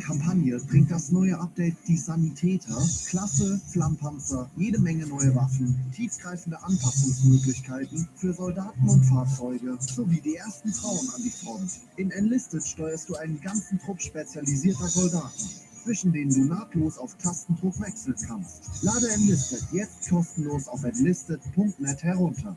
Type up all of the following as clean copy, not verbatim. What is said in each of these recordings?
neuen Kampagne bringt das neue Update die Sanitäter, Klasse, Flammpanzer, jede Menge neue Waffen, tiefgreifende Anpassungsmöglichkeiten für Soldaten und Fahrzeuge sowie die ersten Frauen an die Front. In Enlisted steuerst du einen ganzen Trupp spezialisierter Soldaten, zwischen denen du nahtlos auf Tastendruck wechseln kannst. Lade Enlisted jetzt kostenlos auf enlisted.net herunter.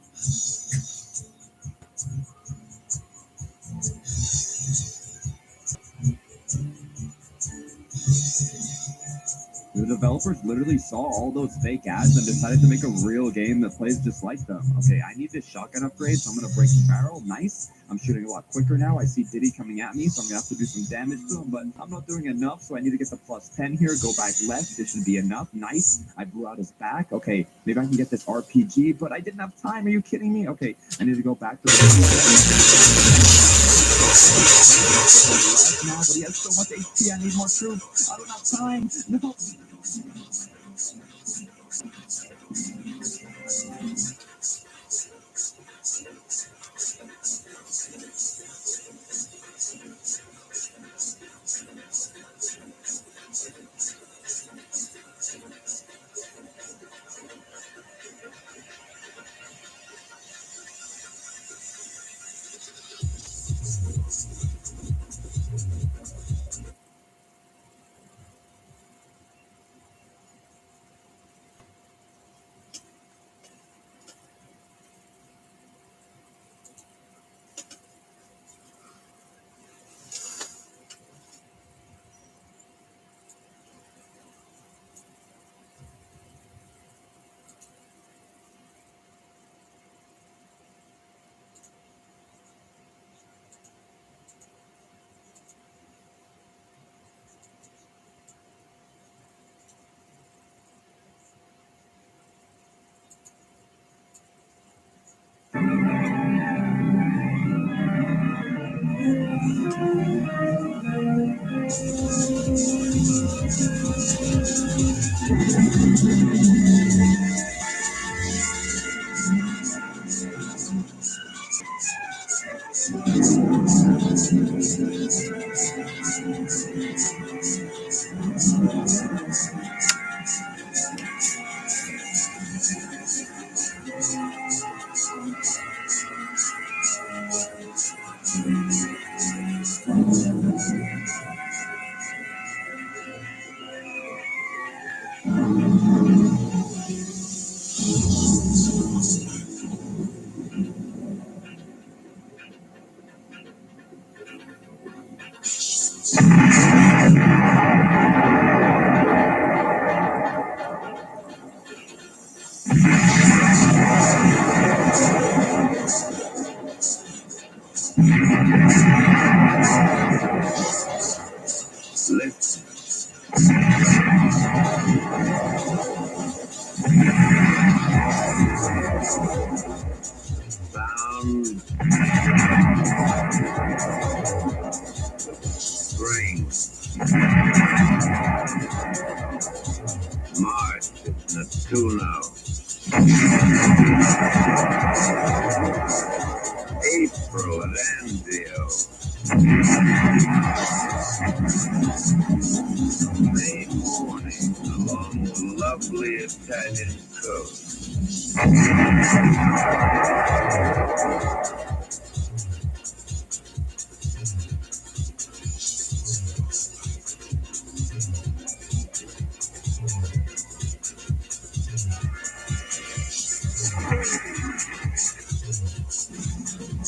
The developers literally saw all those fake ads and decided to make a real game that plays just like them. Okay, I need this shotgun upgrade, so I'm going to break the barrel. Nice. I'm shooting a lot quicker now. I see Diddy coming at me, so I'm going to have to do some damage to him, but I'm not doing enough, so I need to get the plus 10 here. Go back left. This should be enough. Nice. I blew out his back. Okay, maybe I can get this RPG, but I didn't have time. Are you kidding me? Okay, I need to go back to the left now, but he has so much HP. I need more troops. I don't have time. No.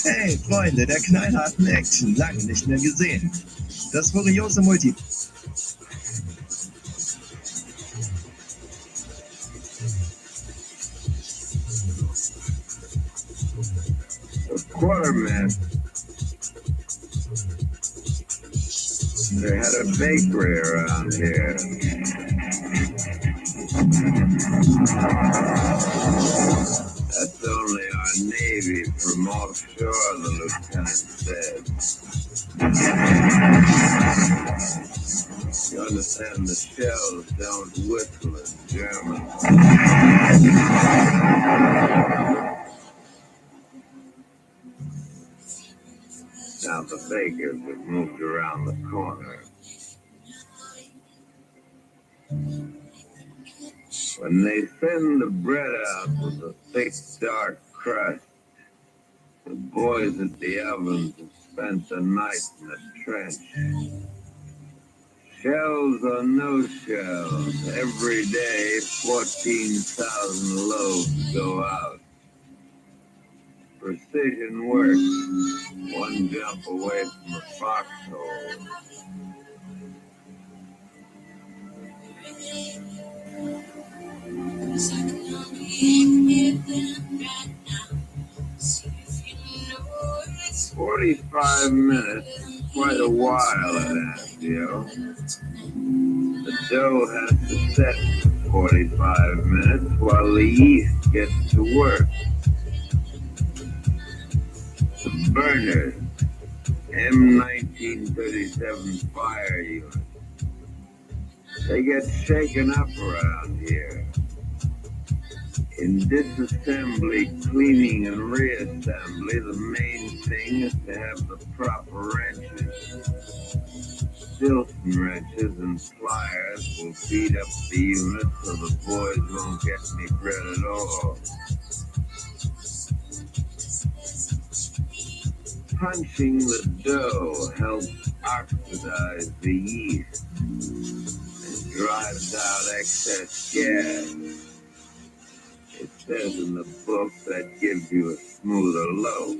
Hey Freunde der knallharten Action, lange nicht mehr gesehen. Das furiose Multi... Quarterman. They had a bakery around here. That's only our Navy from offshore, the lieutenant said. You understand the shells don't whistle in German. Now the bakers have moved around the corner. When they thin the bread out with a thick, dark crust, the boys at the ovens have spent the night in the trench. Shells or no shells, every day 14,000 loaves go out. Precision work, one jump away from a foxhole. Cause I can only hear them right now. See if you know it's 45 minutes, quite a while at Anzio. The dough has to set for 45 minutes while the yeast gets to work. The burners, M1937 fire units, they get shaken up around here. In disassembly, cleaning, and reassembly, the main thing is to have the proper wrenches. Stilton wrenches and pliers will beat up the unit so the boys won't get any bread at all. Punching the dough helps oxidize the yeast and drives out excess gas. It says in the book that gives you a smoother loaf.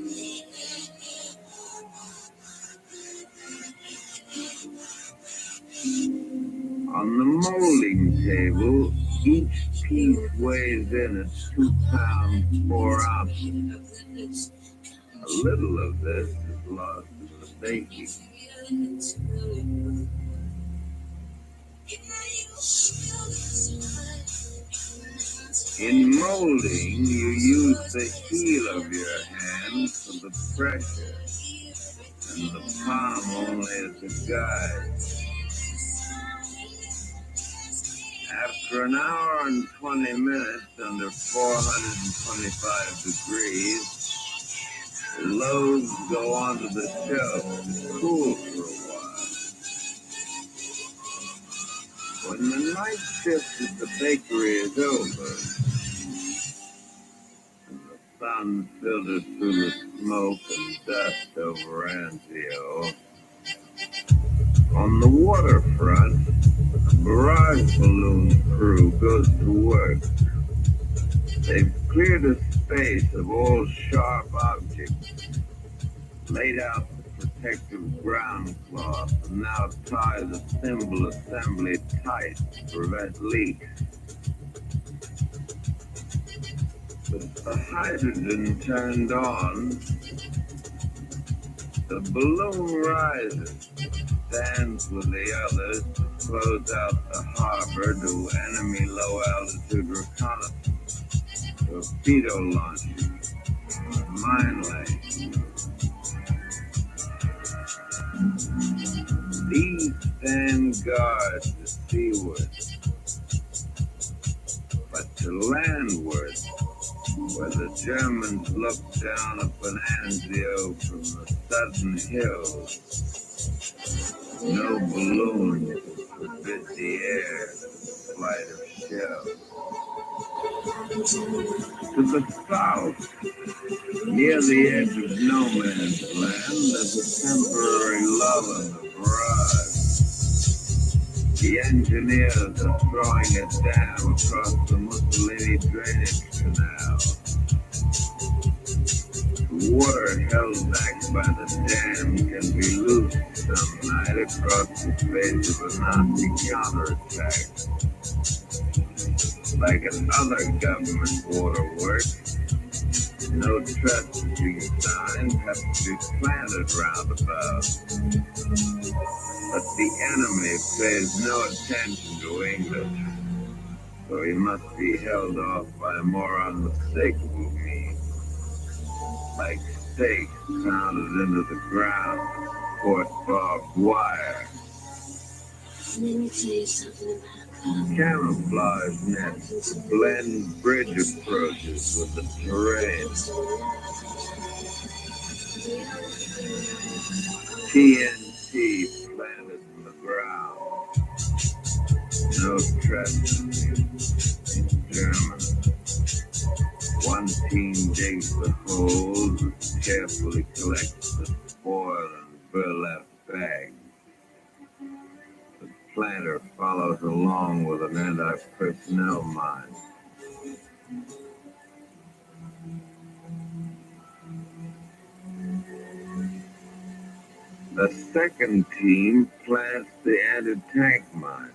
On the molding table, each piece weighs in at 2 pounds 4 ounces. A little of this is lost in the baking. In molding, you use the heel of your hand for the pressure, and the palm only as a guide. After an hour and 20 minutes under 425 degrees, the loaves go onto the shelf to cool for a while. When the night shift at the bakery is over, and the sun filters through the smoke and dust over Anzio, on the waterfront, the barrage balloon crew goes to work. They've cleared a space of all sharp objects, laid out the protective ground cloth, and now tie the thimble assembly tight to prevent leaks. With the hydrogen turned on, the balloon rises, stands with the others to close out the harbor to enemy low-altitude reconnaissance, torpedo launches, mine laying. These stand guard to seaward, but to landward, where the Germans look down upon Anzio from the southern hills, no balloon can forbid the air flight of shells. To the south, near the edge of no man's land, there's a temporary lull in the barrage. The engineers are throwing a dam across the Mussolini drainage canal. The water held back by the dam can be loosed some night across the face of a Nazi counterattack. Like in other government waterworks, no trespassing signs have to be planted roundabout. But the enemy pays no attention to English, so he must be held off by more unmistakable means, like stakes pounded into the ground, forced barbed wire. Let me tell you something about Camouflage nets to blend bridge approaches with the terrain. TNT planted in the ground. No trespassing. Germans. One team digs the holes and carefully collects the spoil in burlap bags. The planter follows along with an anti-personnel mine. The second team plants the anti-tank mine.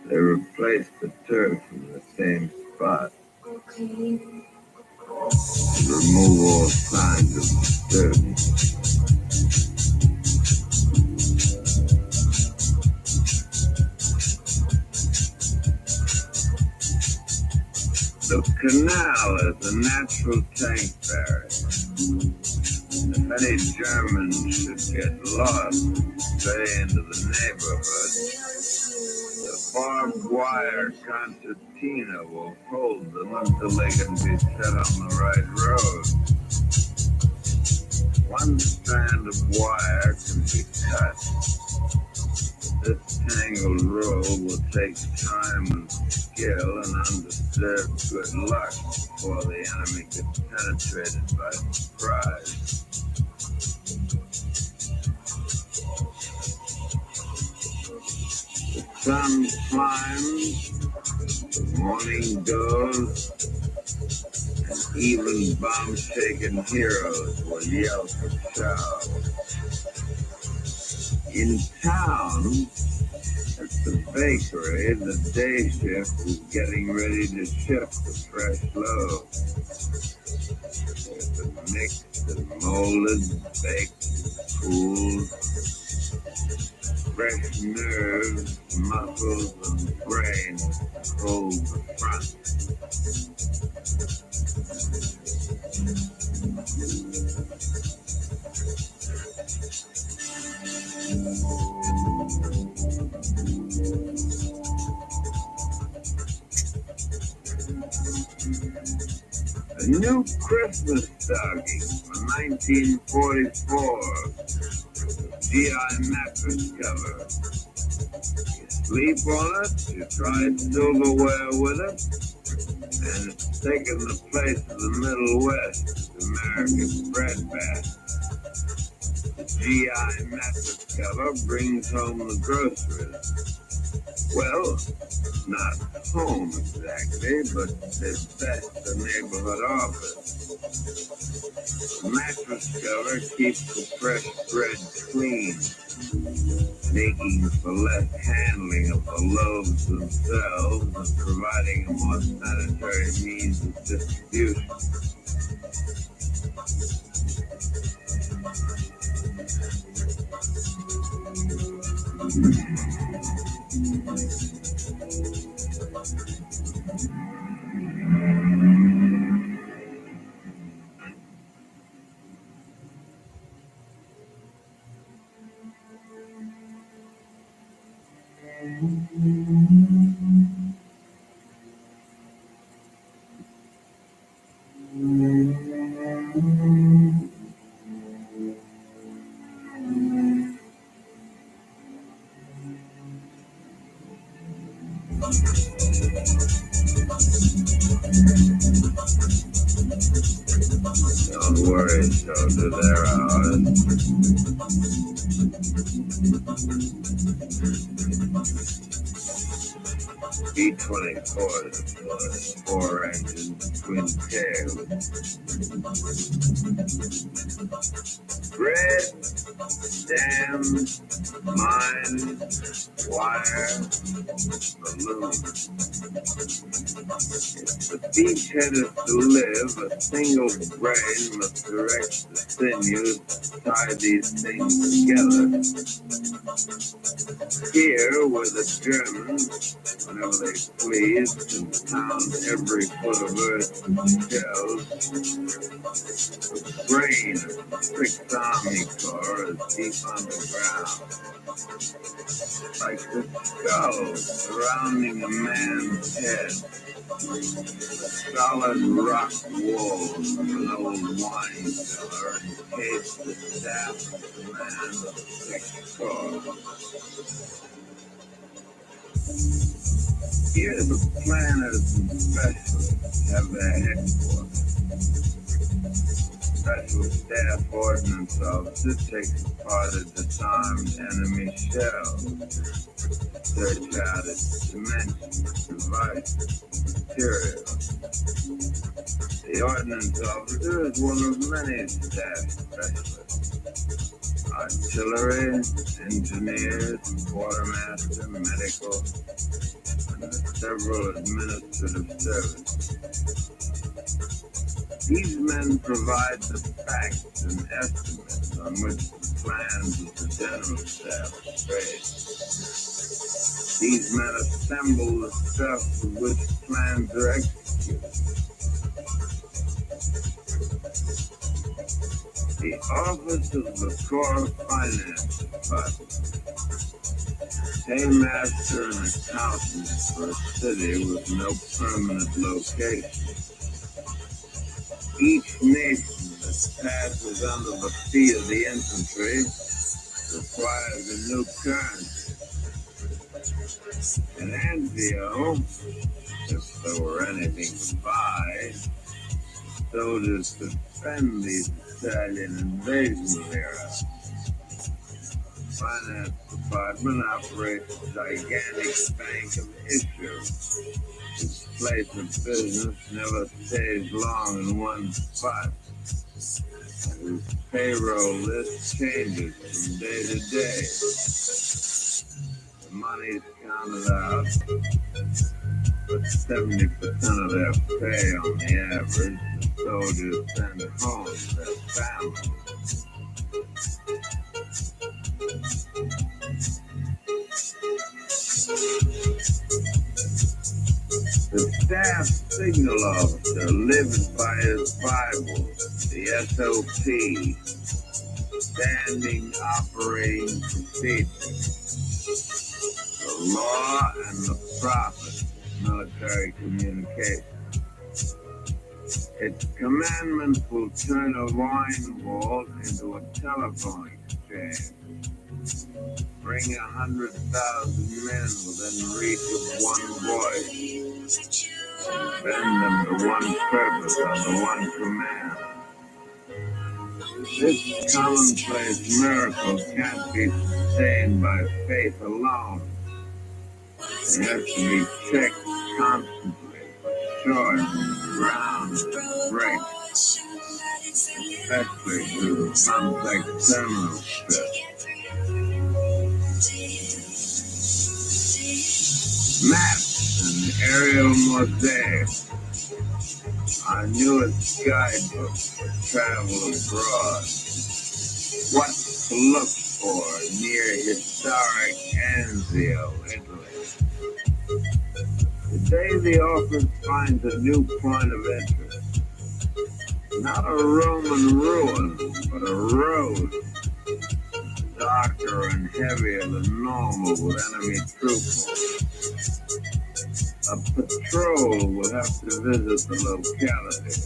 They replace the turf in the same spot. Okay. Remove all signs of disturbance. The canal is a natural tank barrier. If any Germans should get lost and stray into the neighborhood, the barbed wire concertina will hold them until they can be set on the right road. One strand of wire can be cut. This tangled road will take time and skill and undisturbed good luck before the enemy gets penetrated by surprise. The sun climbs, the morning goes, and even bomb-shaken heroes will yell for chow. In town, at the bakery, the day shift is getting ready to shift the fresh loaf. It's been mixed and molded, baked, cooled. Fresh nerves, muscles, and brains hold the front. A new Christmas stocking from 1944. GI mattress cover. You sleep on it, you try silverware with it, and it's taken the place of the Middle West, America's breadbasket. The GI mattress cover brings home the groceries. Well, not home exactly, but at best the neighborhood office. The mattress cover keeps the fresh bread clean, making for less handling of the loaves themselves and providing a more sanitary means of distribution. Don't worry, so do their ours. B-24 is four-engine twin tail. Bread, dam, mine, wire, balloon. If the beachhead is to live, a single brain must direct the sinews to tie these things together. Here, where the Germans, whenever they please, can pound every foot of earth with shells, the brain of the Sixth Army Corps is deep underground. Like the skull surrounding a man's head, the solid rock walls of an old wine cellar encase the staff of the man of the Sixth Corps. Here the planners and specialists have their headquarters. Special Staff Ordnance Officer takes apart a disarmed enemy shell, search out its dimensions, devices, materials. The Ordnance Officer is one of many staff specialists. Artillery, engineers, quartermaster, medical, and the several administrative services. These men provide the facts and estimates on which the plans of the General Staff are based. These men assemble the stuff with which plans are executed. The Office of the Corps Finance Department, paymaster and accountant for a city with no permanent location. Each nation that passes under the feet of the infantry requires a new currency. In Anzio, if there were anything to buy, soldiers could fend the Italian invasion era. Finance Department operates a gigantic bank of issues. Its place of business never stays long in one spot, and whose payroll list changes from day to day. The money is counted out, but 70% of their pay on the average, the soldiers send home to their families. The staff signal officer lives by his Bible, the SOP, Standing Operating Procedure, the law and the prophet of military communication. Its commandments will turn a wine vault into a telephone exchange. Bring 100,000 men within reach of one voice. Bend them to one purpose under one command. This commonplace miracle can't be sustained by faith alone. It has to be checked constantly for short, ground, breaks, especially through complex terminal strips. Maps and aerial mosaics, our newest guidebook for travel abroad. What to look for near historic Anzio, Italy. Today the office finds a new point of interest. Not a Roman ruin, but a road. Darker and heavier than normal with enemy troops. A patrol will have to visit the locality.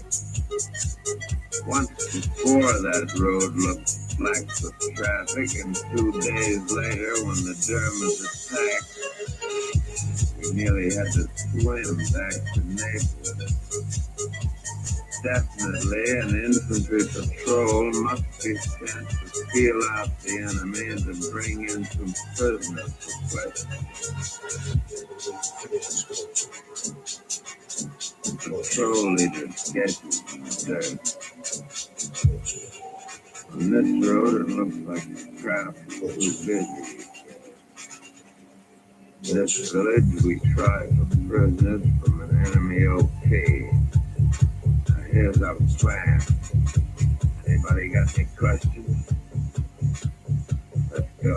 Once before, that road looked black with traffic, and 2 days later, when the Germans attacked, we nearly had to swim back to Naples. Definitely, an infantry patrol must be sent to feel out the enemy and to bring in some prisoners for questioning. The patrol leader's schedule is there. On this road, it looks like the traffic is busy. In this village, we try for prisoners from an enemy OP. Here's our plan. Anybody got any questions? Let's go.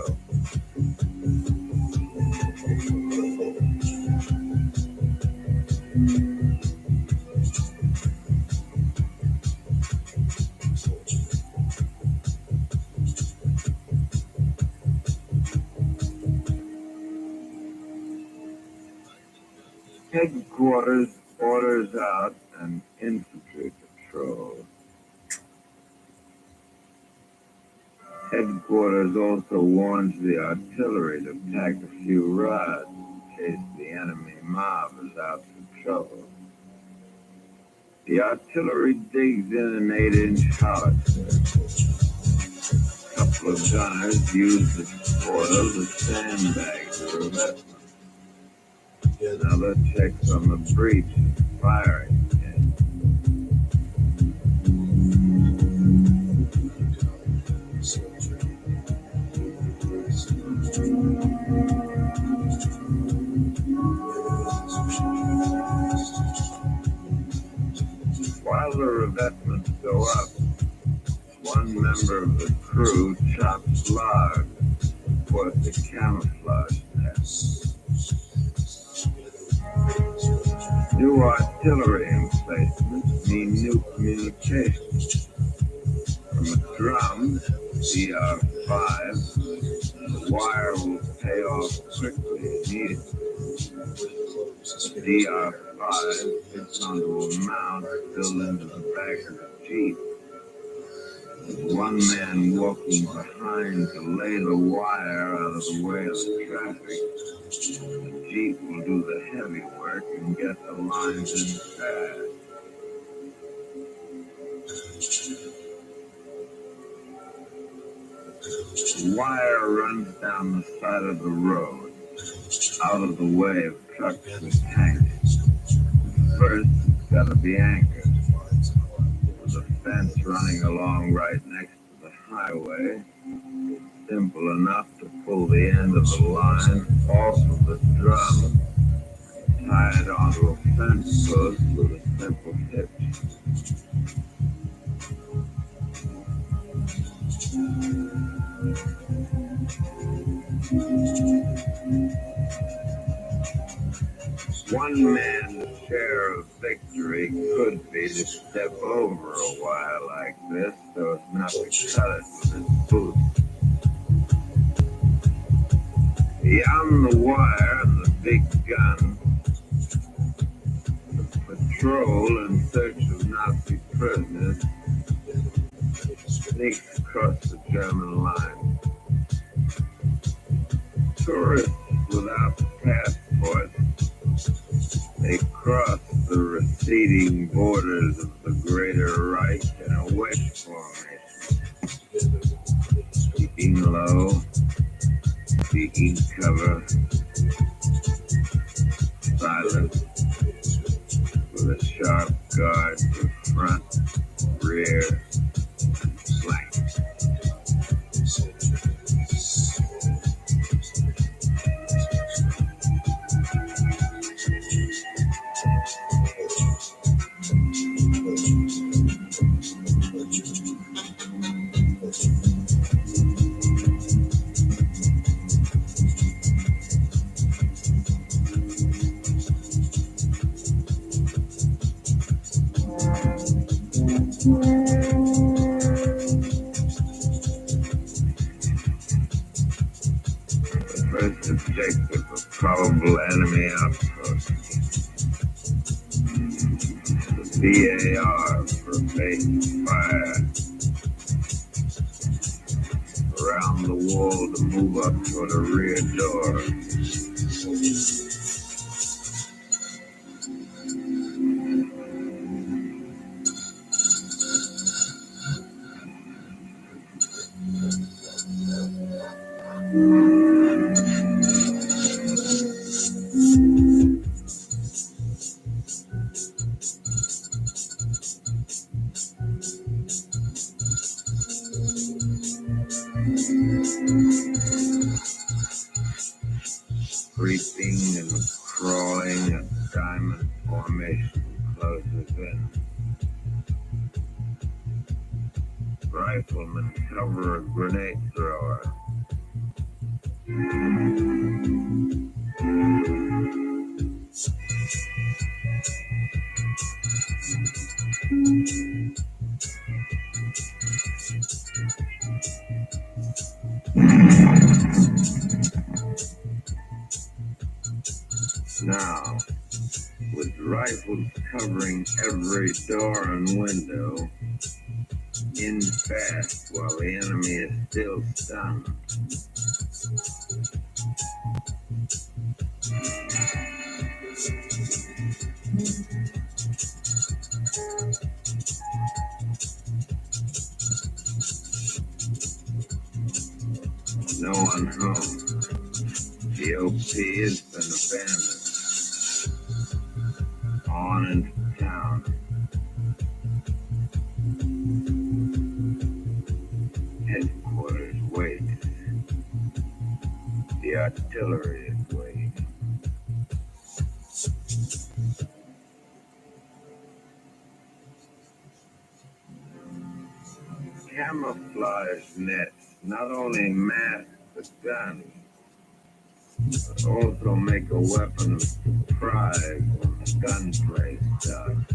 Headquarters orders out an infantry patrol. Headquarters also warns the artillery to pack a few rods, case the enemy mob is out for trouble. The artillery digs in an 8-inch howitzer. A couple of gunners use the spoil to sandbag the revetment. Another checks on the breech and firing pin. While the revetments go up, one member of the crew chops logs for the camouflage nest. New artillery emplacements mean new communications. From a drum, DR5, the wire will pay off quickly if needed. The DR5 fits onto a mount built into the back of the Jeep. With one man walking behind to lay the wire out of the way of the traffic, the Jeep will do the heavy work and get the lines in fast. The wire runs down the side of the road, out of the way of trucks with tanks. First, it's got to be anchored, with a fence running along right next to the highway. Simple enough to pull the end of the line off of the drum, tie it onto a fence post with a simple hitch. One man's share of victory could be to step over a wire like this so as not to cut it with his boot. Beyond the wire and the big gun, the patrol in search of Nazi prisoners sneaks across the German line. Tourists without passports, they cross the receding borders of the Greater Reich in a wedge formation, keeping low, seeking cover, silent, with a sharp guard to front, rear, and flank. First objective of probable enemy outpost. The BAR for base fire. Around the wall to move up toward a rear door. Creeping and crawling, a diamond formation closes in. Riflemen cover a grenade thrower. Now, with rifles covering every door and window, in fast while the enemy is still stunned. No one home. The OP has been abandoned. On into town. Headquarters wait. The artillery is waiting. Camouflage nets not only mask the gun, but also make a weapon of surprise when the gunplay starts.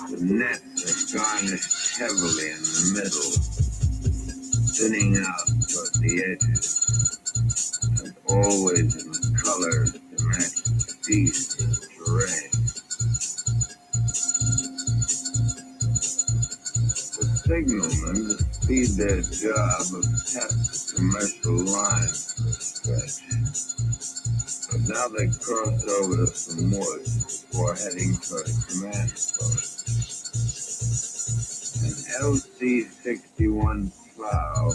The nets are garnished heavily in the middle, thinning out toward the edges, and always in colors to match the beast and terrain. The signalmen speed their job of test the commercial lines for a stretch. But now they cross over to some woods before heading toward a command post. An LC-61 plow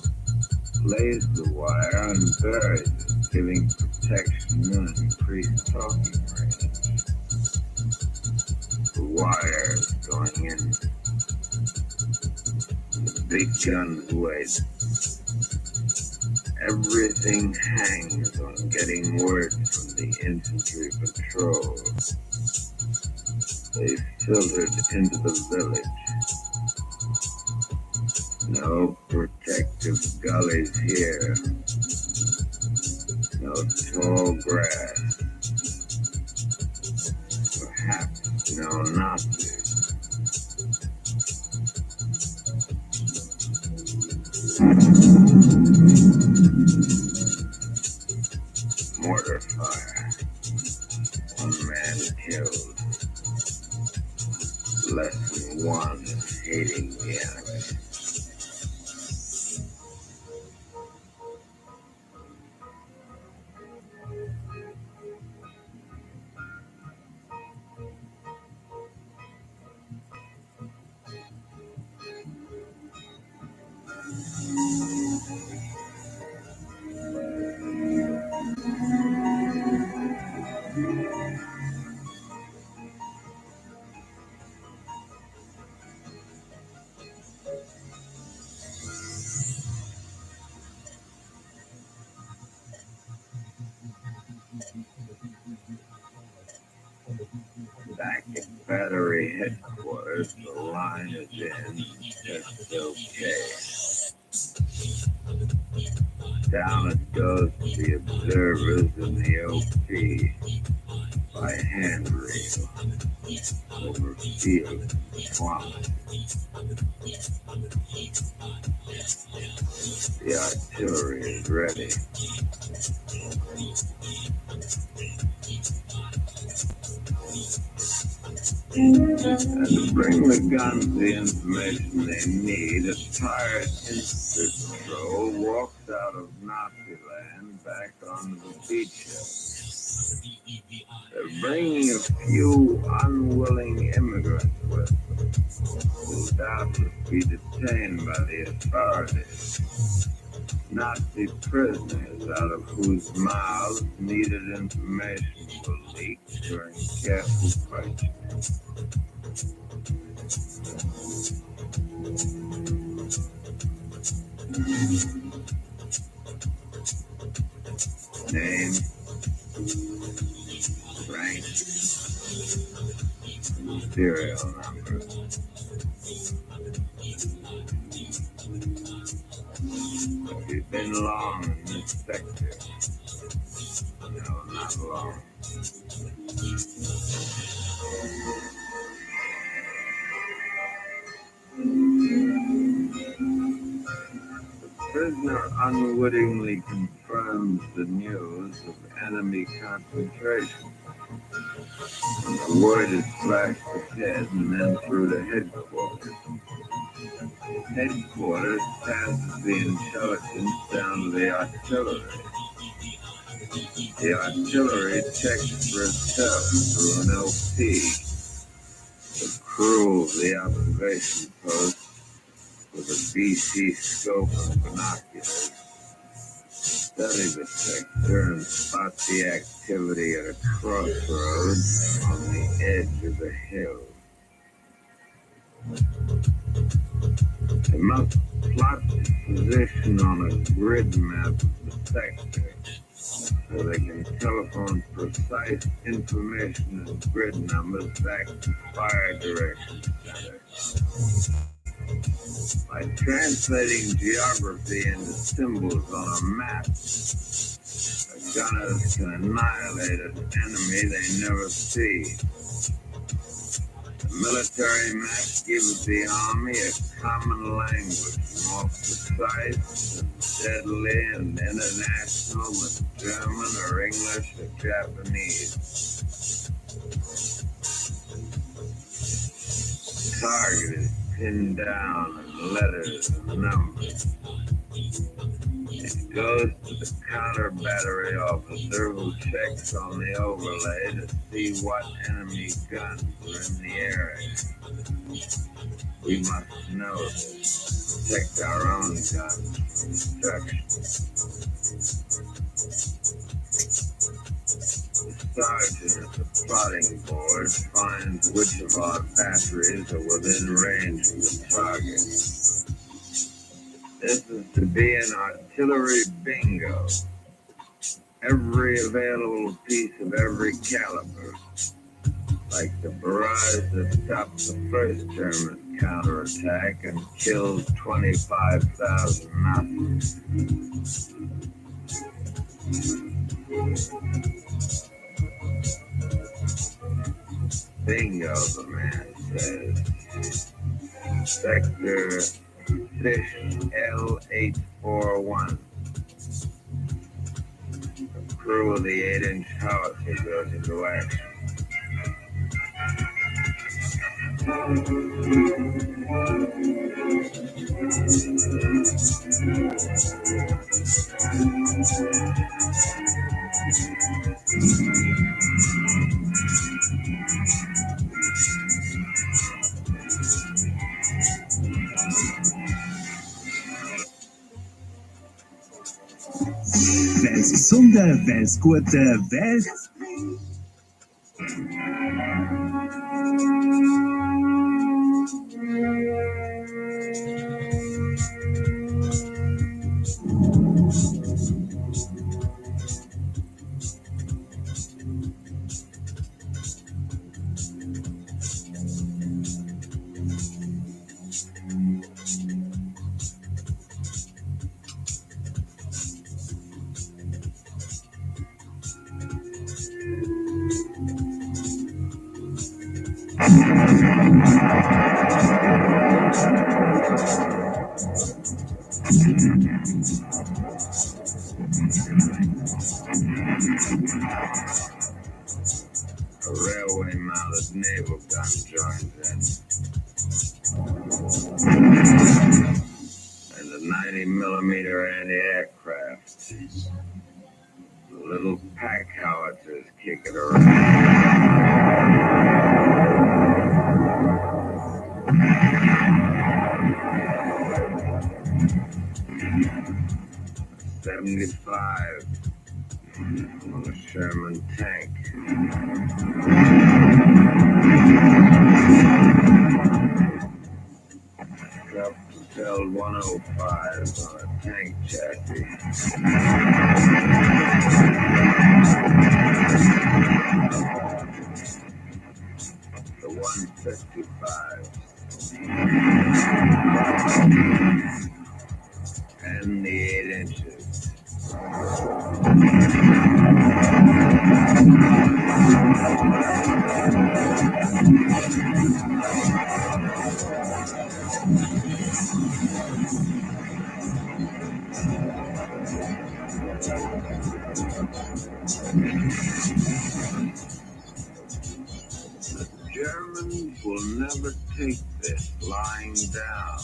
lays the wire and buries it, giving protection and increased talking range. The wire is going in. The big guns wait. Everything hangs on getting word from the infantry patrol. They filtered into the village. No protective gullies here. No tall grass. Perhaps no Nazis. Mortar fire. One man killed. Lesson one is hating the enemy. Back at battery headquarters, the line is in just okay. Down it goes to the observers in the OP by handrail over field and swamp. The artillery is ready. And to bring the guns the information they need, a tired infantry patrol walks out of Nazi land back onto the beachhead. They're bringing a few unwilling immigrants with them, who doubtless be detained by the authorities. Nazi prisoners out of whose mouths needed information will leak during careful questioning. Name, rank, serial number. Have you been long in this sector? No, not long. The prisoner unwittingly confirms the news of enemy concentration. The word is flashed ahead and then through to headquarters. Headquarters passes the intelligence down to the artillery. The artillery checked for itself through an LP. The crew of the observation post with a BC scope and binoculars study the sector and spot the activity at a crossroads on the edge of the hill. They must plot its position on a grid map of the sector so they can telephone precise information and grid numbers back to Fire Direction Center. By translating geography into symbols on a map, the gunners can annihilate an enemy they never see. The military map gives the army a common language, more precise and deadly and international than German or English or Japanese. Target is pinned down in letters and numbers. It goes to the counter battery officer who checks on the overlay to see what enemy guns are in the area. We must know this, protect our own guns from destruction. The sergeant at the plotting board finds which of our batteries are within range of the target. This is to be an artillery bingo. Every available piece of every caliber, like the barrage that stopped the first German counterattack and killed 25,000 Nazis. Bingo, the man says. Sector Fish L841. The crew of the 8-inch howitzer goes into action. Wels gesunde, wels gute, wels... A railway-mounted naval gun joins in. And a 90mm anti-aircraft. The little pack howitzers kick it around. 75 on a Sherman tank. Propelled 105 on a tank chassis. The 155 and the 8 inches. The Germans will never take this lying down.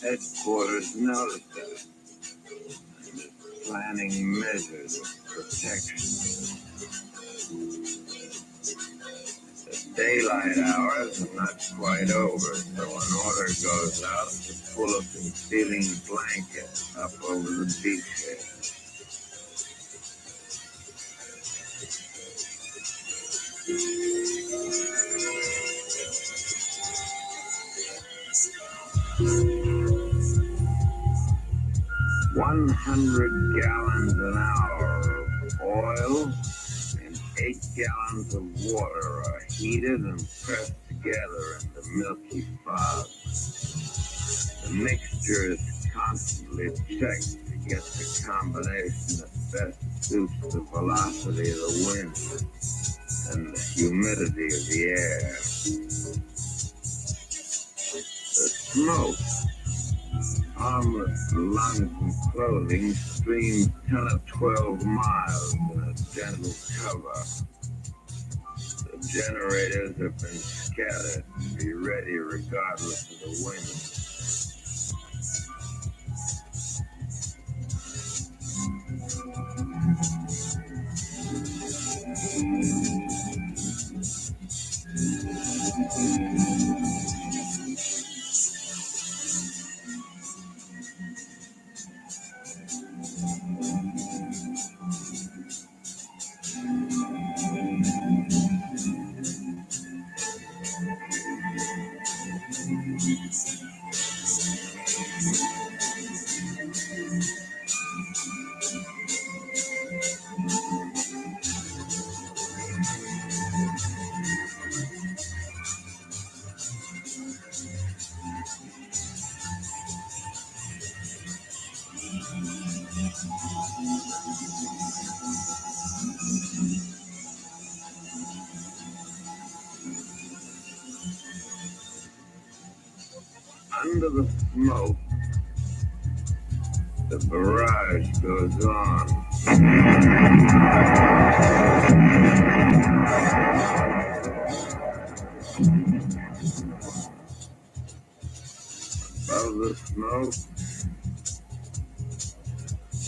Headquarters noticed it. And this planning measures of protection. The daylight hours are not quite over, so an order goes out to pull a concealing blanket up over the beachhead. $100 gallons an hour of oil and 8 gallons of water are heated and pressed together in the milky fog. The mixture is constantly checked to get the combination that best suits the velocity of the wind and the humidity of the air. The smoke, harmless to lungs and clothing, streams 10 or 12 miles in a gentle cover. The generators have been scattered to be ready regardless of the wind. Under the smoke, the barrage goes on. Above the smoke,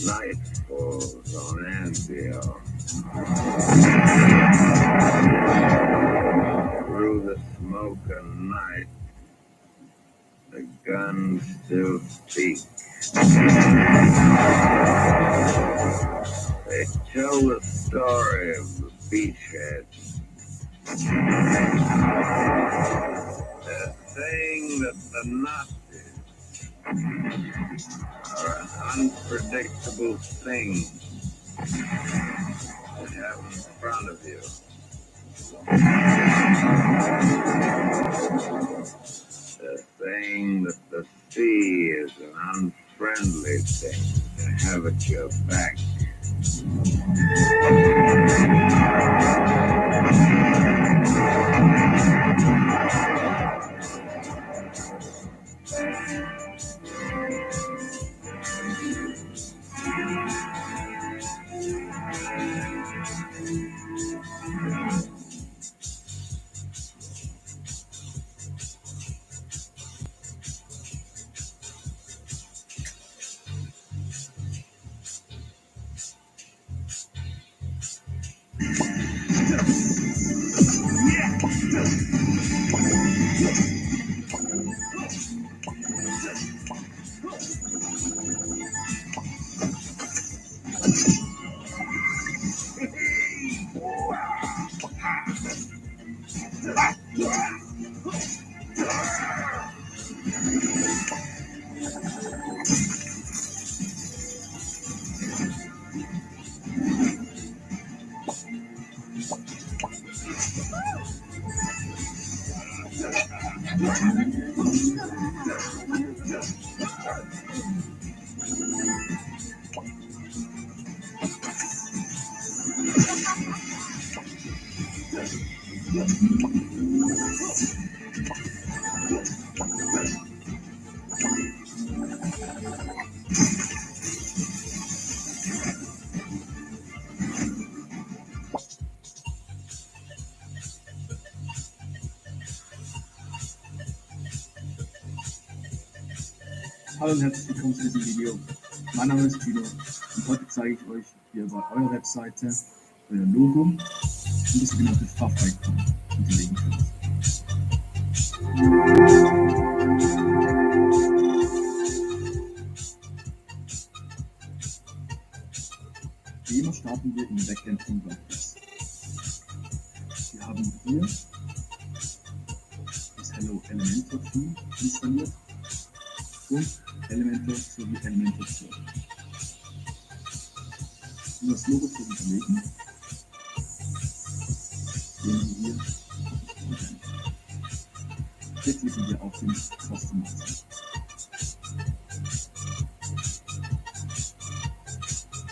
night falls on Anvil. Through the smoke and night, the guns still speak. They tell the story of the beachhead. They're saying that the Nazis are an unpredictable thing to have in front of you. They're saying that the sea is an unfriendly thing to have at your back. Hallo und herzlich willkommen zu diesem Video. Mein Name ist Tino Und heute zeige ich euch, wie ihr bei eurer Webseite euer Logo und das sogenannte Pfaff-Icon hinterlegen könnt. Wie immer starten wir im Backend von WordPress. Wir haben hier das Hello Elementor Theme installiert und Elementor sowie Elementor Pro. Um das Logo zu hinterlegen, gehen wir hier auf das Content. Hier klicken wir auf den Customizer.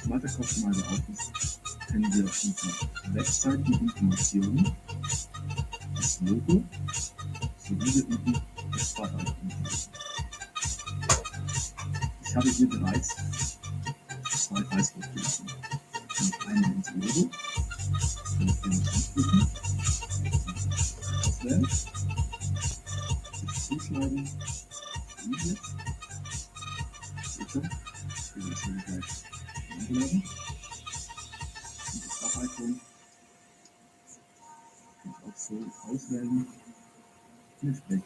Sobald der Customizer auf ist, können wir unsere Webseiteninformationen, das Logo sowie hier unten das Pfaff-Icon hinterlegen. Ich habe hier bereits zwei Preisvorschläge. Einmal ins Logo, dann können wir anklicken, auswählen, zuschneiden, Video, bitte, wir werden das hier gleich eingeladen und das Pfaff-Icon kann ich auch so auswählen und entsprechend.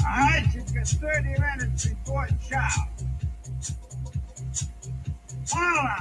Alright, you've got 30 minutes before chow. Voila!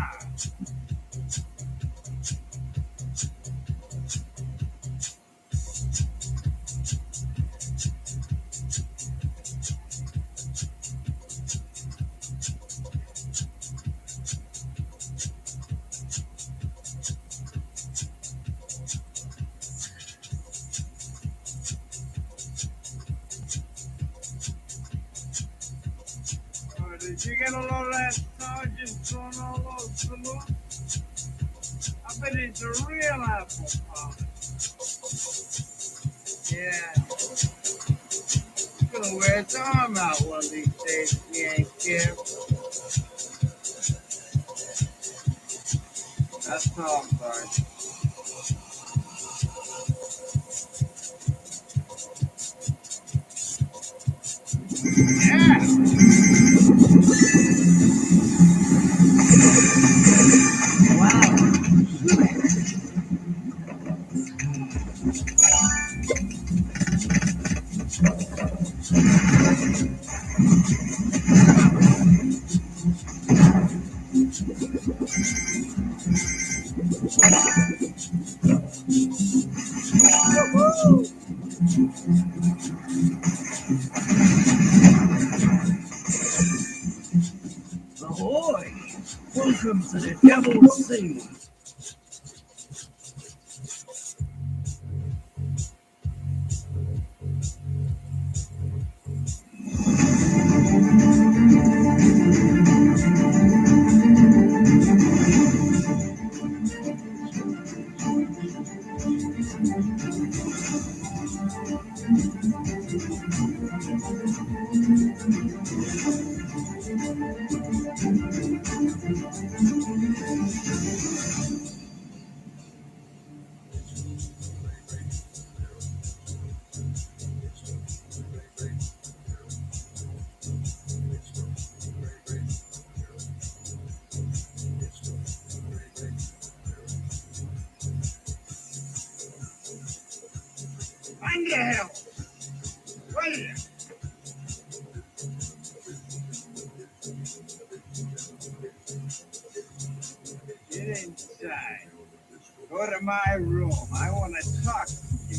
Did you get a load of that sergeant throwing all those salutes? I bet he's a real apple farmer. Yeah. He's gonna wear his arm out one of these days if he ain't careful. That's all, Sergeant. Yeah! ahoy! Welcome to the Devil's Sea. Find the hell! Wait! Get inside. Go to my room. I want to talk to you.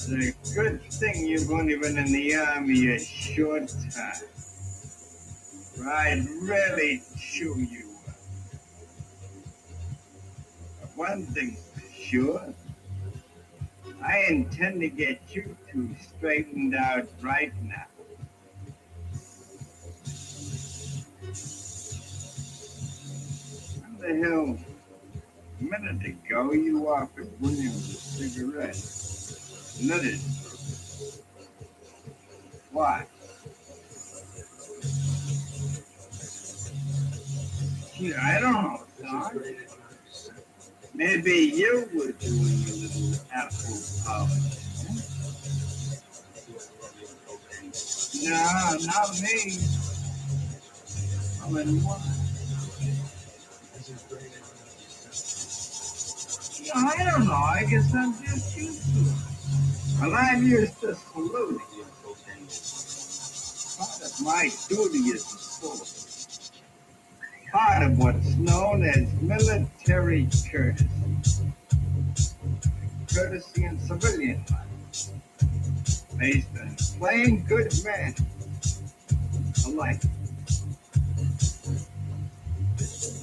It's a good thing you've only been in the army a short time. Or I'd really chew you up. But one thing's for sure, I intend to get you two straightened out right now. How the hell, a minute ago you offered Williams a cigarette. Nutted. Why? Gee, I don't know, Don. Maybe you were doing a little apple polish. No, not me. I'm in one. Yeah, I don't know. I guess I'm just used to it. Well, I'm used to saluting. Part of my duty is to salute. Part of what's known as military courtesy. Courtesy in civilian life. Based on plain good manners. Alike.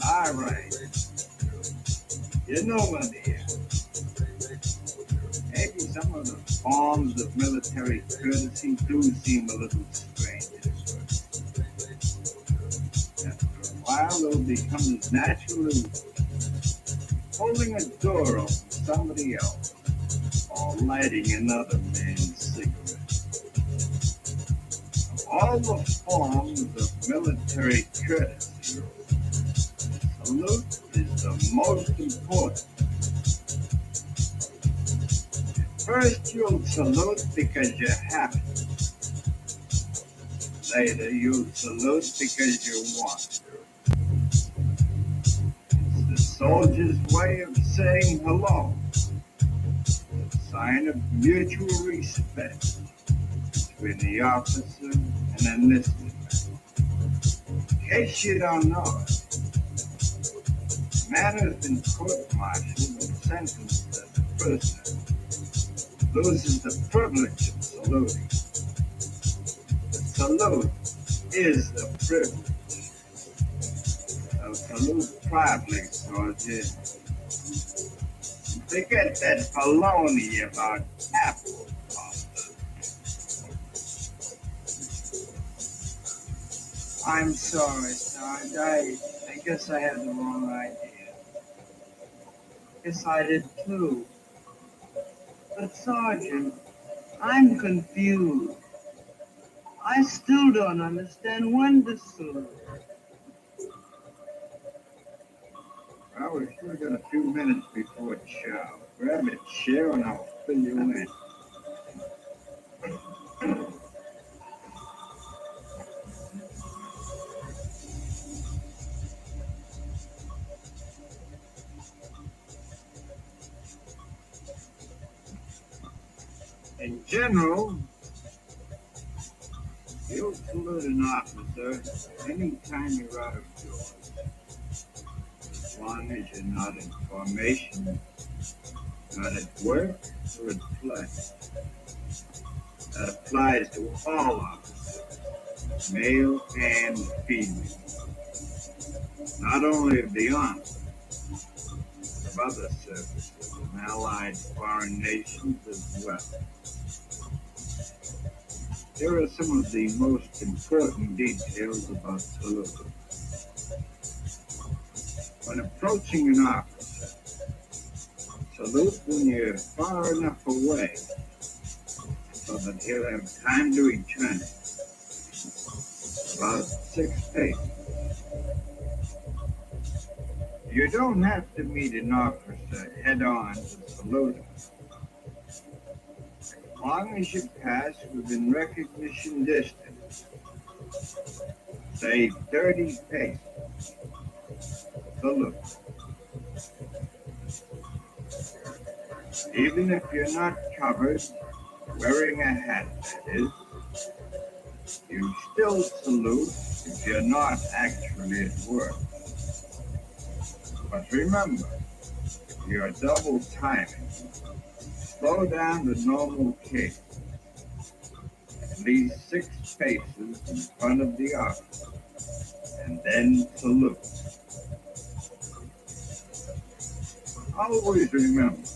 All right. You know what here. Maybe some of the forms of military courtesy do seem a little strange. After a while, they'll become as natural as holding a door open for somebody else or lighting another man's cigarette. Of all the forms of military courtesy, salute is the most important. First, you'll salute because you have to. Later, you'll salute because you want to. It's the soldier's way of saying hello. A sign of mutual respect between the officer and enlisted man. In case you don't know it, a man who's been court-martialed and sentenced as a prisoner loses the privilege of saluting. The salute is the privilege. So salute proudly, soldier. Forget that baloney about apple pasta. I'm sorry, Sarge. I guess I had the wrong idea. Guess I did too. But Sergeant, I'm confused. I still don't understand when to salute. Well, we've still got a few minutes before chow. Grab a chair and I'll fill you in. In general, you'll salute an officer anytime you're out of doors, as long as you're not in formation, not at work, or at play. That applies to all officers, male and female, not only of the Army, of other services and allied foreign nations as well. Here are some of the most important details about saluting. When approaching an officer, salute when you're far enough away so that he'll have time to return it. About 6 feet. You don't have to meet an officer head on to salute him. As long as you pass within recognition distance, say 30 paces, salute. Even if you're not covered, wearing a hat, that is, you still salute if you're not actually at work. But remember, if you're double timing, slow down to normal pace, at least 6 paces in front of the officer, and then salute. Always remember,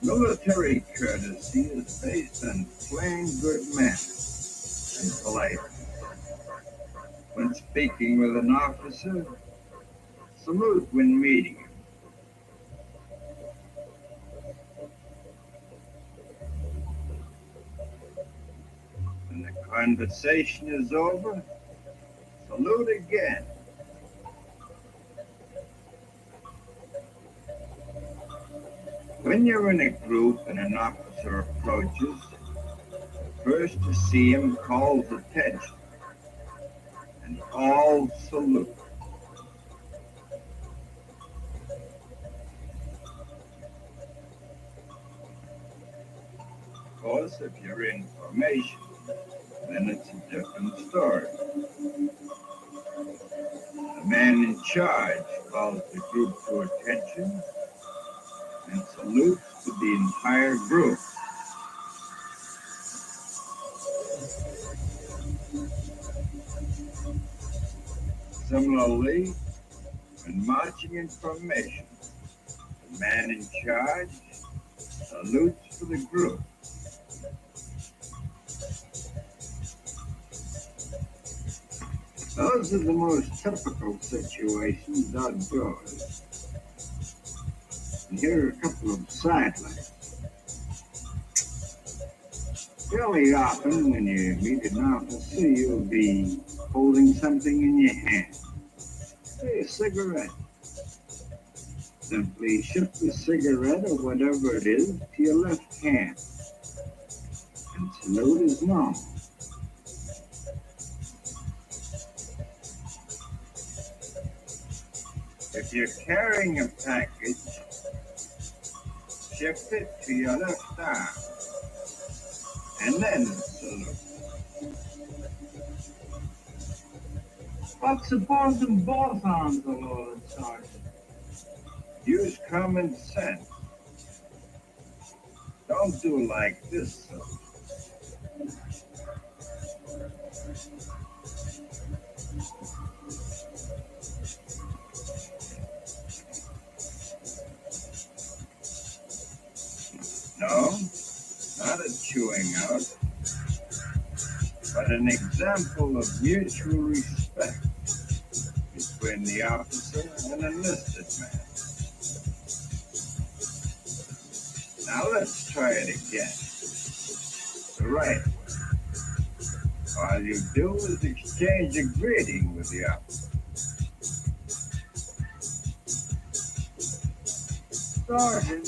military courtesy is based on plain good manners and politeness. When speaking with an officer, salute when meeting him. When the conversation is over, salute again. When you're in a group and an officer approaches, the first to see him calls attention, and all salute. Of course, if you're in formation, then it's a different story. The man in charge calls the group to attention and salutes to the entire group. Similarly, when marching in formation, the man in charge salutes to the group. Those are the most typical situations outdoors. And here are a couple of sidelights. Fairly often when you meet an officer, you'll be holding something in your hand. Say a cigarette. Simply shift the cigarette or whatever it is to your left hand. And salute as normal. If you're carrying a package, shift it to your left arm, and then salute. But supposing both arms are loaded, Sergeant? Use common sense. Don't do like this. No, not a chewing out, but an example of mutual respect between the officer and enlisted man. Now let's try it again. The right way. All you do is exchange a greeting with the officer. Sergeant,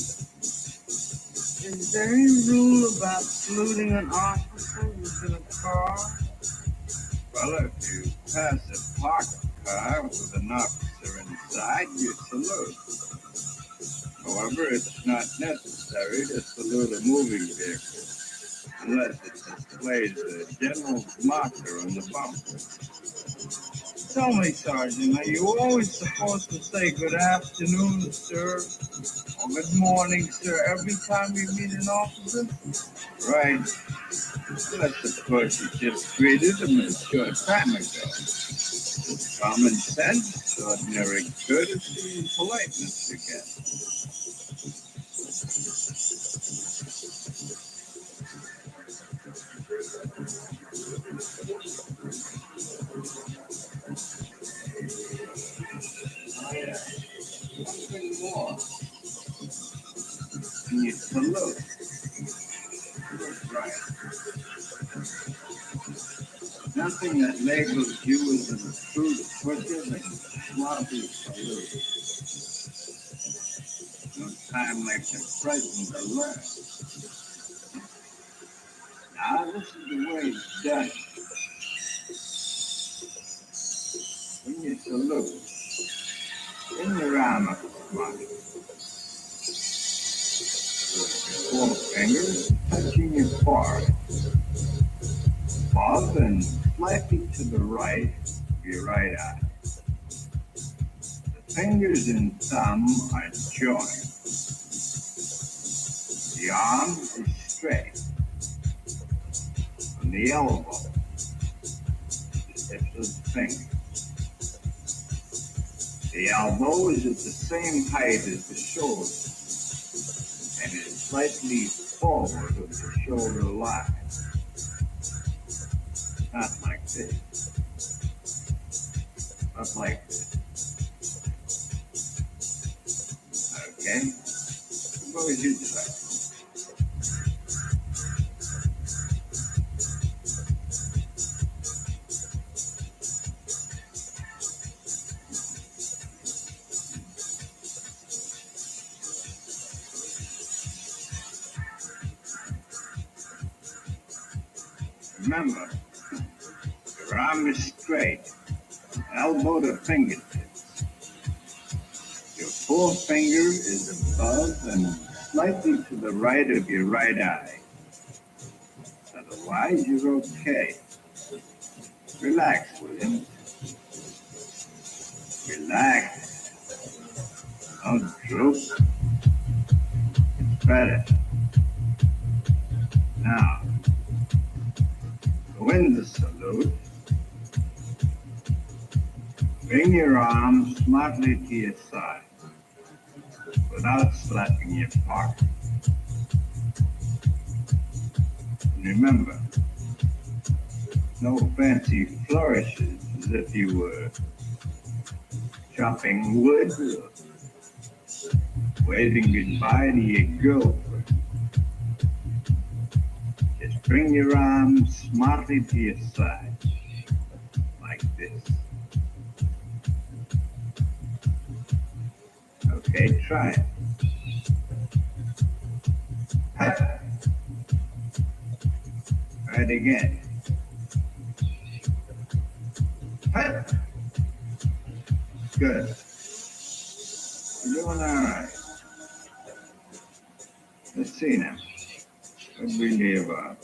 is there any rule about saluting an officer within a car? Well, if you pass a parked car with an officer inside, you salute. However, it's not necessary to salute a moving vehicle unless it displays the general marker on the bumper. Tell me, Sergeant, are you always supposed to say good afternoon, sir, or good morning, sir, every time you meet an officer? Right. Unless, of course, you just greeted him a short time ago. It's common sense, ordinary courtesy, and politeness again. Oh, yeah. Something more. And you salute. Right. Nothing that labels you as an approved pusher and sloppy salute. No time like the present to learn. Now, this is the way it's done. When you salute, bring your arm up front. Four fingers touching your forehead. Above and slightly to the right of your right eye. The fingers and thumb are joined. The arm is straight. From the elbow, tips of the finger. The elbow is at the same height as the shoulder and is slightly forward of the shoulder line. Not like this. Not like this. Okay? Suppose you try. Remember, your arm is straight, elbow to fingertips. Your forefinger is above and slightly to the right of your right eye. Otherwise, you're okay. Relax, William. Relax. Don't droop. It's better. Now, when the salute, bring your arm smartly to your side without slapping your pocket. And remember, no fancy flourishes as if you were chopping wood or waving goodbye to your girlfriend. Just bring your arm smartly to your side, like this. Okay, try it. Try it again. Good. You're doing all right. Let's see now. What we leave off?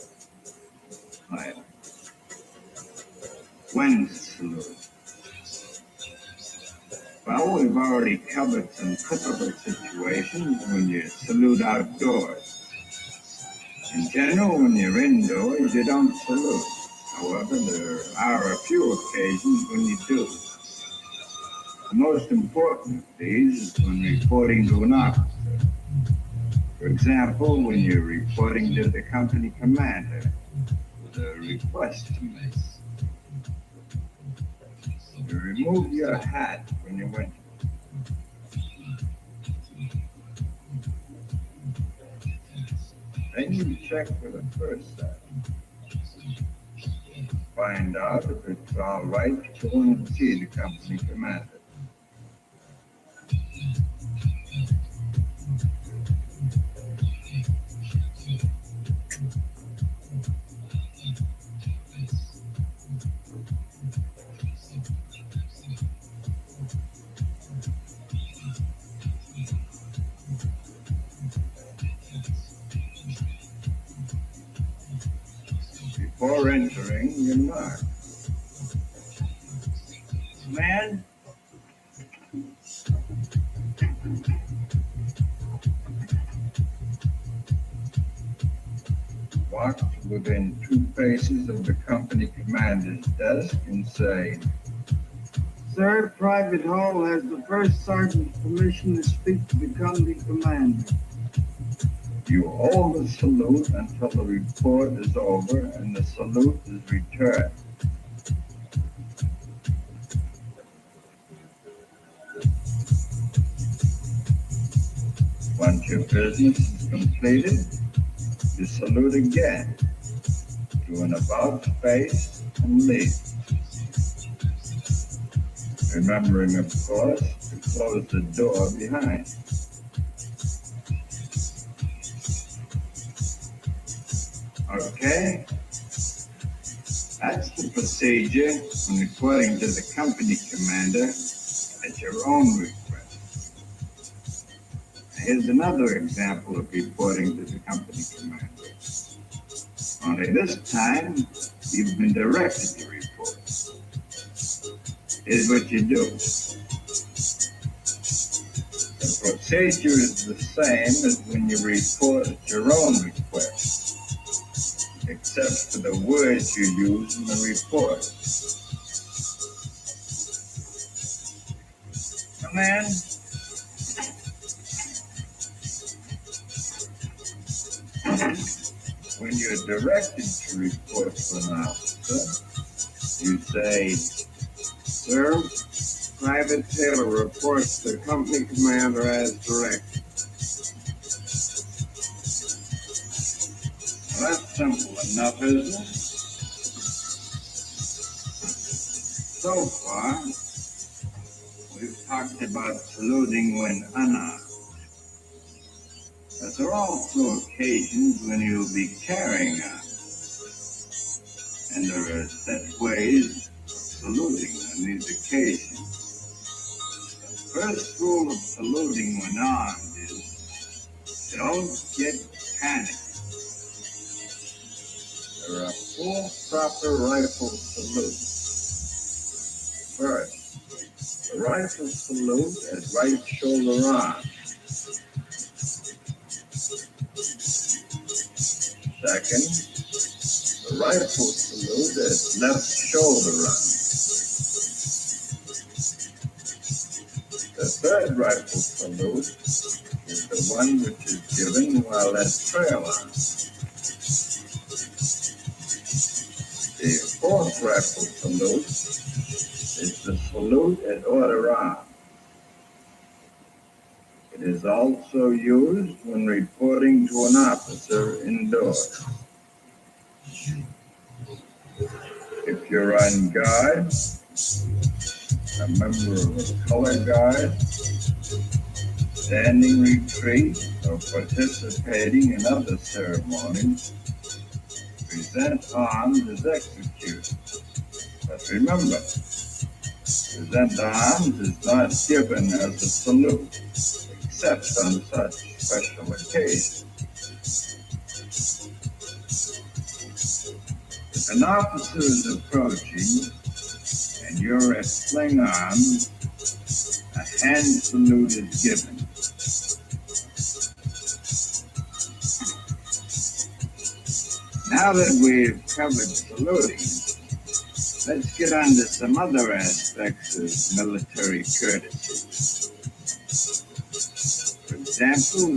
Right. When salute. Well, we've already covered some typical situations when you salute outdoors. In general, when you're indoors, you don't salute. However, there are a few occasions when you do. The most important of these is when reporting to an officer. For example, when you're reporting to the company commander with a request to make. You remove your hat when you went. Then you check for the first set. Find out if it's all right to go and see the company commander. before entering your mark. Man, walk within 2 paces of the company commander's desk and say, Sir, Private Hall has the first sergeant's permission to speak to the company commander. you hold the salute until the report is over and the salute is returned. Once your business is completed, you salute again, do an about face, and leave. Remembering, of course, to close the door behind. Okay? That's the procedure when reporting to the company commander at your own request. Here's another example of reporting to the company commander. Only this time, you've been directed to report. Here's what you do. The procedure is the same as when you report at your own request, except for the words you use in the report. Come in. When you're directed to report to an officer, you say, Sir, Private Taylor reports to the company commander as directed. well, that's simple enough, isn't it? So far, we've talked about saluting when unarmed. But there are also occasions when you'll be carrying arms. And there are set ways of saluting on these occasions. The first rule of saluting when armed is don't get panicked. There are 4 proper rifle salutes. First, the rifle salute at right shoulder arm. Second, the rifle salute at left shoulder arm. The third rifle salute is the one which is given while at trail arm. The fourth rifle salute is the salute at order arm. It is also used when reporting to an officer indoors. If you're on guard, a member of a color guard, standing retreat, or participating in other ceremonies, present arms is executed. But remember, present arms is not given as a salute, except on such special occasions. If an officer is approaching and you're at fling arms, a hand salute is given. Now that we've covered saluting, let's get on to some other aspects of military courtesy. For example,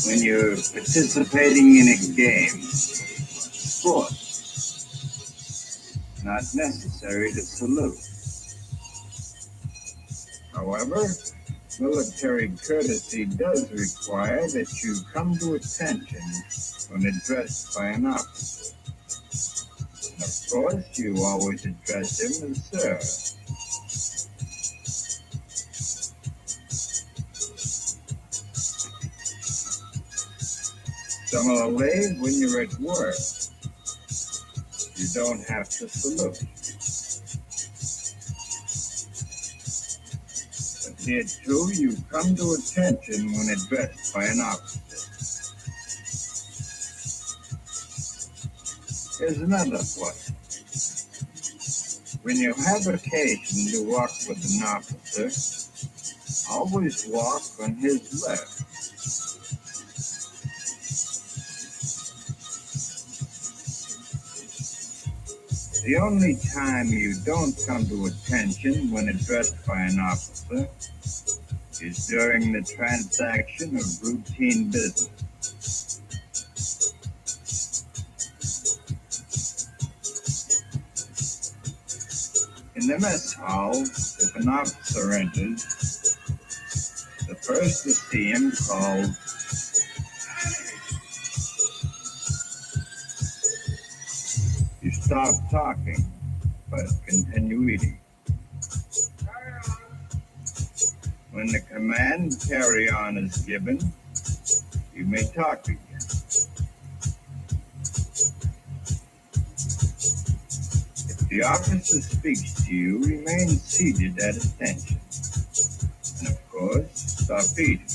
when you're participating in a game, sport, it's not necessary to salute. However, military courtesy does require that you come to attention when addressed by an officer. And of course, you always address him as sir. Similarly, when you're at work, you don't have to salute. But here too, you come to attention when addressed by an officer. Here's another point. When you have occasion to walk with an officer, always walk on his left. The only time you don't come to attention when addressed by an officer is during the transaction of routine business. In the mess hall, if an officer enters, the first to see him calls, you stop talking, but continue eating. When the command carry on is given, you may talk again. If the officer speaks to you, remain seated at attention. And of course, stop eating.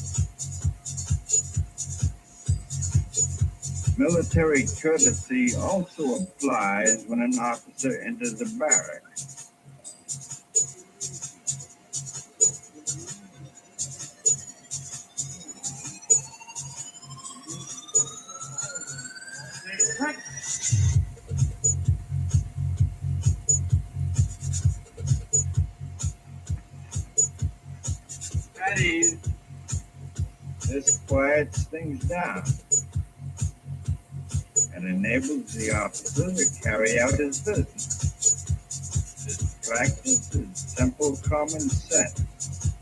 Military courtesy also applies when an officer enters a barrack. This quiets things down and enables the officer to carry out his business. This practice is simple common sense,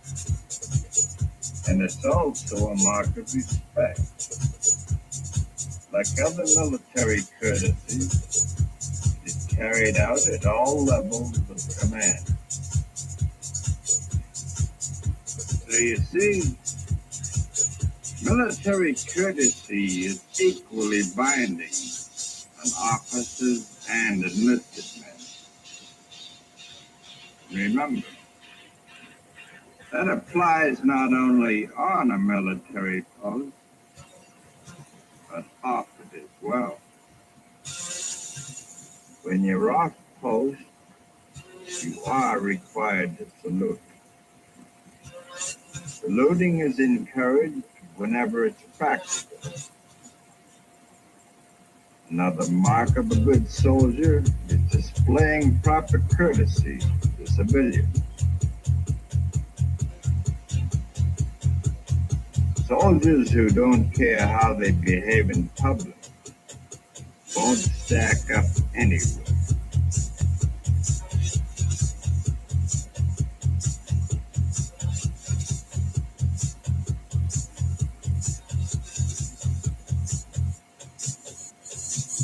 and it's also a mark of respect. Like other military courtesies, it is carried out at all levels of command. So you see, military courtesy is equally binding on officers and enlisted men. Remember, that applies not only on a military post, but off it as well. When you're off post, you are required to salute. Saluting is encouraged whenever it's practical. Another mark of a good soldier is displaying proper courtesy to civilians. Soldiers who don't care how they behave in public won't stack up anywhere.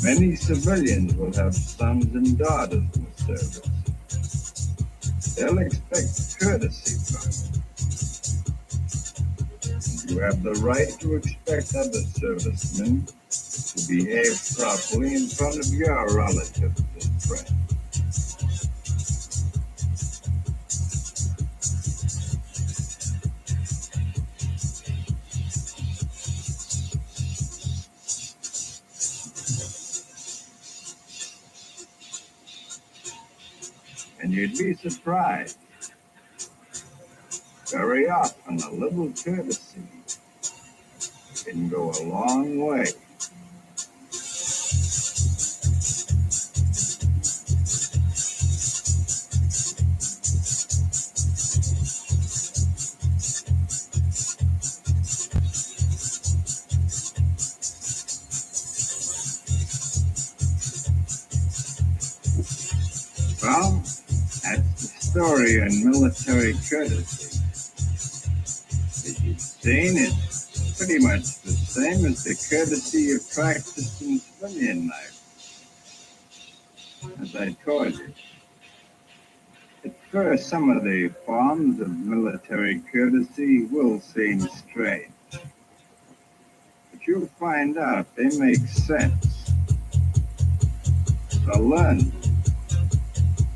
Many civilians will have sons and daughters in the service. They'll expect courtesy from you. You have the right to expect other servicemen to behave properly in front of your relatives and friends. And you'd be surprised. Very often, a little courtesy can go a long way. Well, that's the story on military courtesy. As you've seen, it's pretty much the same as the courtesy you practice in civilian life. As I told you, at first some of the forms of military courtesy will seem strange. But you'll find out they make sense. So learn.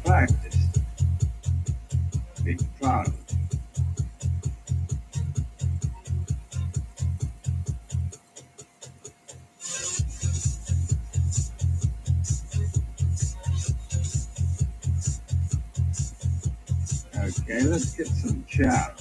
Practice. Be proud of it. Okay, let's get some chat.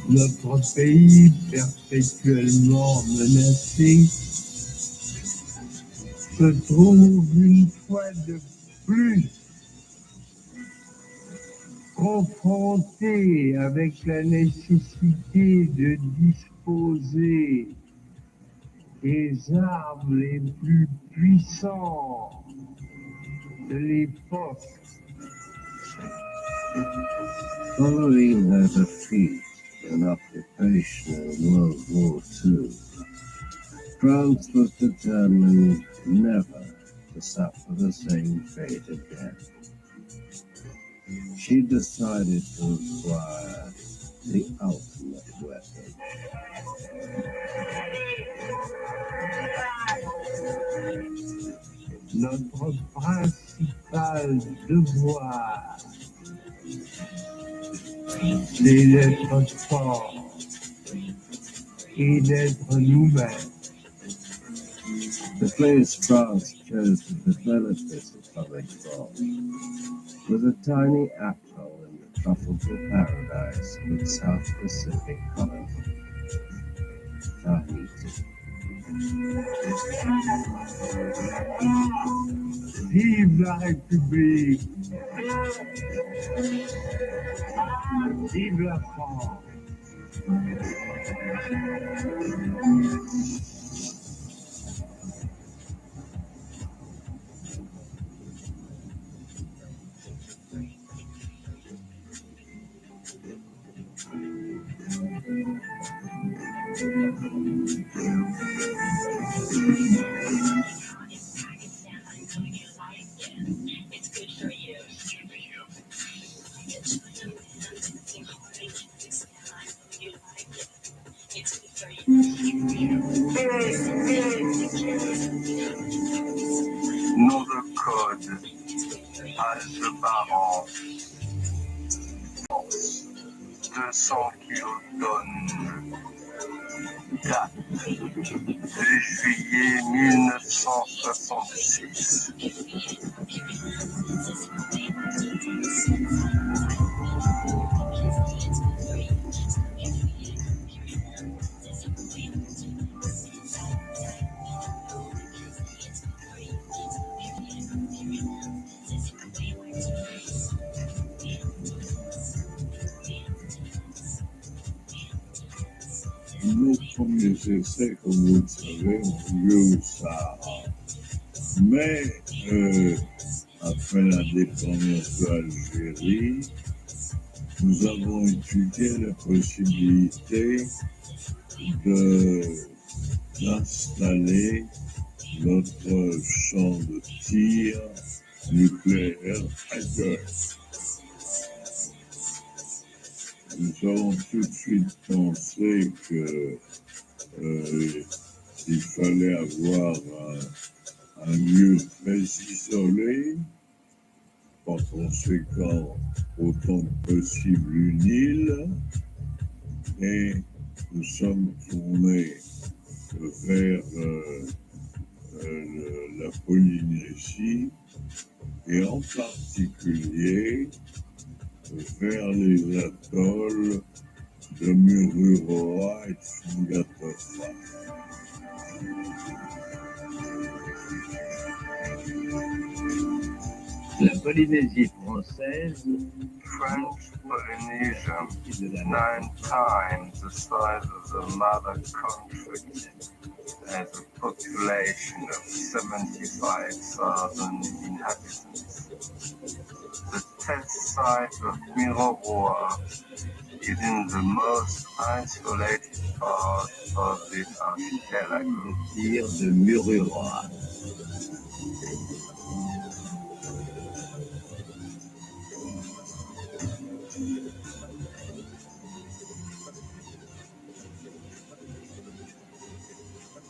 Notre pays perpétuellement menacé se trouve une fois de plus confronté avec la nécessité de disposer des armes les plus puissantes de l'époque. Following her defeat in occupation in World War II, France was determined never to suffer the same fate again. She decided to acquire the ultimate weapon. Notre principal devoir, c'est d'être fort et d'être nous-mêmes. The place France chose to develop this atomic bomb was a tiny atoll in the tropical paradise of its South Pacific colony, Tahiti. Vive la République! Vive la France! Nom de code. Aldebaran. 200 kilotonnes. Date. 2 juillet 1966. premiers essais, comme vous le savez, ont lieu au Sahara. Mais après la dépendance de l'Algérie, nous avons étudié la possibilité d'installer notre champ de tir nucléaire ailleurs. Nous avons tout de suite pensé qu'il fallait avoir un lieu très isolé, par conséquent autant que possible une île, et nous sommes tournés vers la Polynésie et en particulier vers les atolls de Mururoa et de Fangatofa. La Polynésie française, French Polynesia is 9 times the size of the mother country, has a population of 75,000 inhabitants. The test site of Mururoa is in the most isolated part of the archipelago. le tir de Mururoa.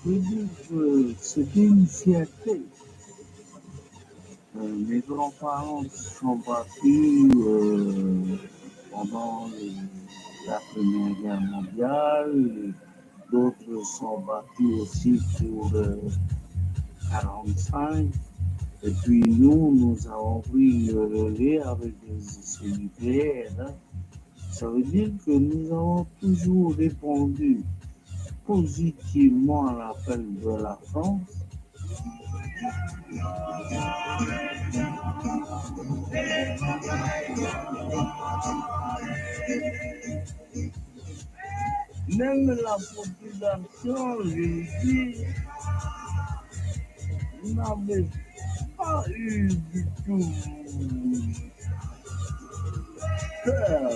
Je veux dire que c'était une fierté. Mes grands-parents sont battus pendant la Première Guerre mondiale, d'autres sont battus aussi pour 1945. Et puis nous avons pris le relais avec les essais nucléaires. Hein. Ça veut dire que nous avons toujours répondu positivement à l'appel de la France. Même la population, je dis, n'avait pas eu du tout peur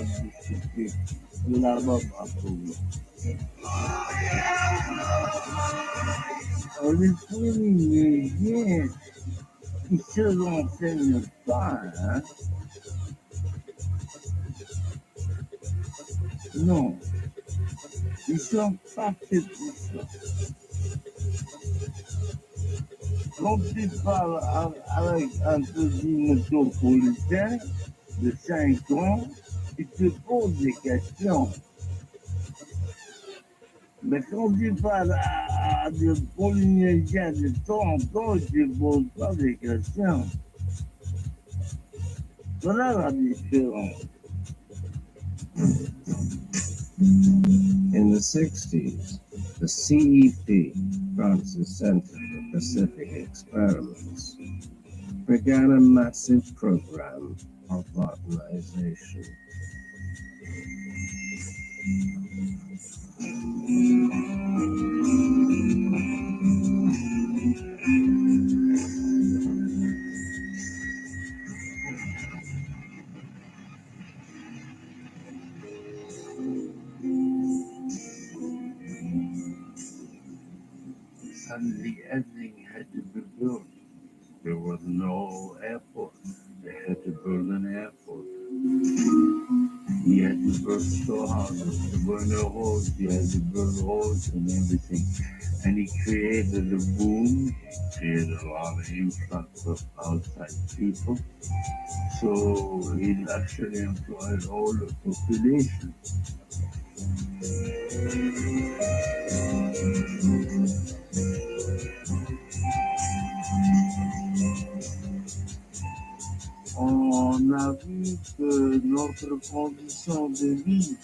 de la bombe atomique. Les Polynésiens, ils se renseignent pas, hein? Non, ils sont pas faits pour ça. Quand tu parles avec un petit métropolitain de 5 ans, il te pose des questions. Mais quand tu parles à des Polynésiens de temps en temps, ils ne posent pas des questions. Voilà la différence. In the 60s, the CEP, France's Center for Pacific Experiments, began a massive program of modernization. Suddenly everything had to be built. There was no airport. They had to build an airport. He had to build storehouses. There were no roads. He had to build roads and everything. And he created a boom. He created a lot of influx of outside people. So he actually employed all the population. On a vu que notre condition de vie,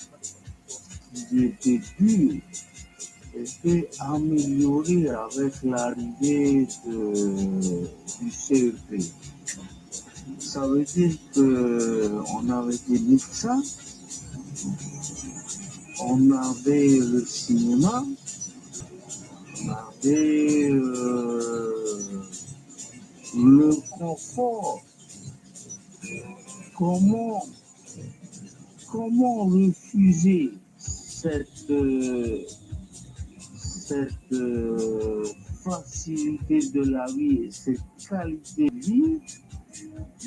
qui était dure, était améliorée avec l'arrivée du CEP. Ça veut dire qu'on avait des médecins, On avait le cinéma, on avait le confort. Comment refuser cette facilité de la vie et cette qualité de vie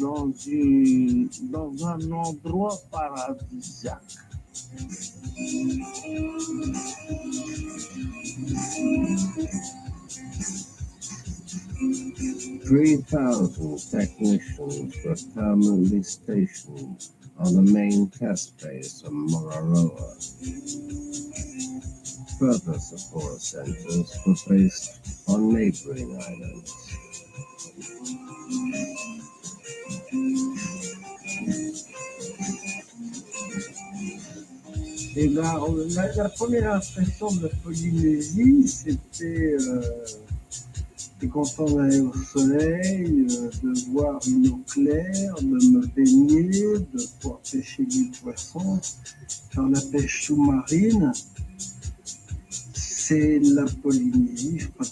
dans un endroit paradisiaque? Three 3,000 technicians were permanently stationed on the main test base of Mururoa. Further support centers were based on neighboring islands. Et la première impression de Polynésie, c'était quand on allait au soleil, de voir une eau claire, de me baigner, de pouvoir pêcher du poisson, faire la pêche sous-marine. C'est la Polynésie, je crois,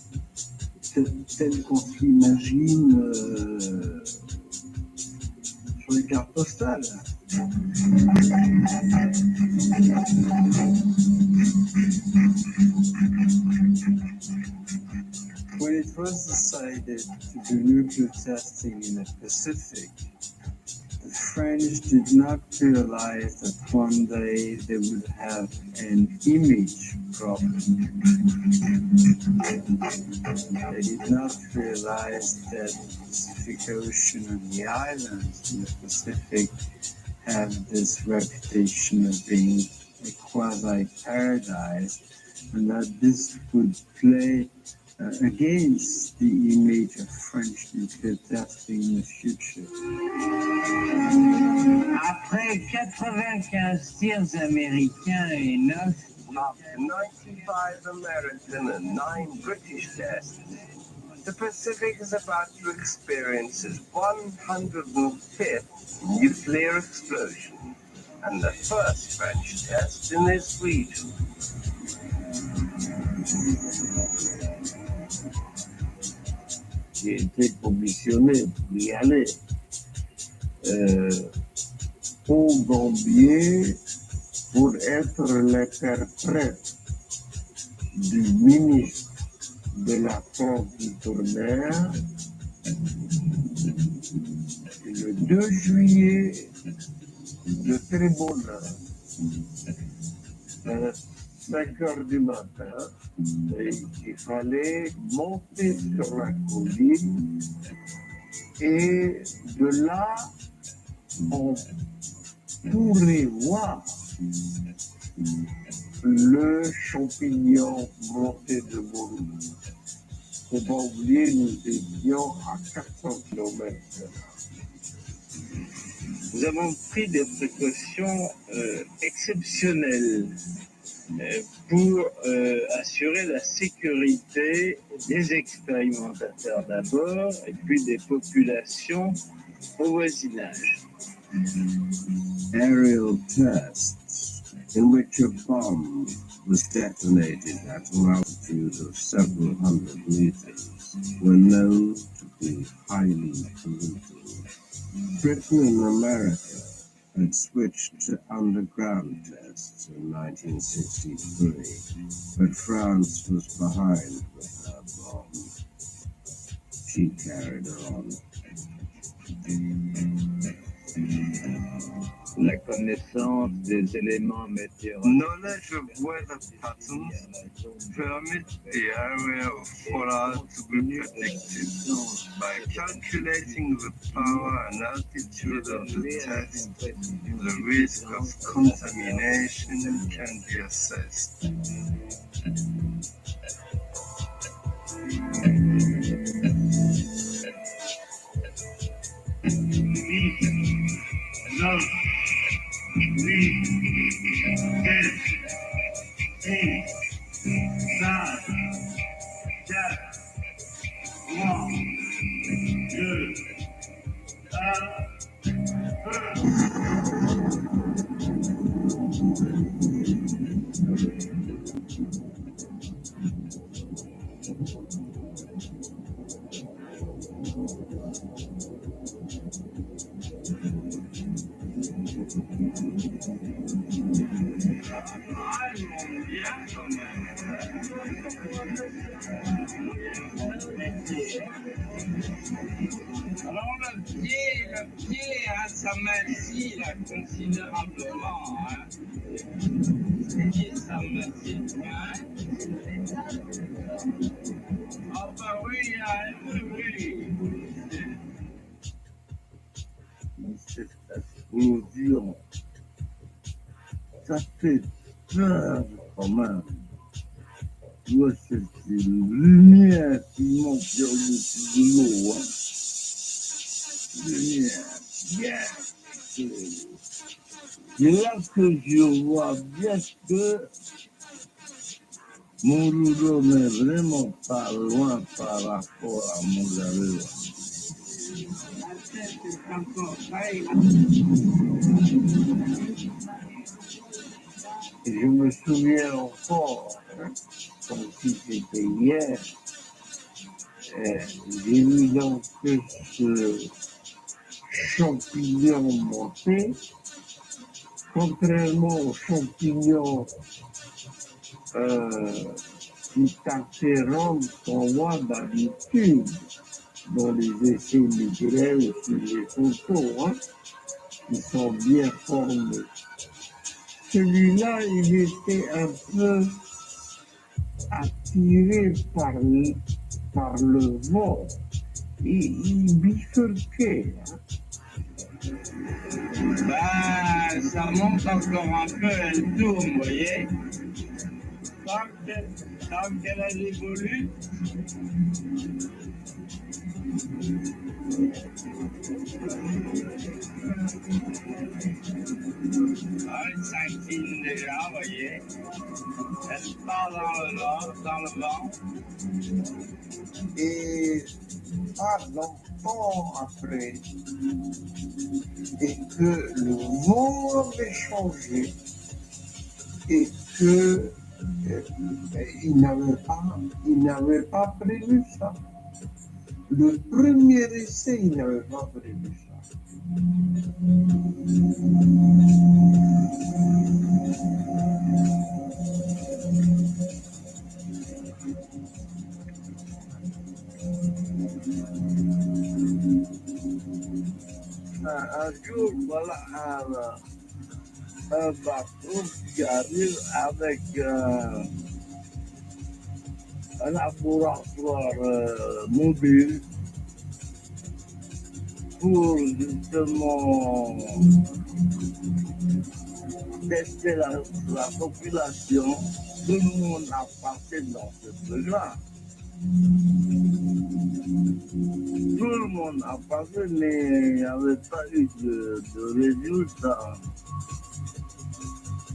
telle qu'on s'imagine sur les cartes postales. When it was decided to do nuclear testing in the Pacific, the French did not realize that one day they would have an image problem. They did not realize that the Pacific Ocean and the islands in the Pacific have this reputation of being a quasi-paradise, and that this would play against the image of French nuclear testing in the future. Après 95 tirs américains et 9 After 95 American and 9 British tests, the Pacific is about to experience its 105th nuclear explosion and the first French test in this region. J'ai été commissionné pour y aller au Gambier pour être l'interprète du ministre de la France d'Outre-mer. Le 2 juillet, de très bonne heure, à 5 heures du matin, et il fallait monter sur la colline et de là, on pourrait voir le champignon monté de Mourou. Faut pas oublier, nous étions à 400 km. Nous avons pris des précautions exceptionnelles pour assurer la sécurité des expérimentateurs d'abord et puis des populations au voisinage. Aerial tests in which a bomb was detonated at an altitude of several hundred meters were known to be highly polluting. Britain and America had switched to underground tests in 1963, but France was behind with her bomb. She carried her on. La connaissance des éléments météorologiques. Knowledge of weather patterns permit the area of fallout to be predicted. By calculating the power and altitude of the test, the risk of contamination can be assessed. Alors le pied ça m'attire considérablement. Hein. Et ça m'attire. Hein. Ah bah oui, oui. Cette explosion, ça fait peur quand même. Tu vois, c'est une lumière qui monte vers le dessus de l'eau. Hein. Lumière, yes. C'est là que je vois bien que mon loulou n'est vraiment pas loin par rapport à mon gamin. Je me souviens encore, hein, comme si c'était hier, j'ai vu donc ce champignon monter, contrairement aux champignons qui s'interrompent qu'on voit d'habitude dans les essais littéraires ou sur les photos, hein, qui sont bien formés. Celui-là, il était un peu attiré par le vent et il bifurquait. Hein. Ben, ça monte encore un peu, elle tourne, vous voyez. Tant qu'elle évolue. Elle s'incline déjà, vous voyez. Elle part dans le vent. Et pas longtemps après, et que le vent avait changé, et que il n'avait pas prévu ça. Le premier essai, il n'avait pas prévu ça. Un jour, voilà un bateau qui arrive avec un laboratoire mobile pour justement tester la population. Tout le monde a passé dans ce truc-là. Tout le monde a passé, mais il n'y avait pas eu de résultat.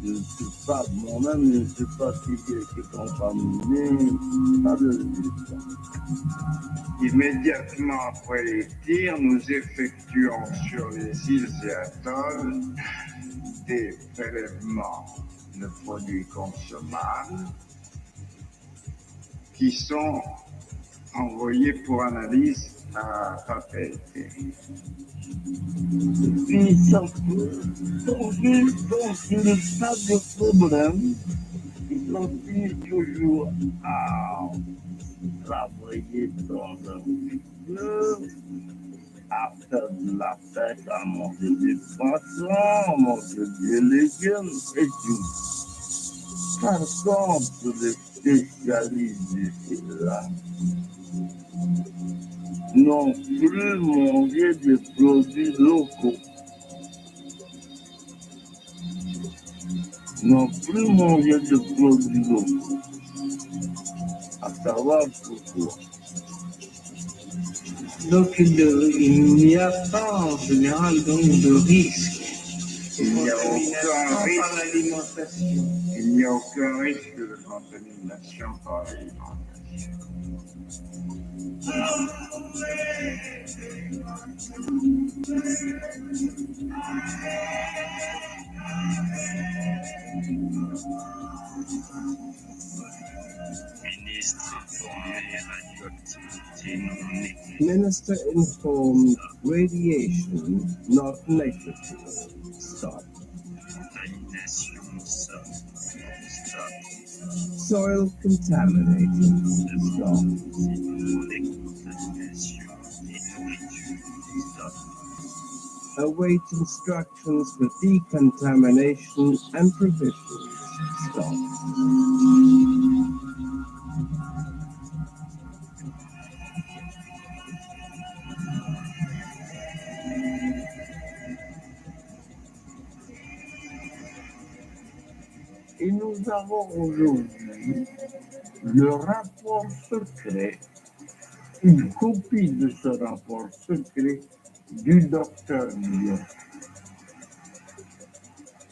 Je ne sais pas, moi-même, je ne sais pas si c'est contaminé, pas de résultat. Immédiatement après les tirs, nous effectuons sur les îles et atolls des prélèvements de produits consommables qui sont envoyés pour analyse à Papeete. Puis ça peut, donc il n'y a pas de problème, il continue toujours à travailler dans un fleuve, à faire de la pêche, à manger des poissons, à manger des légumes et tout. Par contre, les spécialistes d'ici là n'ont plus mangé des produits locaux. N'ont plus mangé de produits locaux. À savoir pourquoi. Donc il n'y a pas en général donc de risque. Il n'y a aucun risque de contamination par l'alimentation. Ministre formé Minister informed radiation not negligible. Stop. Soil contaminated. Stop. Await instructions for decontamination and provisions. Stop. Et nous avons aujourd'hui le rapport secret, une copie de ce rapport secret du docteur Lyon.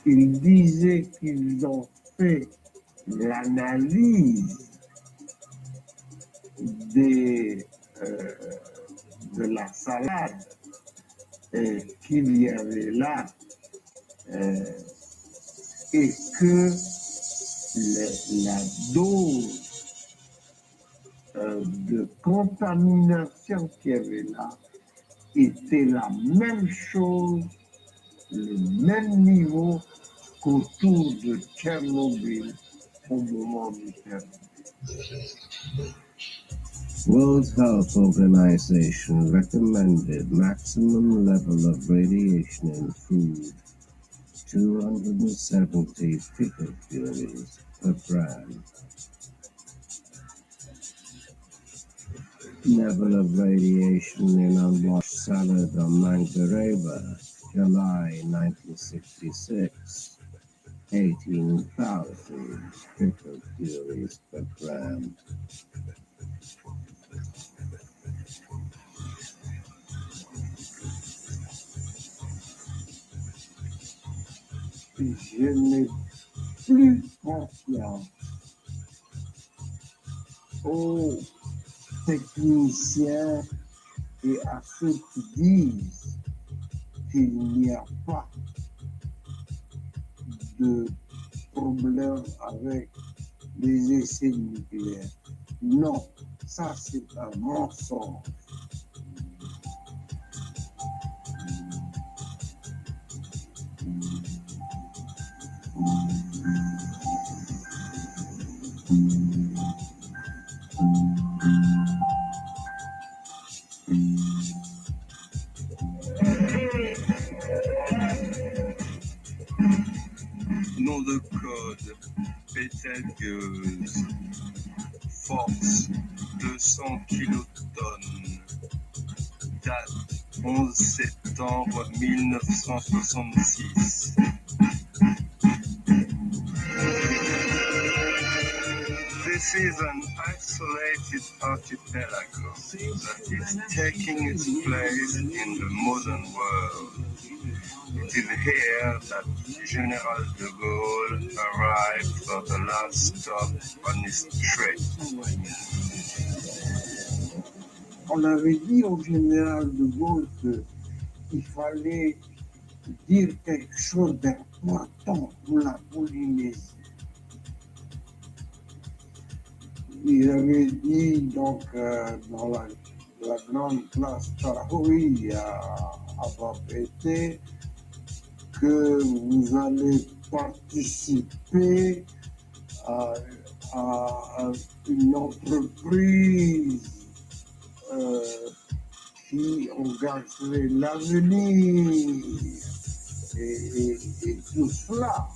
Il disait qu'ils ont fait l'analyse de la salade qu'il y avait là et que la dose de contamination qu'il y avait là était la même chose, le même niveau qu'autour de Tchernobyl au moment du World Health Organization recommended maximum level of radiation in food, 270 picocuries per gram. Level of radiation in unwashed salad on Mangareva, July 1966, 18,000 picocuries per gram. Je n'ai plus confiance aux techniciens et à ceux qui disent qu'il n'y a pas de problème avec les essais nucléaires. Non, ça c'est un mensonge. Nom de code Betelgeuse, force 200 kilotonnes, date 11 septembre 1966. This is an isolated archipelago that is taking its place in the modern world. It is here that General de Gaulle arrived for the last stop on his trip. On avait dit au général de Gaulle qu'il fallait dire quelque chose d'important pour la Polynésie. Il avait dit donc dans la grande place Tahoui à Papeete que vous allez participer à une entreprise qui engagerait l'avenir et tout cela.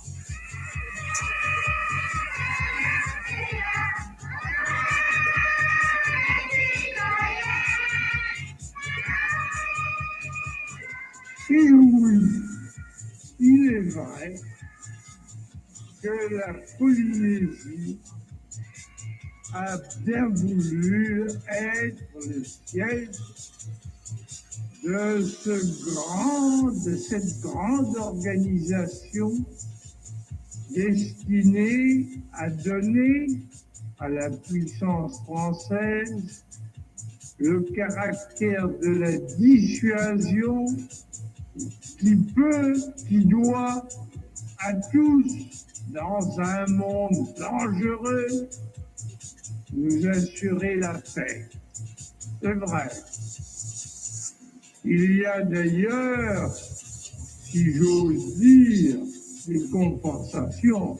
Et oui, il est vrai que la Polynésie a bien voulu être le siège de cette grande organisation destinée à donner à la puissance française le caractère de la dissuasion qui doit à tous, dans un monde dangereux, nous assurer la paix. C'est vrai. Il y a d'ailleurs, si j'ose dire, des compensations.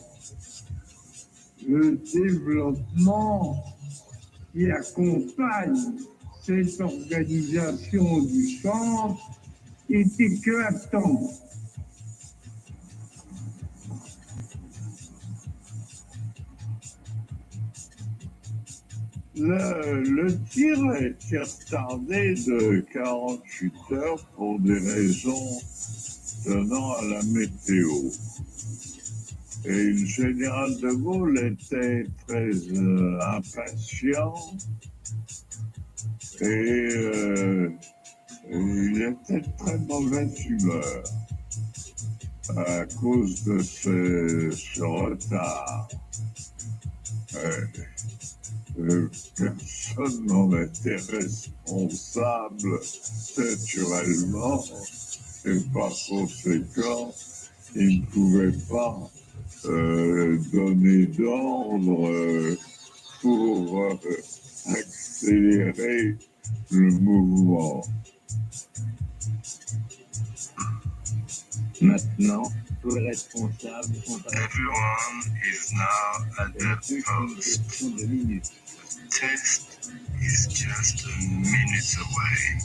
Le développement qui accompagne cette organisation du centre est éclatant. Le tir a été retardé de 48 heures pour des raisons tenant à la météo. Et le général de Gaulle était très impatient et il était de très mauvaise humeur à cause de ce retard. Personne n'en était responsable, naturellement, et par conséquent, il ne pouvait pas donner d'ordre pour accélérer le mouvement. Maintenant, tous les responsables sont à la Everyone is now at their post. de minutes. Test is just a minute away.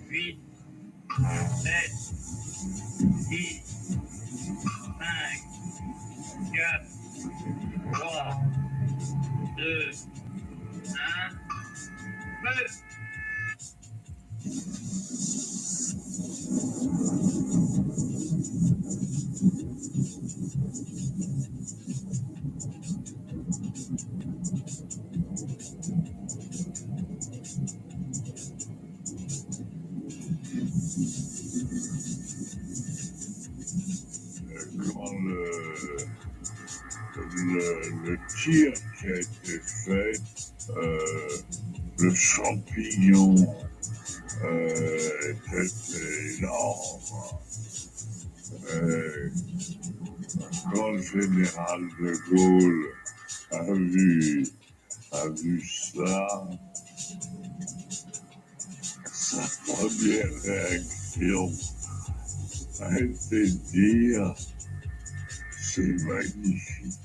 Huit, 7, 6, 5, 4, 3, 2, 1, feu! Quand le tir qui a été fait, le champignon était énorme. Quand le général de Gaulle a vu ça, sa première réaction a été de dire c'est magnifique.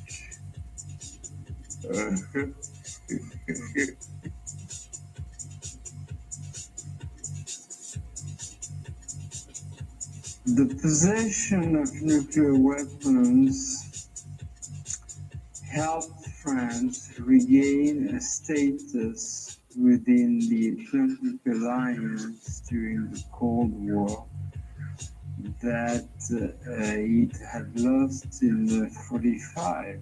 The possession of nuclear weapons helped France regain a status within the Atlantic Alliance during the Cold War that it had lost in 1945.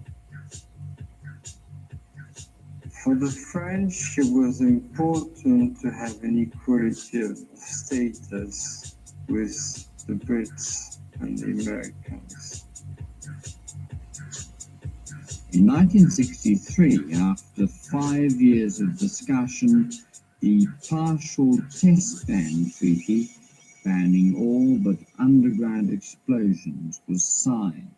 For the French, it was important to have an equality of status with the Brits and the Americans. In 1963, after 5 years of discussion, the Partial Test Ban Treaty, banning all but underground explosions, was signed.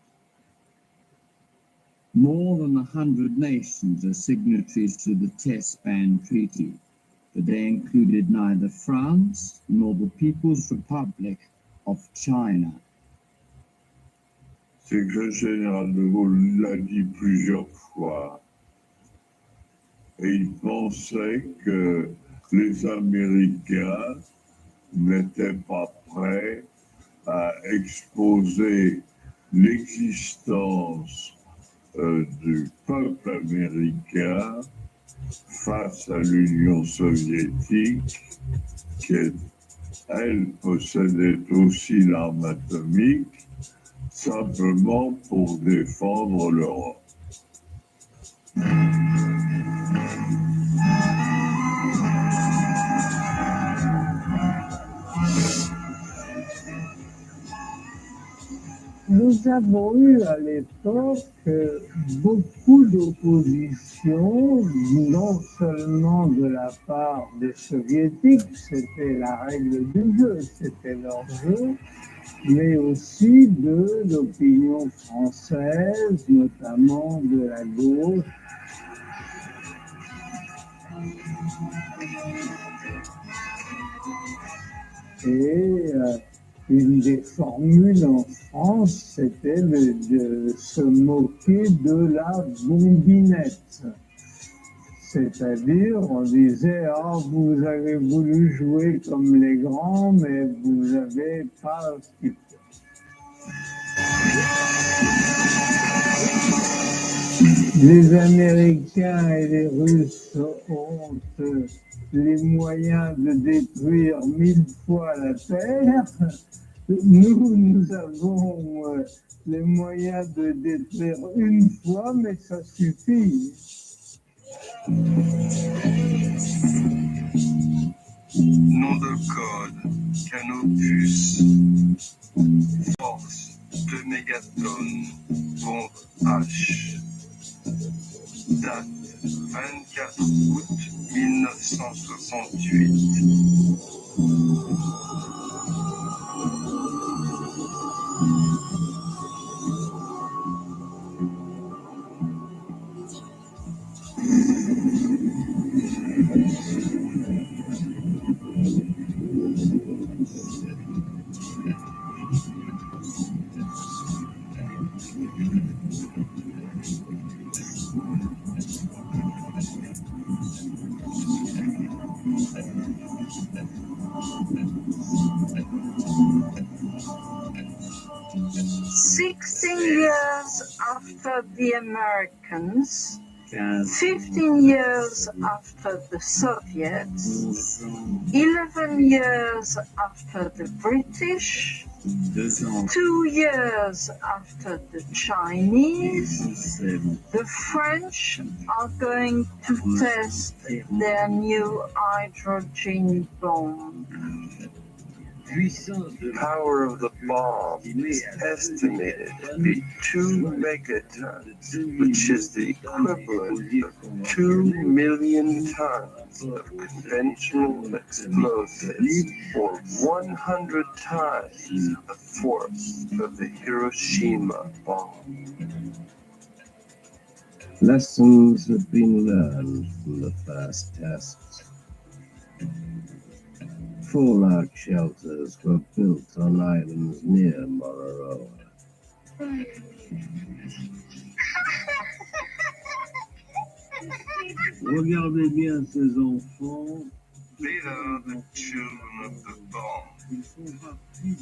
More than 100 nations are signatories to the Test Ban Treaty, but they included neither France nor the People's Republic of China. C'est que le général de Gaulle l'a dit plusieurs fois. Et il pensait que les Américains n'étaient pas prêts à exposer l'existence du peuple américain face à l'Union soviétique, qui, elle, possédait aussi l'arme atomique, simplement pour défendre l'Europe. Nous avons eu à l'époque beaucoup d'opposition, non seulement de la part des soviétiques, c'était la règle du jeu, c'était leur jeu, mais aussi de l'opinion française, notamment de la gauche. Et une des formules en France, c'était de se moquer de la bombinette. C'est-à-dire, on disait, ah, vous avez voulu jouer comme les grands, mais vous n'avez pas occupé. Les Américains et les Russes ont les moyens de détruire 1000 fois la Terre. Nous avons les moyens de détruire une fois, mais ça suffit. Nom de code, Canopus, force 2 mégatonnes, bombe H. Date 24 août 1968. Years after the Americans, 15 years after the Soviets, 11 years after the British, 2 years after the Chinese, the French are going to test their new hydrogen bomb. Power of the bomb is estimated to be 2 megatons, which is the equivalent of 2 million tons of conventional explosives, or 100 times the force of the Hiroshima bomb. Lessons have been learned from the first tests. Fallout shelters were built on islands near Mororoa. Regardez bien ces enfants. These are the children of the bomb,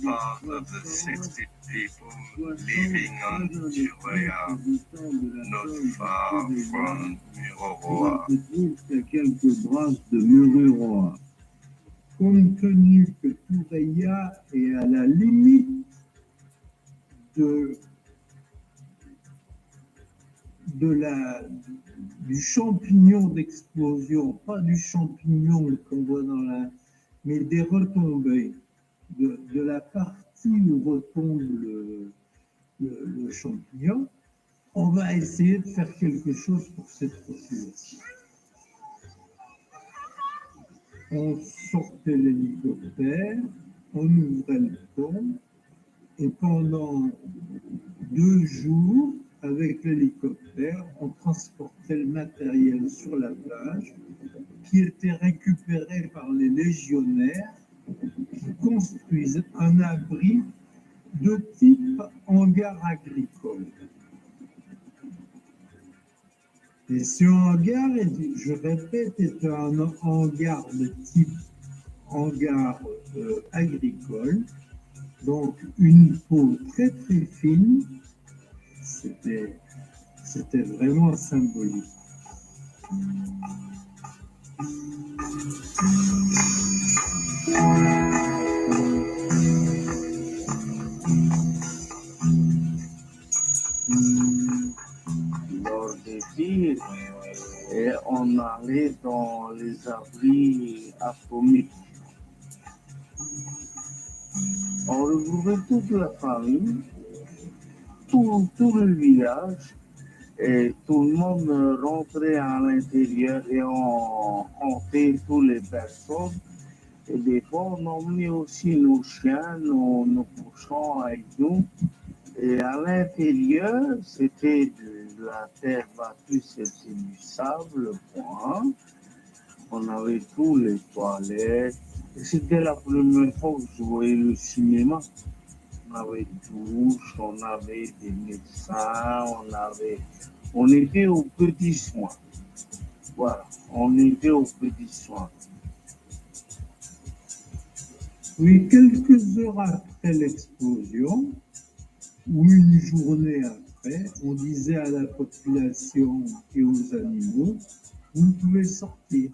part of the 60 people living on Chihuahua, not far from Mururoa. Quelques brasses de Mururoa. Compte tenu que Toureia est à la limite du champignon d'explosion, pas du champignon qu'on voit mais des retombées, de la partie où retombe le champignon, on va essayer de faire quelque chose pour cette population. On sortait l'hélicoptère, on ouvrait le pont, et pendant 2 jours, avec l'hélicoptère, on transportait le matériel sur la plage, qui était récupéré par les légionnaires, qui construisent un abri de type hangar agricole. Et ce hangar, je répète, est un hangar de type hangar agricole, donc une peau très très fine. C'était vraiment symbolique. Lors des tirs, et on allait dans les abris atomiques. On regroupait toute la famille tout le village. Et tout le monde rentrait à l'intérieur et on comptait toutes les personnes. Et des fois, on emmenait aussi nos chiens, nos cochons avec nous. Et à l'intérieur, c'était de la terre battue, c'était du sable, point. On avait tous les toilettes. Et c'était la première fois que je voyais le cinéma. On avait douche, on avait des médecins, on était aux petits soins. Voilà, on était aux petits soins. Oui, quelques heures après l'explosion, ou une journée après, on disait à la population et aux animaux, vous pouvez sortir.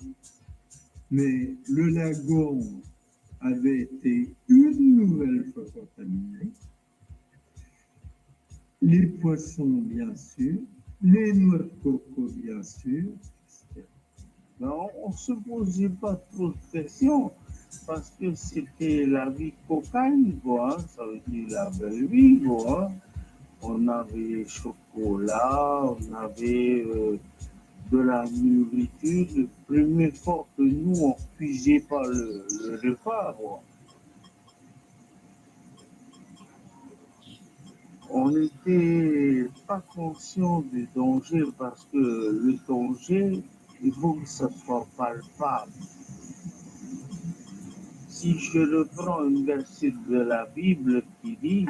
Mais le lagon avait été une nouvelle fois contaminé. Les poissons, bien sûr, les noix de coco, bien sûr. Non, on ne se posait pas trop de questions parce que c'était la vie cocaïne, quoi. Ça veut dire la belle vie, quoi. On avait chocolat, on avait de la nourriture. Le premier fois que nous, on ne cuisait pas le repas, quoi. On n'était pas conscient du danger parce que le danger, il faut que ça soit palpable. Si je reprends une verset de la Bible qui dit,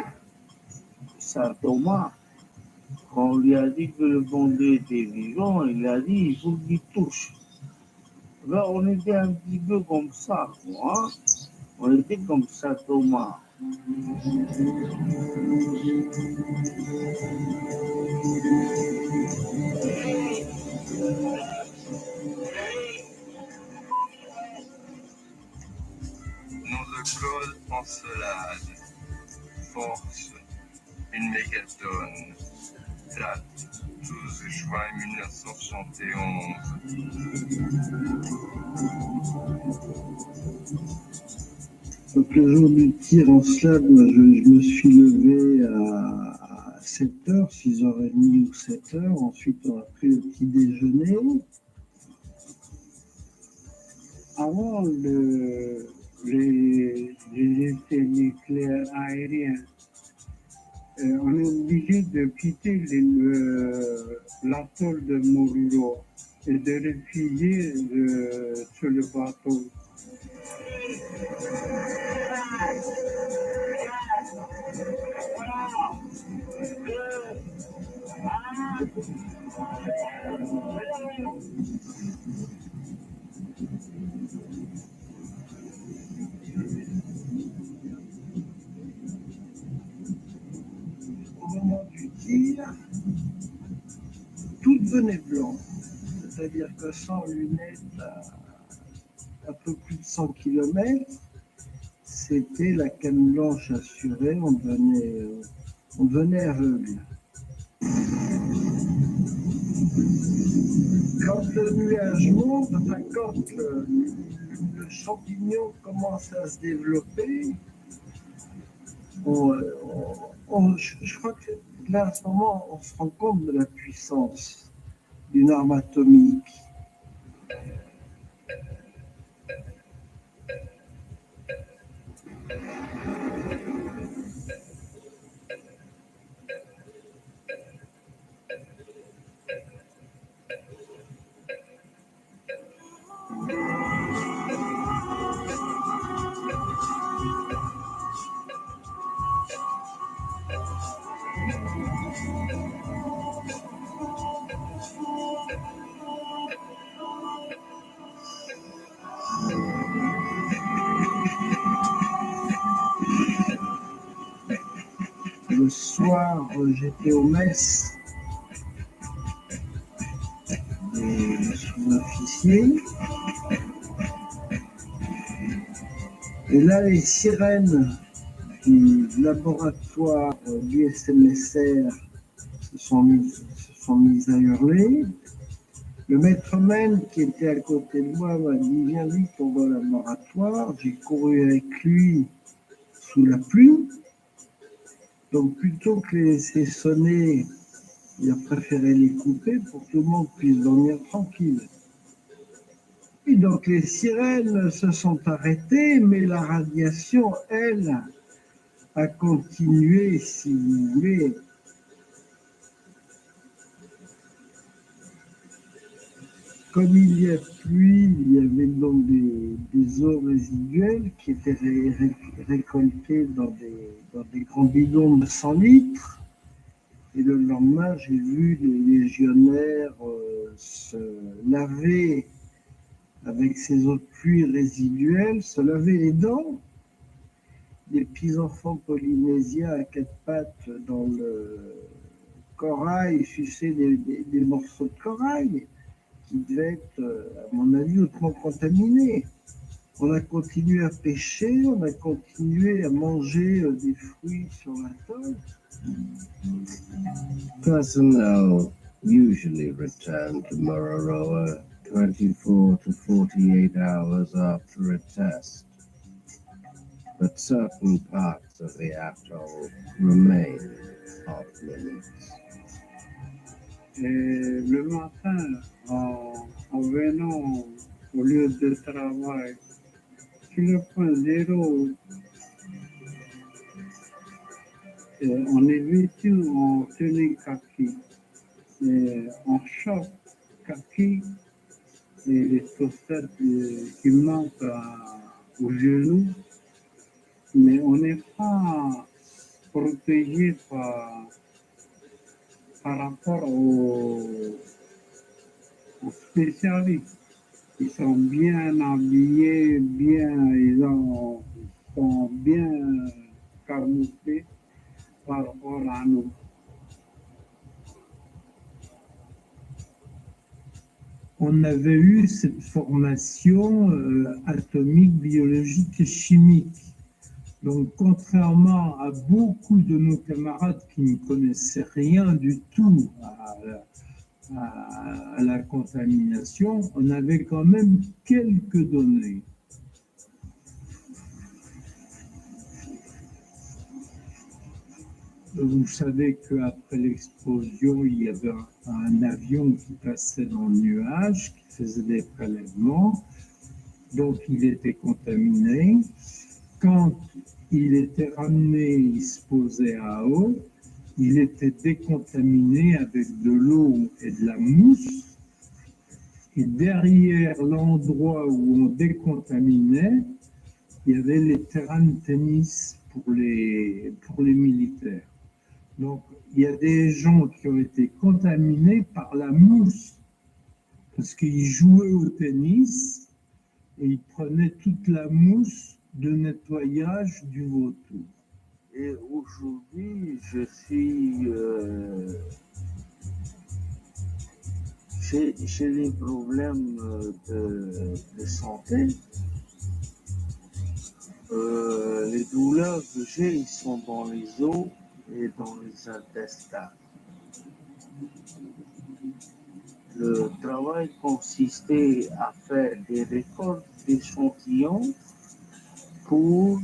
Saint Thomas, quand on lui a dit que le bon Dieu était vivant, il a dit, il faut qu'il touche. Ben, on était un petit peu comme ça, quoi. On était comme Saint Thomas. Nom de Claude Encelade, force, une mégatonne, date 12 juin 1971. Donc le jour du tir en slab, moi, je me suis levé à 7h, 6h30 ou 7h. Ensuite, on a pris le petit déjeuner. Avant les essais nucléaires aériens, on est obligé de quitter l'atoll de Moruro et de réfugier sur le bateau. Au moment du tir, tout devenait blanc. C'est-à-dire que sans lunettes, à un peu plus de 100 km, c'était la canne blanche assurée, on devenait aveugle. Quand le nuage monte, enfin quand le champignon commence à se développer, je crois que là, à ce moment, on se rend compte de la puissance d'une arme atomique. Le soir, j'étais aux messes des sous-officiers. Et là, les sirènes du laboratoire du SMSR se sont mises à hurler. Le maître-mène qui était à côté de moi m'a dit « Viens vite, on va au laboratoire ». J'ai couru avec lui sous la pluie. Donc plutôt que laisser sonner, il a préféré les couper pour que tout le monde puisse dormir tranquille. Et donc les sirènes se sont arrêtées, mais la radiation, elle, a continué, si vous voulez. Comme il y a pluie, il y avait donc des eaux résiduelles qui étaient récoltées dans des grands bidons de 100 litres. Et le lendemain, j'ai vu les légionnaires se laver avec ces eaux de pluie résiduelles, se laver les dents. Des petits enfants polynésiens à quatre pattes dans le corail, sucer des morceaux de corail qui devaient être, à mon avis, hautement contaminés. On a continué à pêcher, on a continué à manger des fruits sur l'atoll. Personnel usually return to Mururoa 24 to 48 hours after a test, but certain parts of the atoll remain off limits. Et le matin, en venant au lieu de travail, sur le point zéro, on est vêtu en tenue kaki, en short kaki et les chaussettes qui montent aux genoux, mais on n'est pas protégé par rapport aux spécialistes. Ils sont bien habillés, ils sont bien camouflés par rapport à nous. On avait eu cette formation atomique, biologique et chimique. Donc, contrairement à beaucoup de nos camarades qui ne connaissaient rien du tout à la contamination, on avait quand même quelques données. Vous savez qu'après l'explosion, il y avait un avion qui passait dans le nuage, qui faisait des prélèvements, donc il était contaminé. Quand il était ramené, il se posait à eau, il était décontaminé avec de l'eau et de la mousse. Et derrière l'endroit où on décontaminait, il y avait les terrains de tennis pour les militaires. Donc, il y a des gens qui ont été contaminés par la mousse, parce qu'ils jouaient au tennis et ils prenaient toute la mousse de nettoyage du vautour. Et aujourd'hui, je suis j'ai les problèmes de santé. Les douleurs que j'ai, ils sont dans les os et dans les intestins. Le travail consistait à faire des récoltes d'échantillons pour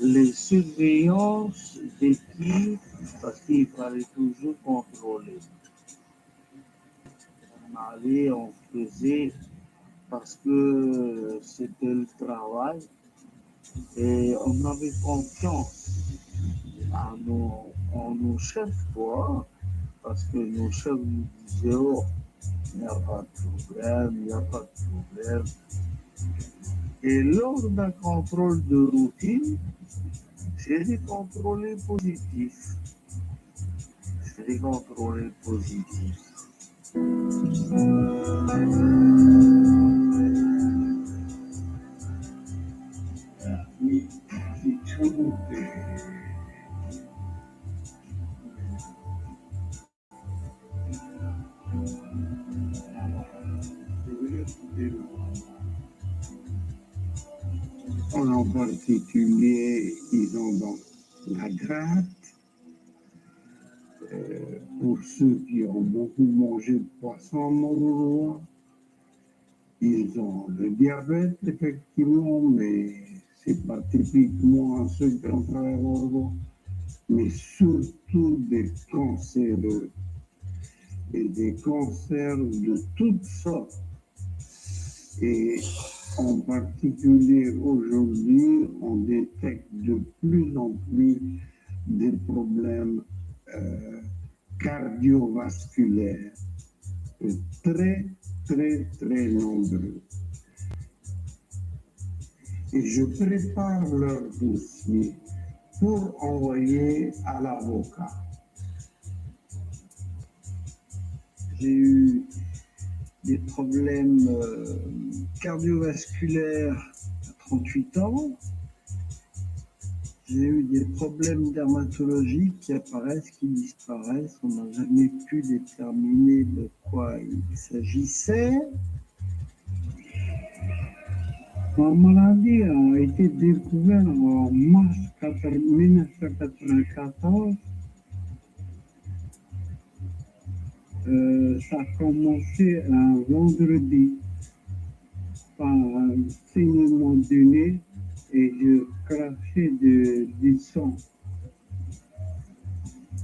les surveillances des tirs, parce qu'il fallait toujours contrôler. On allait, on faisait, parce que c'était le travail, et on avait confiance en nos chefs, quoi, parce que nos chefs nous disaient, oh, il n'y a pas de problème, il n'y a pas de problème. Et lors d'un contrôle de routine, j'ai des contrôlés positifs. J'ai des contrôlés positifs. Oui, c'est tout. En particulier, ils ont donc la gratte. Pour ceux qui ont beaucoup mangé de poisson en Mururoa, ils ont le diabète, effectivement, mais c'est pas typiquement à ceux qui ont travaillé à Mururoa. mais surtout des cancéreux, et des cancers de toutes sortes. Et en particulier aujourd'hui, on détecte de plus en plus des problèmes cardiovasculaires, très, très, très nombreux. Et je prépare leur dossier pour envoyer à l'avocat. J'ai eu des problèmes cardiovasculaires à 38 ans. J'ai eu des problèmes dermatologiques qui apparaissent, qui disparaissent. On n'a jamais pu déterminer de quoi il s'agissait. Ma maladie a été découverte en mars 1994. Ça a commencé un vendredi par un saignement du nez et je crachais du sang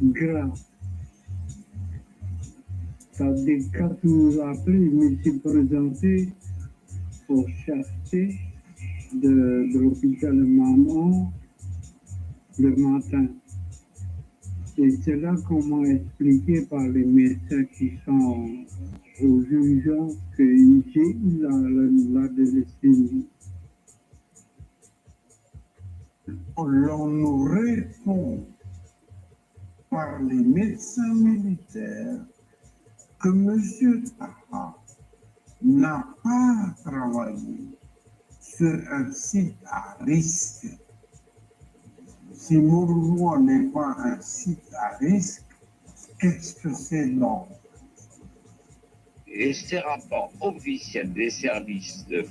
gras. Ça fait 4 jours après, je me suis présenté au chercher de l'hôpital Maman le matin. Et c'est là qu'on m'a expliqué par les médecins qui sont aux urgences que j'ai eu la décédie. On nous répond par les médecins militaires que M. Taha n'a pas travaillé sur un site à risque. Si Mouroua n'est pas un site à risque, qu'est-ce que c'est donc? Et ces rapports officiels des services de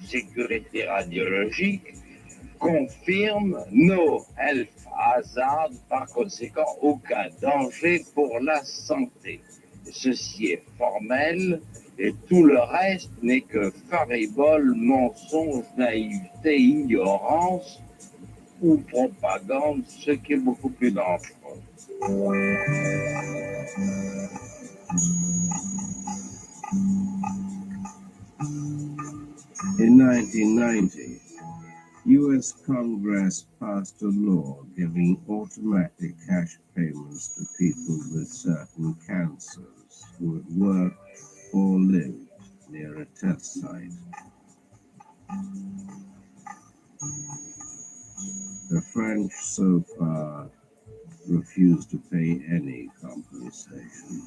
sécurité radiologique confirment no health hazard, par conséquent aucun danger pour la santé. Ceci est formel et tout le reste n'est que faribole, mensonge, naïveté, ignorance ou propagande, ce qui est beaucoup plus dangereux. In 1990, U.S. Congress passed a law giving automatic cash payments to people with certain cancers who had worked or lived near a test site. The French so far refused to pay any compensation.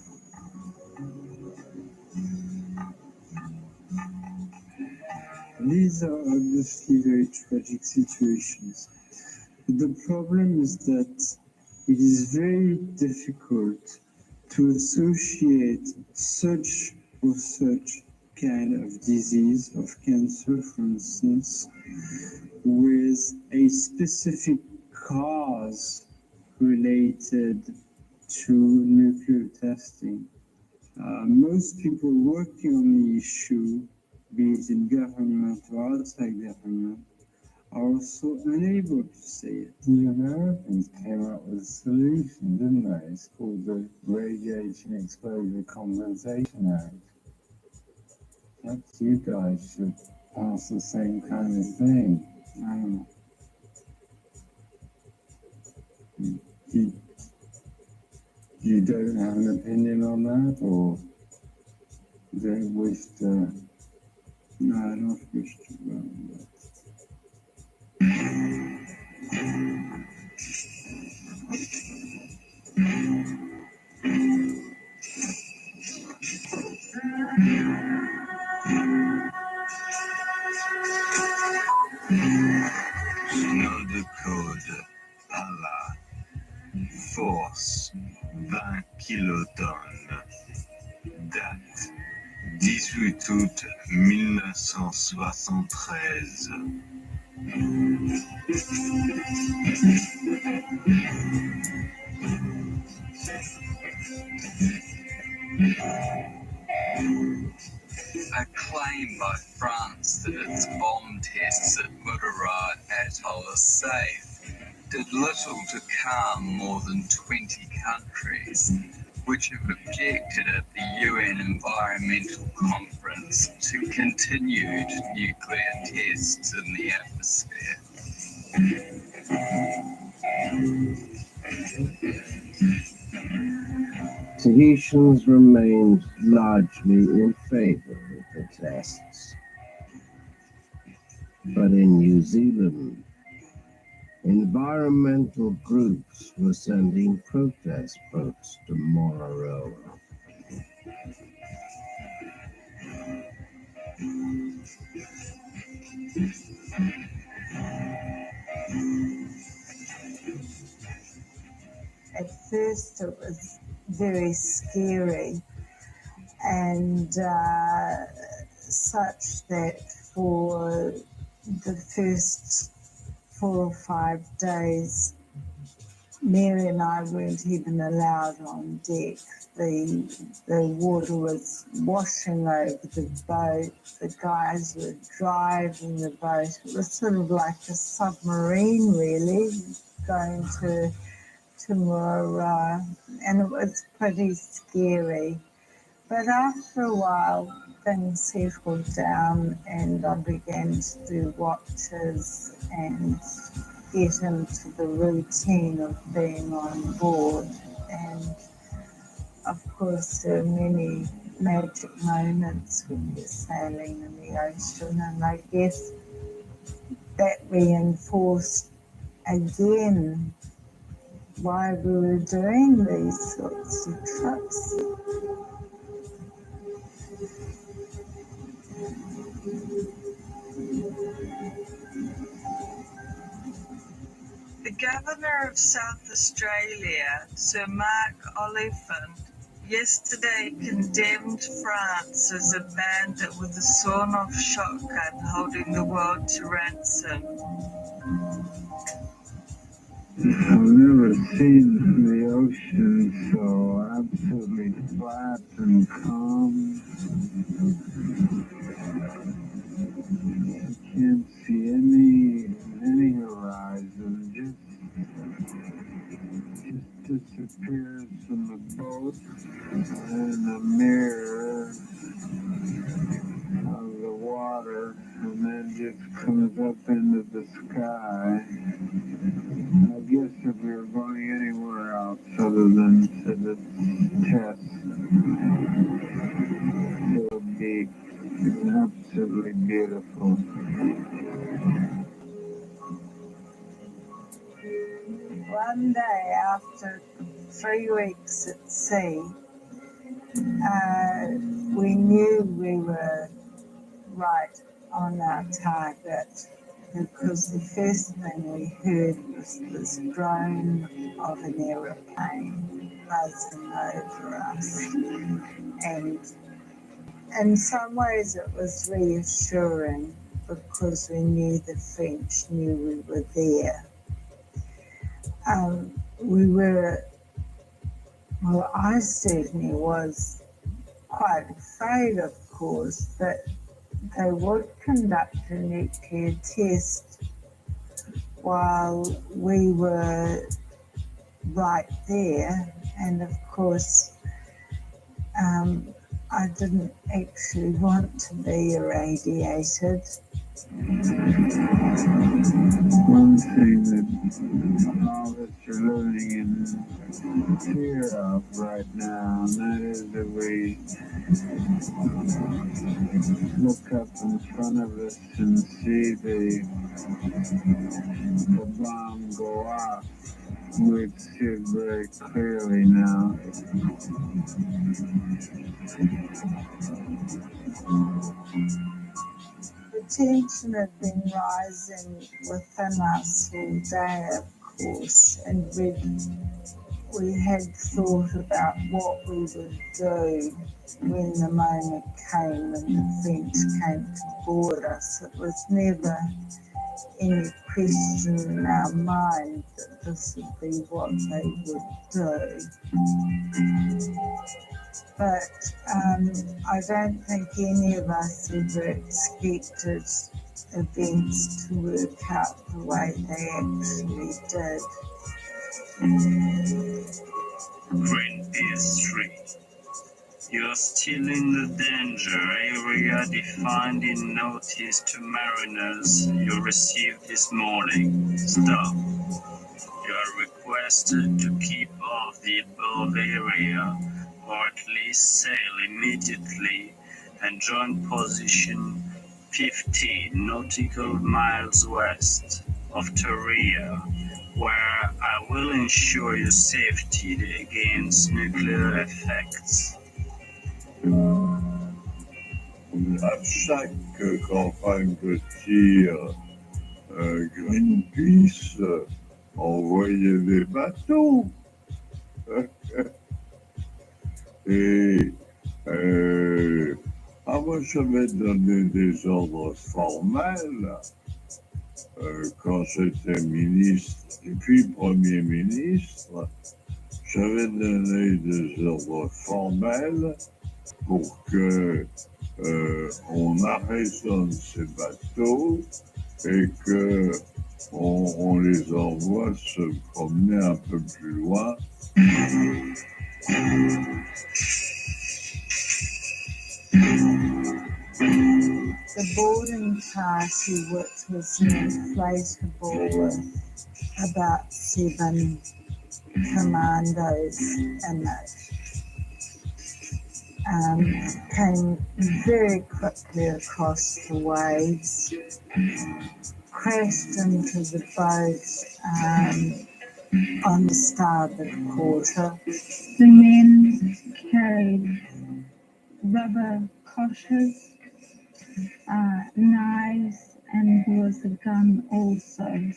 These are obviously very tragic situations. The problem is that it is very difficult to associate such kind of disease, of cancer, for instance, with a specific cause related to nuclear testing. Most people working on the issue, be it in government or outside government, are also unable to say it. The Americans came up with a solution, didn't they? It's called the Radiation Exposure Compensation Act. Perhaps you guys should pass the same kind of thing. You don't have an opinion on that, or you don't wish to? No, I don't wish to run that. Nom de code Allah, force 20 kilotonnes, date 18 août 1973. A claim by France that its bomb tests at Mudarat Atoll are safe did little to calm more than 20 countries, which have objected at the UN Environmental Conference to continued nuclear tests in the atmosphere. Tahitians remained largely in favor of the tests. But in New Zealand, environmental groups were sending protest boats to Mororoa. At first it was very scary and such that for the first 4 or 5 days, Mary and I weren't even allowed on deck. The water was washing over the boat. The guys were driving the boat. It was sort of like a submarine, really, going to Moroa, and it was pretty scary. But after a while, things settled down and I began to do watches and get into the routine of being on board. And of course, there are many magic moments when you're sailing in the ocean, and I guess that reinforced again why we were doing these sorts of trips. The Governor of South Australia, Sir Mark Oliphant, yesterday condemned France as a bandit with a sawn-off shotgun holding the world to ransom. I've never seen the ocean so absolutely flat and calm. You can't see any horizon, just disappears from the boat and a mirror of the water, and then just comes up into the sky. I guess if we were going anywhere else other than to the test, it would be absolutely beautiful. One day after 3 weeks at sea, we knew we were right on our target, because the first thing we heard was this drone of an aeroplane buzzing over us. And in some ways it was reassuring, because we knew the French knew we were there. I certainly was quite afraid, of course, that they would conduct a nuclear test while we were right there. And of course, I didn't actually want to be irradiated. One thing that all that you're living in fear of right now, and that is that we look up in front of us and see the bomb go off. We see it very clearly now. The tension had been rising within us all day, of course, and we had thought about what we would do when the moment came and the French came to board us. It was never any question in our mind that this would be what they would do. But I don't think any of us ever expected events to work out the way they actually did. Green PS3. You're still in the danger area defined in notice to mariners you received this morning. Stop. You are requested to keep off the above area, or at least sail immediately and join position 50 nautical miles west of Toria, where I will ensure your safety against nuclear effects. À chaque campagne de tir, Greenpeace envoyait des bateaux. Et moi, j'avais donné des ordres formels quand j'étais ministre et puis Premier ministre. J'avais donné des ordres formels pour que on arraisonne ces bateaux et que on les envoie se promener un peu plus loin. The boarding party, which was an inflatable with about 7 commandos in it, came very quickly across the waves, crashed into the boat on the starboard quarter. The men carried rubber koshas, knives, and there was a gun also.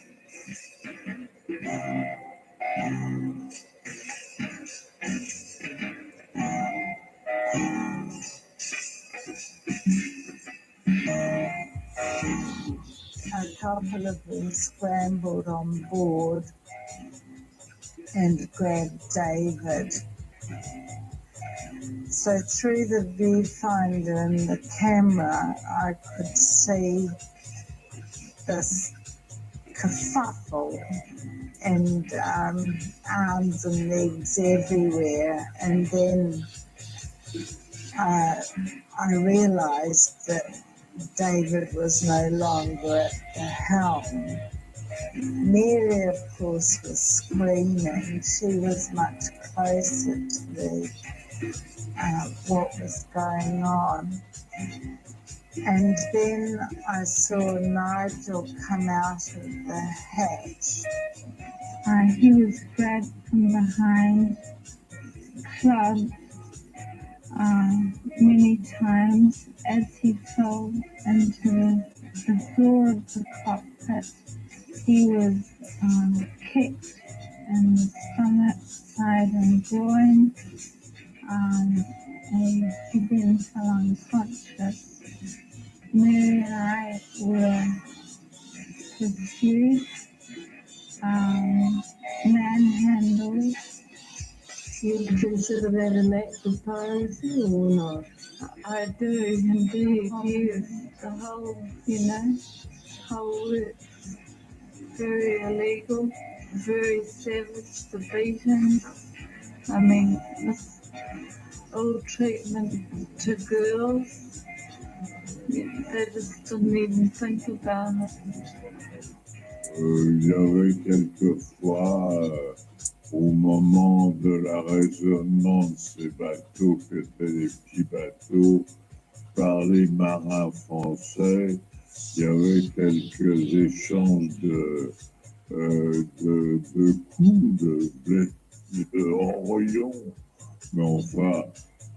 A couple of them scrambled on board and grabbed David. So through the viewfinder and the camera, I could see this kerfuffle and arms and legs everywhere. And then I realised that David was no longer at the helm. Mary, of course, was screaming. She was much closer to what was going on. And then I saw Nigel come out of the hatch. He was grabbed from behind, clubbed many times as he fell into the floor of the cockpit. He was kicked in the stomach, side and groin, and he then fell unconscious. Mary and I were pursued, manhandled. Do you consider that an act of piracy or not? I do, indeed, yes. The whole, whole works very illegal, very savage, the beating. I mean, this old treatment to girls, they just didn't even think about it. Il y avait quelquefois, au moment de l'arraisonnement de ces bateaux, qui étaient des petits bateaux, par les marins français, il y avait quelques échanges de coups, de enroyons. Mais enfin,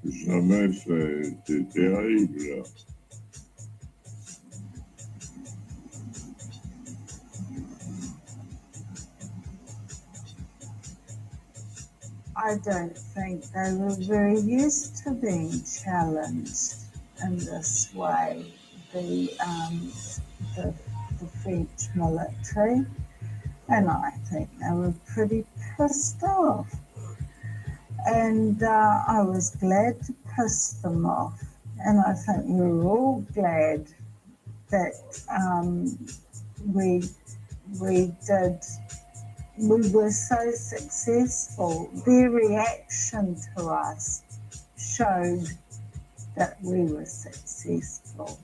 jamais c'était terrible. I don't think they were very used to being challenged in this way, the French military, and I think they were pretty pissed off. And I was glad to piss them off, and I think we were all glad that we were so successful. Their reaction to us showed that we were successful.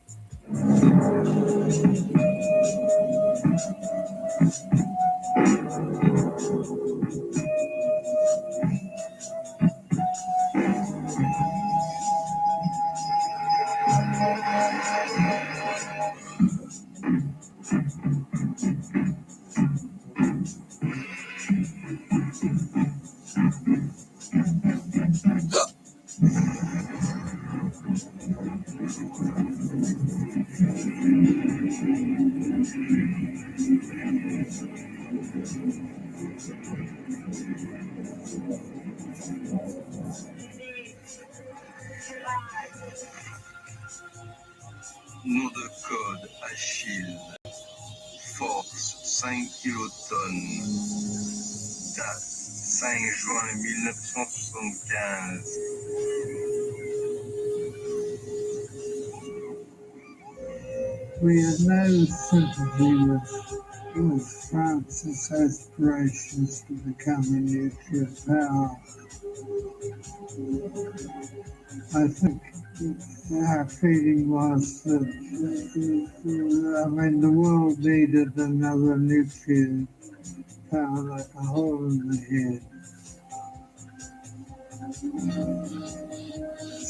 Nom de code Achille. Force 5 kilotonnes. Date 5 juin 1975. We had no sympathy with France's aspirations to become a nuclear power. I think our feeling was that, the world needed another nuclear power like a hole in the head.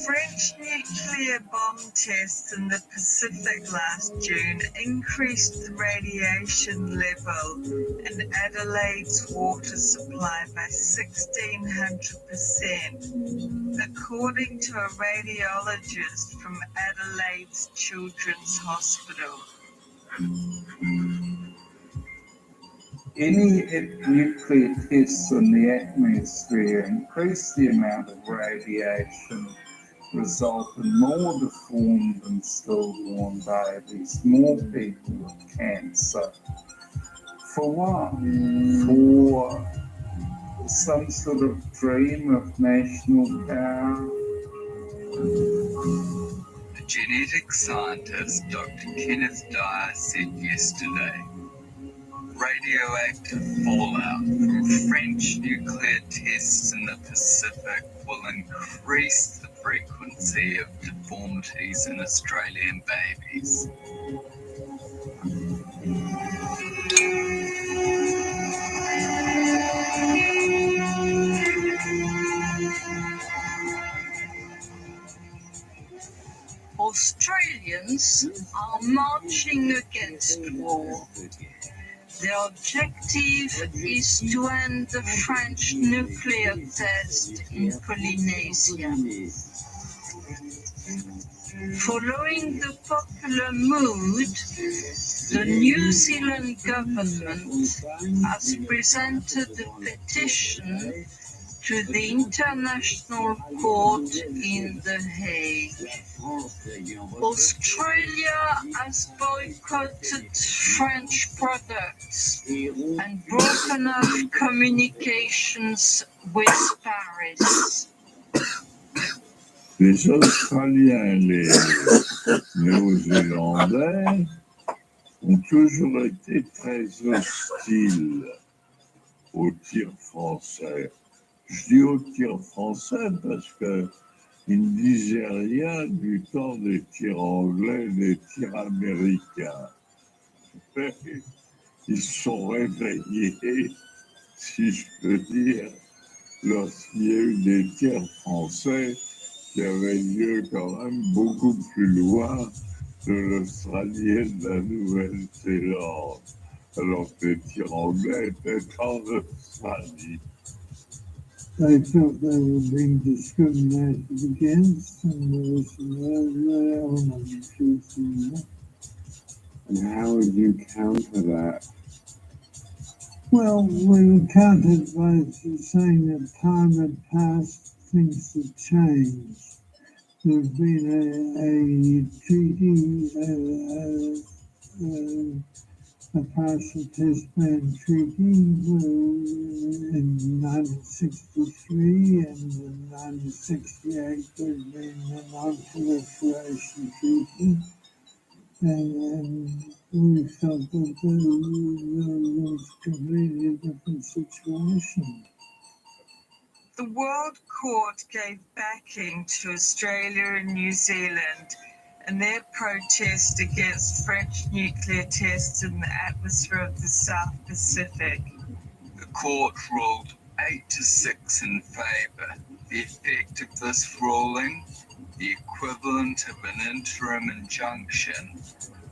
French nuclear bomb tests in the Pacific last June increased the radiation level in Adelaide's water supply by 1,600%, according to a radiologist from Adelaide's Children's Hospital. Any nuclear tests in the atmosphere increase the amount of radiation, result in more deformed and stillborn babies, more people with cancer. For what? For some sort of dream of national power? The genetic scientist Dr. Kenneth Dyer said yesterday, radioactive fallout from French nuclear tests in the Pacific will increase the frequency of deformities in Australian babies. Australians are marching against war. Their objective is to end the French nuclear test in Polynesia. Following the popular mood, the New Zealand government has presented a petition to the International Court in The Hague. Australia has boycotted French products and broken off communications with Paris. Les Australiens et les Néo-Zélandais ont toujours été très hostiles aux tirs français. Je dis aux tirs français parce que ils ne disaient rien du temps des tirs anglais, des tirs américains. Ils se sont réveillés, si je peux dire, lorsqu'il y a eu des tirs français qui avaient lieu quand même beaucoup plus loin de l'Australie et de la Nouvelle-Zélande, alors que les tirs anglais étaient en Australie. They felt they were being discriminated against, and there was some element of truth in that. And how would you counter that? Well, we countered by saying that time had passed, things had changed. There's been a treaty, a partial test ban treaty in 1963, and in 1968 there's been a non-proliferation treaty, we felt that there was completely different situation. The World Court gave backing to Australia and New Zealand and their protest against French nuclear tests in the atmosphere of the South Pacific. The court ruled 8-6 in favour. The effect of this ruling, the equivalent of an interim injunction,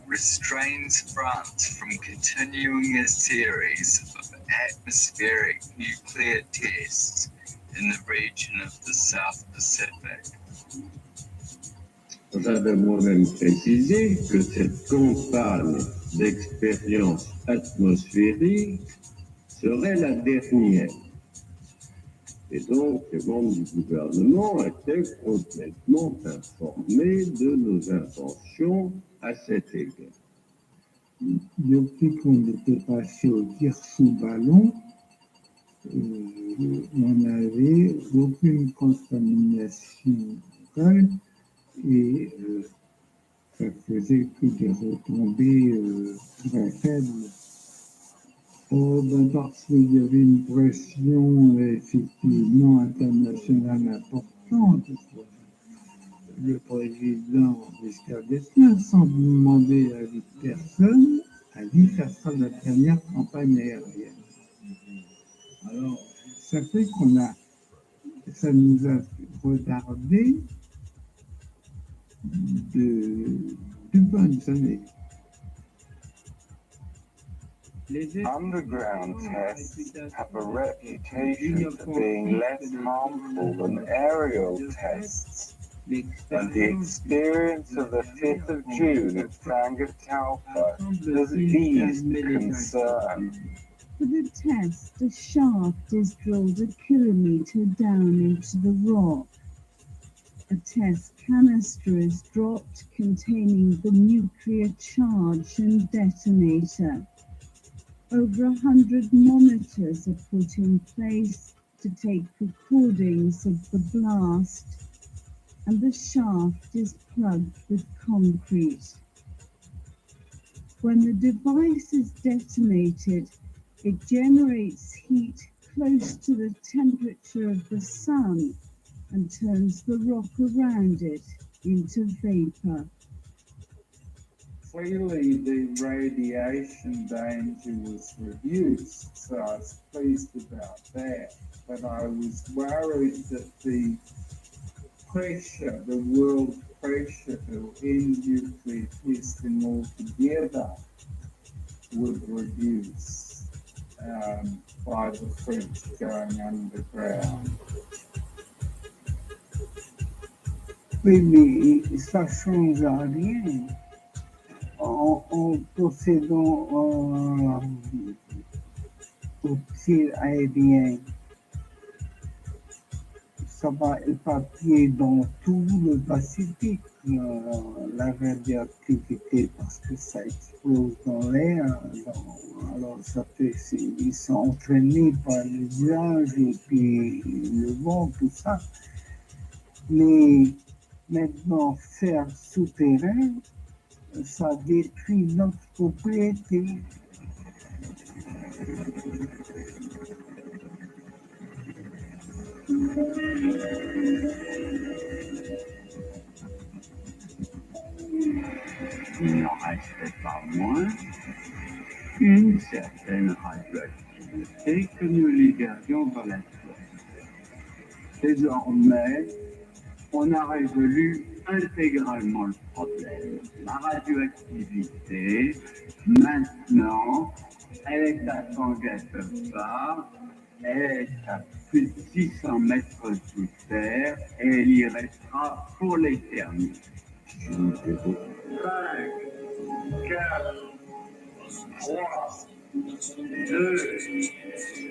restrains France from continuing a series of atmospheric nuclear tests in the region of the South Pacific. Nous avons même précisé que cette campagne d'expérience atmosphérique serait la dernière. Et donc, les membres du gouvernement étaient complètement informés de nos intentions à cet égard. Depuis qu'on était passé au tir sous ballon, on n'avait aucune contamination locale et ça faisait que des retombées très faibles. Parce qu'il y avait une pression effectivement internationale importante. Le président Giscard d'Estaing, sans demander l'avis de personne, a dit que ça sera la dernière campagne aérienne. Alors, ça fait ça nous a retardé de bonnes années. Underground tests have a reputation for being less harmful than aerial tests, and the experience of the 5th of June at Tangatalpa has eased concern. For the test, a shaft is drilled a kilometre down into the rock. A test canister is dropped containing the nuclear charge and detonator. Over 100 monitors are put in place to take recordings of the blast, and the shaft is plugged with concrete. When the device is detonated, it generates heat close to the temperature of the sun and turns the rock around it into vapor. Clearly, the radiation danger was reduced, so I was pleased about that. But I was worried that the pressure, the world pressure to end nuclear testing altogether would reduce by the French going underground. Oui, mais ça ne change rien. En possédant un tir aérien, ça va éparpiller dans tout le Pacifique la radioactivité parce que ça explose dans l'air. Alors ça fait, ils sont entraînés par les nuages et puis le vent, tout ça. Mais maintenant, faire souterrain, ça détruit notre propriété. Il n'en reste pas moins une certaine radioactivité que nous libérions dans l'atmosphère. Désormais, on a résolu intégralement le problème. La radioactivité, maintenant, elle est à Tangatalpa, elle est à plus de 600 mètres sous terre et elle y restera pour l'éternité. 5, 4, 3, 2,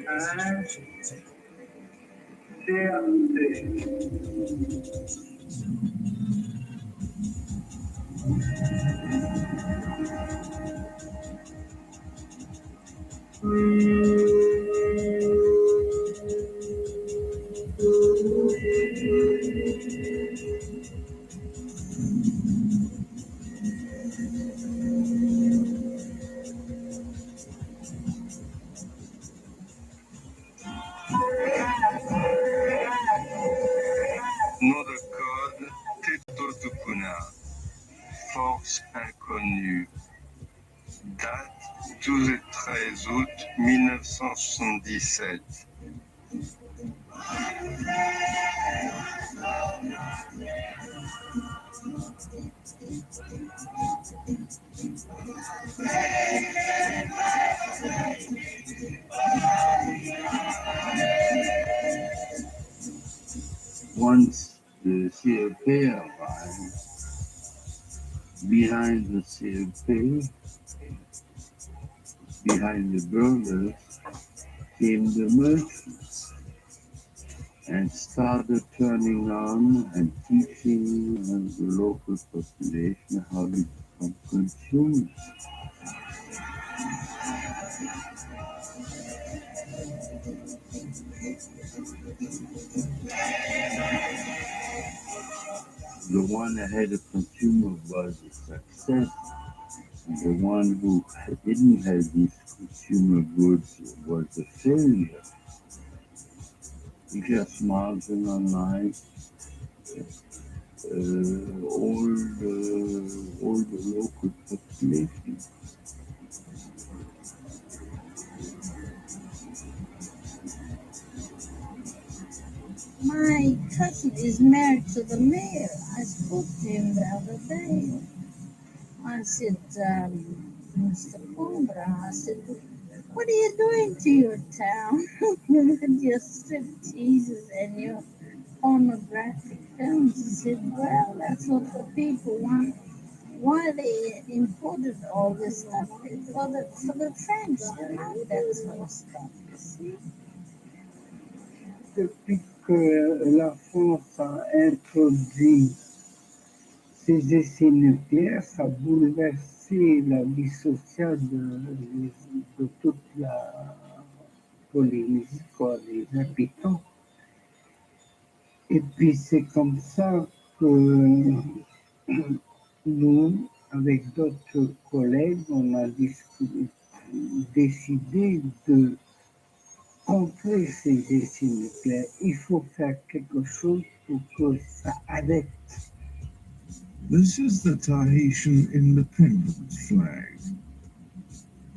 1, terminé. source inconnue. Date 12 et 13 août 1977. Once the COP arrived, behind the COP, behind the builders, came the merchants and started turning on and teaching the local population how to become consumers. The one ahead of consumer was a success. The one who didn't have these consumer goods was a failure. He just marginalized all the local population. My cousin is married to the mayor. I spoke to him the other day. I said, Mr. Cobra, I said, what are you doing to your town? With your stripteases and your pornographic films? He said, well, that's what the people want. Why they imported all this stuff? For the French, they like that sort of stuff, you see. Depuis que la France a introduit ces essais nucléaires, ça a bouleversé la vie sociale de toute la Polynésie, quoi, les habitants. Et puis c'est comme ça que nous, avec d'autres collègues, on a décidé de contrer ces essais nucléaires. Il faut faire quelque chose pour que ça arrête. This is the Tahitian independence flag.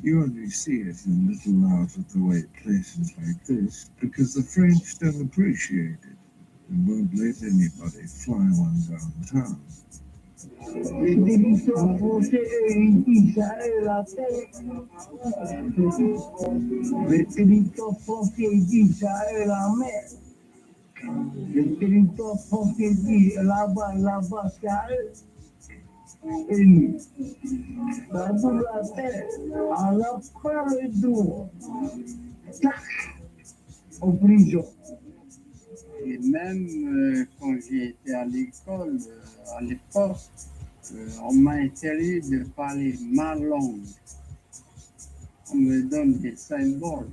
You only see it in little out-of-the-way places like this because the French don't appreciate it and won't let anybody fly one downtown. Les débitants français, ils disent ça et la paix. Les débitants français, ils disent ça et la mer. Les débitants français disent là-bas, ça et nous. Ça bout la paix, à la fin le dos. Tac, en prison. Et même quand j'ai été à l'école, à l'époque, on m'a interdit de parler ma langue. On me donne des symboles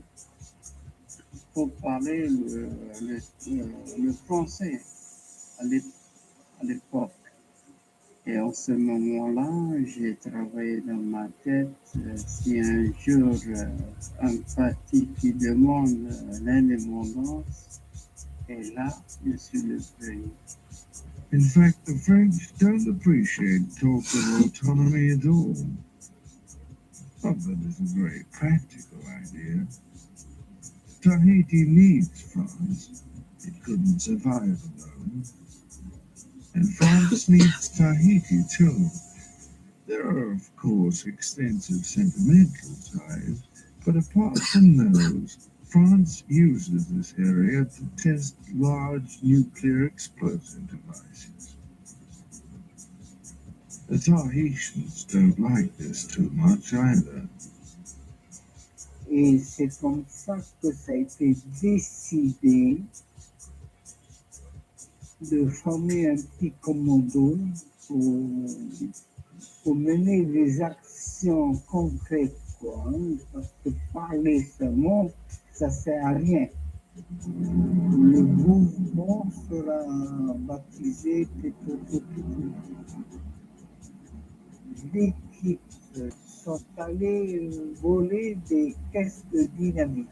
pour parler le français à l'époque. Et en ce moment-là, j'ai travaillé dans ma tête si un jour un parti qui demande l'indépendance est là, je suis le premier. In fact, the French don't appreciate talk of autonomy at all. But that is a very practical idea. Tahiti needs France. It couldn't survive alone. And France needs Tahiti too. There are, of course, extensive sentimental ties, but apart from those, France uses this area to test large nuclear explosive devices. The Tahitians don't like this too much either. Et c'est comme ça que ça a été décidé de former un petit commando pour mener des actions concrètes, quoi, hein, parce que parler seulement, ça sert à rien. Le mouvement sera baptisé d'équipes sont allées voler des caisses de dynamite.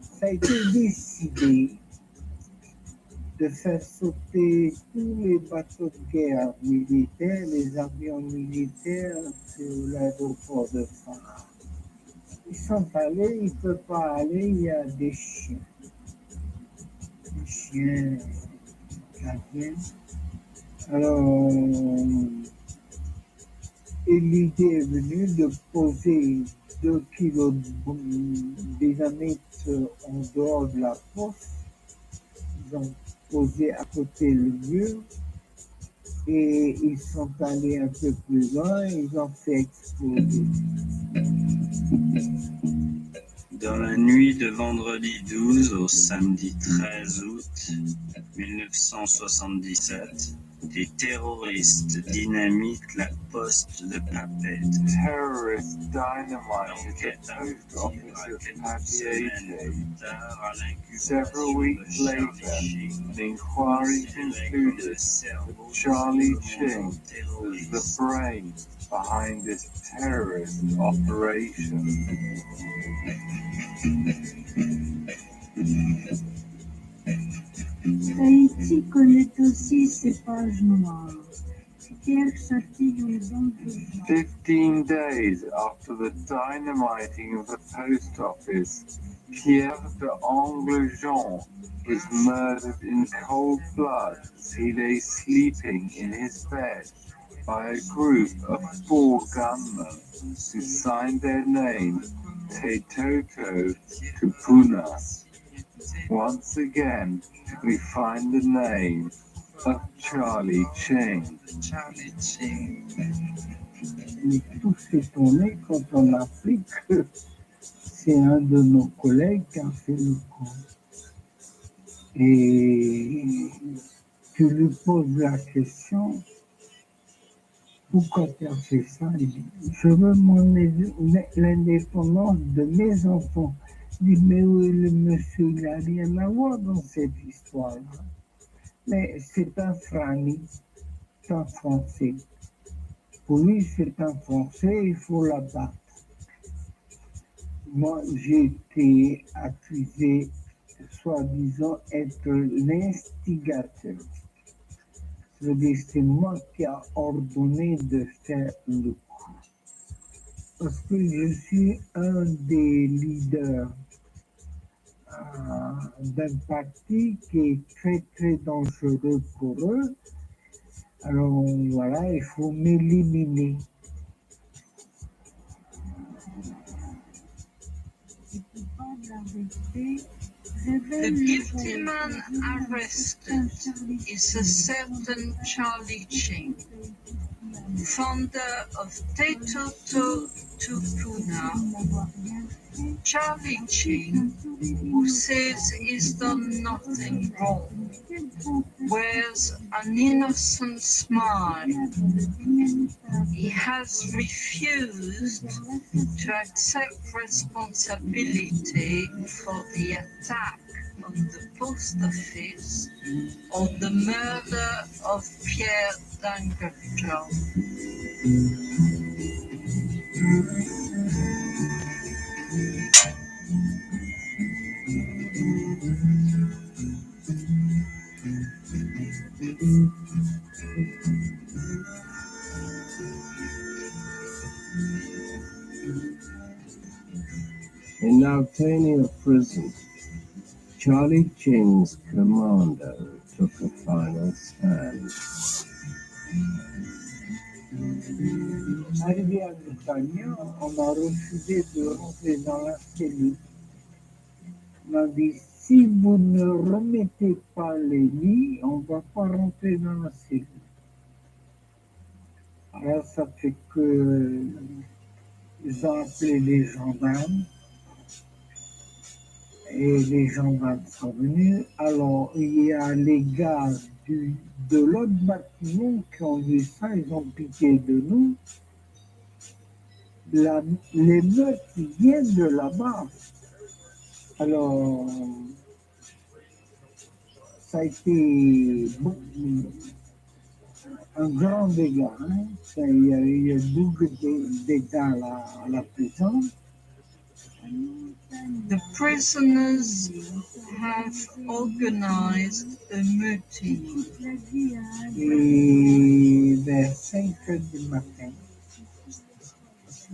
Ça a été décidé de faire sauter tous les bateaux de guerre militaires, les avions militaires sur l'aéroport de France. Ils sont allés, ils ne peuvent pas aller, il y a des chiens gardiens. Alors, et l'idée est venue de poser 2 kilos de dynamite en dehors de la fosse. Ils ont posé à côté le mur et ils sont allés un peu plus loin, ils ont fait exploser. Dans la nuit de vendredi 12 au samedi 13 août 1977, des terroristes dynamitent la poste de Papeete. Terrorists dynamited the post office of Papeete. Several weeks later, an inquiry concluded that Charlie Ching was the brain behind this terrorist operation. Haïti connaît aussi ses pages noires. Pierre Châtillon 15 days after the dynamiting of the post office, Pierre de Anglejean was murdered in cold blood as he lay sleeping in his bed by a group of 4 gunmen who signed their name Tetoko Kupuna. Once again, we find the name of Charlie Ching. Charlie Ching. Tout s'est tourné quand on a appris que c'est un de nos collègues qui a fait le coup. Et tu lui poses la question, pourquoi tu as fait ça? Il dit, je veux l'indépendance de mes enfants. Je dis, mais oui, le monsieur, il n'a rien à voir dans cette histoire-là. Mais c'est un Frani, c'est un Français. Pour lui, c'est un Français, il faut l'abattre. Moi, j'ai été accusé, soi-disant, être l'instigateur. C'est moi qui a ordonné de faire le coup. Parce que je suis un des leaders d'un parti qui est très très dangereux pour eux. Alors voilà, il faut m'éliminer. The guilty man arrested is a certain Charlie Ching, founder of Tetoko Kupuna. Charlie Ching, who says he's done nothing wrong, wears an innocent smile. He has refused to accept responsibility for the attack on the post office or the murder of Pierre d'Anglejean. In Altania prison, Charlie Ching's commando took a final stand. Arrivé à Altania, on m'a refusé de rentrer dans la cellule. On m'a dit, si vous ne remettez pas les lits, on ne va pas rentrer dans la cellule. Alors ça fait que ils ont appelé les gendarmes et les gendarmes sont venus. Alors il y a les gars de l'autre bâtiment qui ont vu ça, ils ont piqué de nous. Les meufs viennent de là-bas. Alors ça a été un grand dégât. Hein. Il y a eu beaucoup de dégâts à la prison. The prisoners have organized a mutiny. Et vers 5 heures du matin,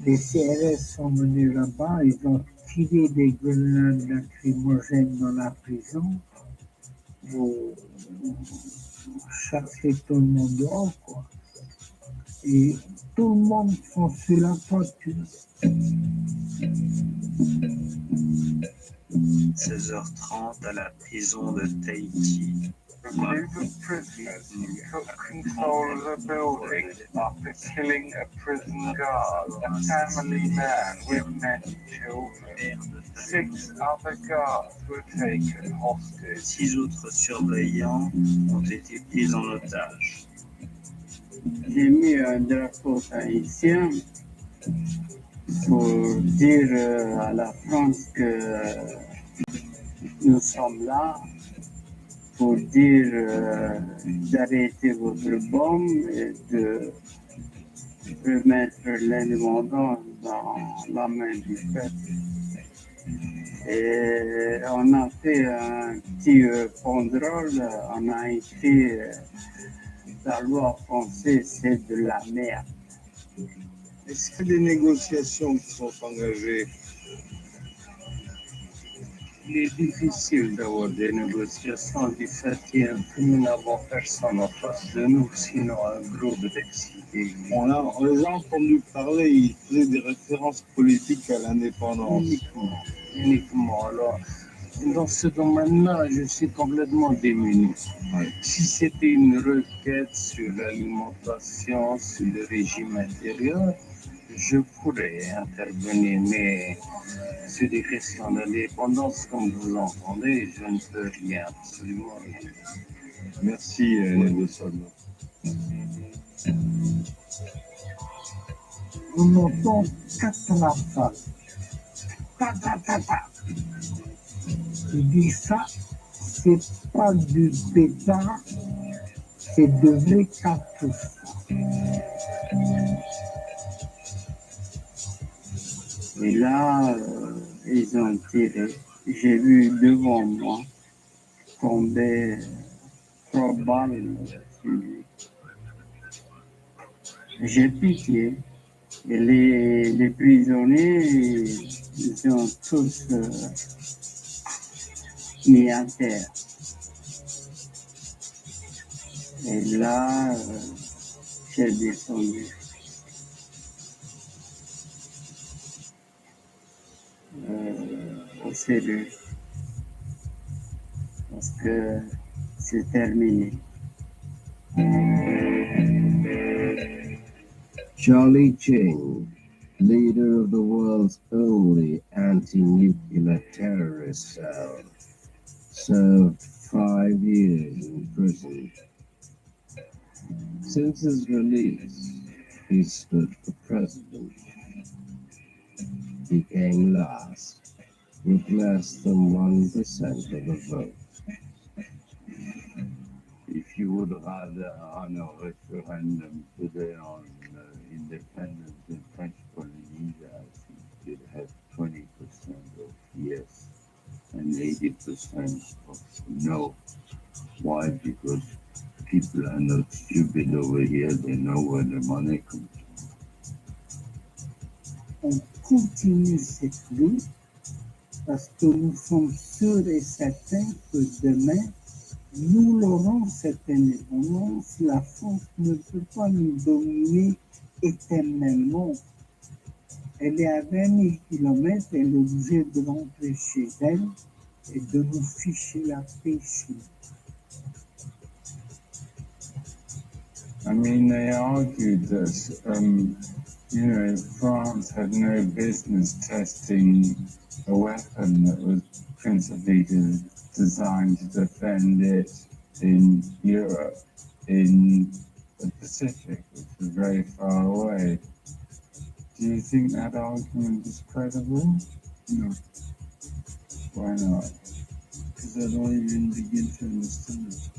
les CRS sont venus là-bas, ils ont tiré des grenades lacrymogènes dans la prison pour chasser tout le monde dehors, quoi. Et tout le monde sont sur la toiture. 16h30 à la prison de Tahiti. Remove the prisoners who took control of the building after killing a prison guard, a family man with many children. 6 other guards were taken hostage. 6 autres surveillants ont été pris en otage. J'ai mis un drapeau haïtien pour dire à la France que nous sommes là, pour dire d'arrêter votre bombe et de remettre l'indépendance dans la main du peuple. Et on a fait un petit contrôle en Haïti. La loi française, c'est de la merde. Est-ce qu'il y a des négociations qui sont engagées? Il est difficile d'avoir des négociations du fait que nous n'avons personne en face de nous, sinon un groupe d'excités. On les a entendus parler, ils faisaient des références politiques à l'indépendance. Uniquement. Alors, dans ce domaine-là, je suis complètement démuni. Si c'était une requête sur l'alimentation, sur le régime intérieur, je pourrais intervenir, mais sur des questions d'indépendance, comme vous l'entendez, je ne peux rien, absolument rien. Merci, Nelson. On entend 4 rafales. Ta, ta, ta, ta. Il dit ça, c'est pas du pétard, c'est de vrais cartouches. Et là, ils ont tiré. J'ai vu devant moi tomber 3 balles sur lui. J'ai piqué. Et les prisonniers, ils ont tous mis à terre. Et là, j'ai descendu. Au cellules. Parce que c'est terminé. Charlie Ching, leader of the world's only anti-nuclear terrorist cell, served 5 years in prison. Since his release, he stood for president. He came last, with less than 1% of the vote. If you would rather run a referendum today on independence in French Polynesia, I think you'd have 20% of yes and 80% of no. Why? Because people are not stupid over here, they know where the money comes from. On continue cette lutte parce que nous sommes sûrs et certains que demain, nous l'aurons cette indépendance. La France ne peut pas nous dominer éternellement. Elle est à 20 000 km, elle est obligée de rentrer chez elle et de nous ficher la paix ici. I mean, they argued that, France had no business testing a weapon that was principally designed to defend it in Europe, in the Pacific, which was very far away. Do you think that argument is credible? No. Why not? Because I don't even begin to understand it.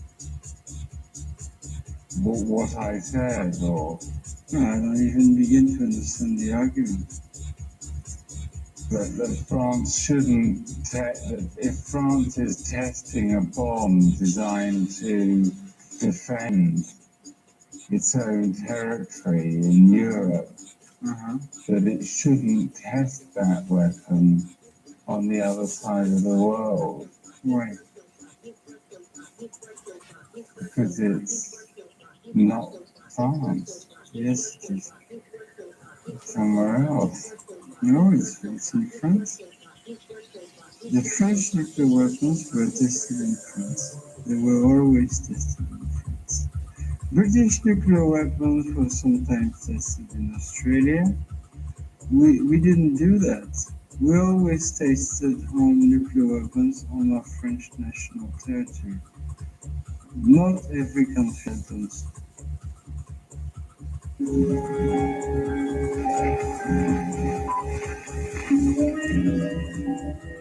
What I said, or no, I don't even begin to understand the argument. But that France shouldn't, if France is testing a bomb designed to defend its own territory in Europe, that it shouldn't test that weapon on the other side of the world. Right. Because it's not France. Yes, it is. It's somewhere else. No, it's in France. The French nuclear weapons were tested in France. They were always tested in France. British nuclear weapons were sometimes tested in Australia. We didn't do that. We always tested on nuclear weapons on our French national territory. Not every country does.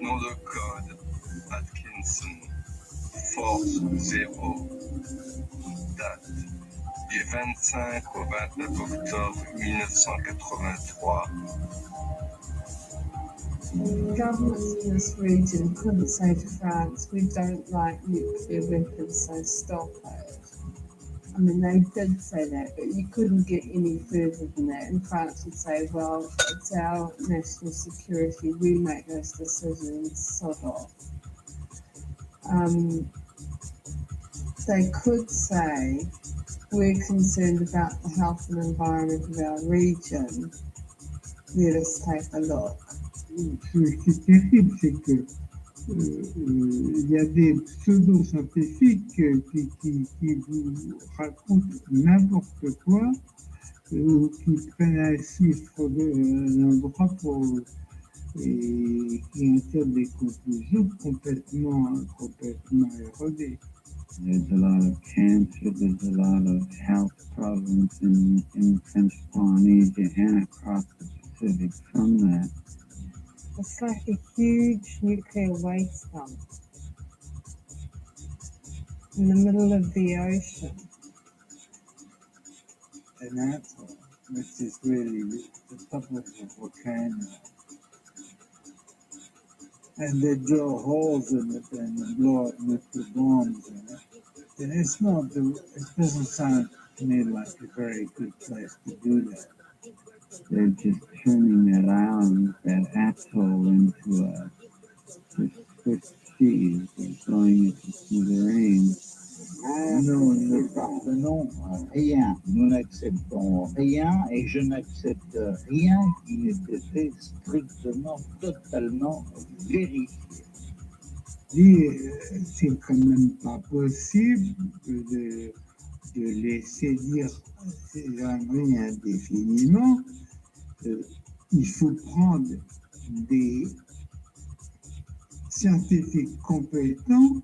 Nom de code Atkinson, force 0. Date du 25 au 29 octobre 1983. Governments in this region couldn't say to France, we don't like nuclear weapons, so stop it. I mean, they did say that, but you couldn't get any further than that. And France would say, well, it's our national security, we make those decisions, sod off. They could say, we're concerned about the health and environment of our region, let us take a look. Ce qui est terrible, c'est que il y a des pseudo-scientifiques qui vous racontent n'importe quoi ou qui prennent un chiffre d'un bras et qui en tirent des conclusions complètement érodées. There's a lot of cancer, there's a lot of health problems in French Polynesia and across the Pacific from that. It's like a huge nuclear waste dump in the middle of the ocean. An atoll, which is really the top of a volcano. And they drill holes in it and blow up nuclear bombs in it. And it doesn't sound to me like a very good place to do that. They're just turning that island, that atoll, into a Swiss cheese and throwing it to smithereens. Nous ne pardonnons rien, nous n'acceptons rien et je n'accepte rien qui n'ait été strictement, totalement vérifié. C'est quand même pas possible de laisser dire ces âneries indéfiniment. Il faut prendre des scientifiques compétents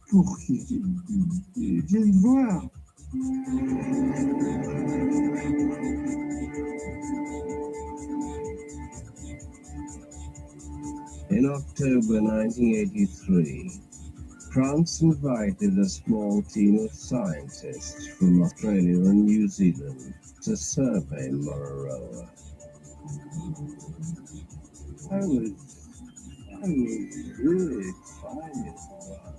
pour qu'ils viennent voir. In October 1983, France invited a small team of scientists from Australia and New Zealand to survey Mururoa. I was really excited about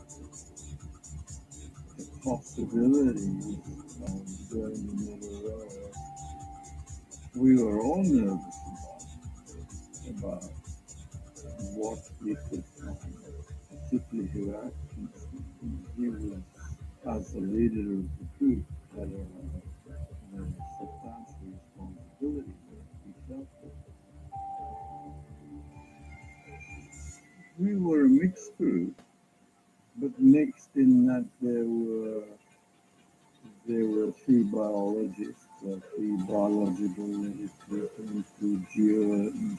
the possibility of going to Mururoa. We were all nervous about what we could find, particularly who acted. He was, as the leader of the group, had a substantial responsibility. He felt it. We were a mixed group, but mixed in that there were three biologists, three biological related people, and two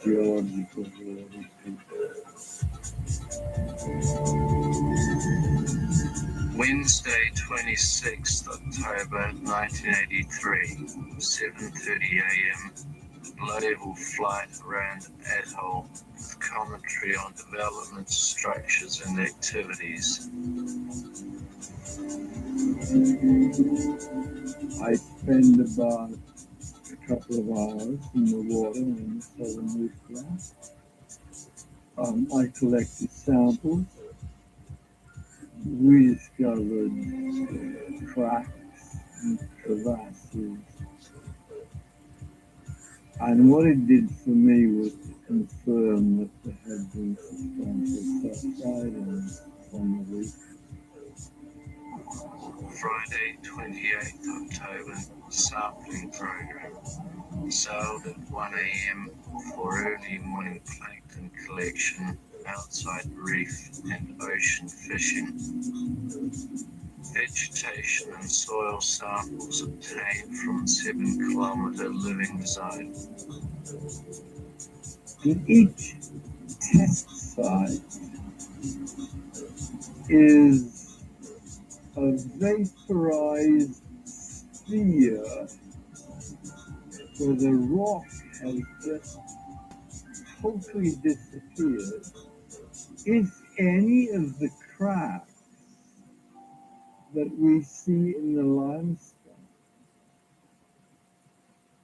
geological related people. Wednesday, 26th October 1983, 7:30 a.m. Low-level flight around Atoll with commentary on developments, structures and activities. I spent about a couple of hours in the water in the southern East Glass. I collected samples. We discovered cracks and crevasses. And what it did for me was to confirm that there had been substantial subsidence on the reef. Friday, 28th October, sampling program. Sailed at 1 a.m. for early morning plankton collection, outside reef and ocean fishing. Vegetation and soil samples obtained from 7-kilometer living zone. In each test site is a vaporized sphere where the rock has just totally disappeared. If any of the cracks that we see in the limestone,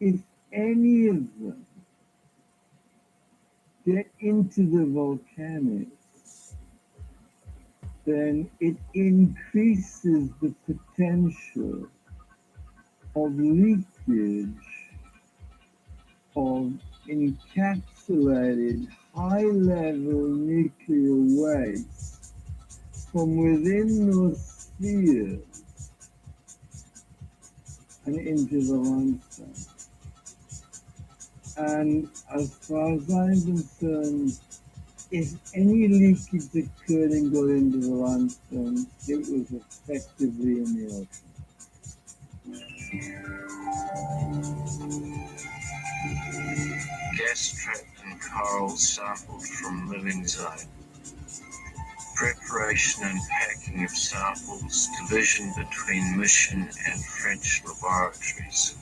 if any of them get into the volcanics, then it increases the potential of leakage of encapsulated high-level nuclear waste from within those spheres and into the limestone. And as far as I'm concerned, if any leakage occurred and got into the limestone, it was effectively in the ocean. Gas trapped in coral sampled from living zone. Preparation and packing of samples, division between mission and French laboratories.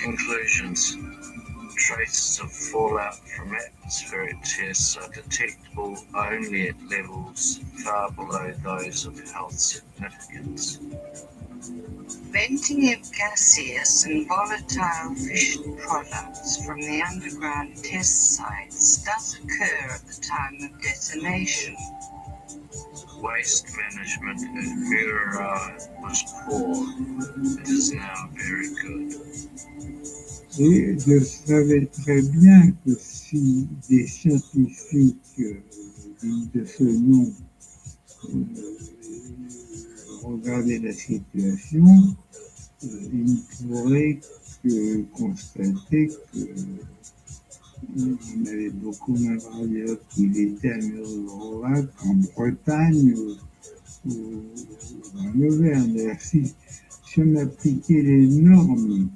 Conclusions. Traces of fallout from atmospheric tests are detectable only at levels far below those of health significance. Venting of gaseous and volatile fission products from the underground test sites does occur at the time of detonation. Waste management at Mururoa was poor. It is now very good. Et je savais très bien que si des scientifiques de ce nom regardaient la situation, ils ne pourraient que constater qu'il y avait beaucoup moins ailleurs qu'il était à Mururoa qu'en Bretagne ou en Auvergne. Si on appliquait les normes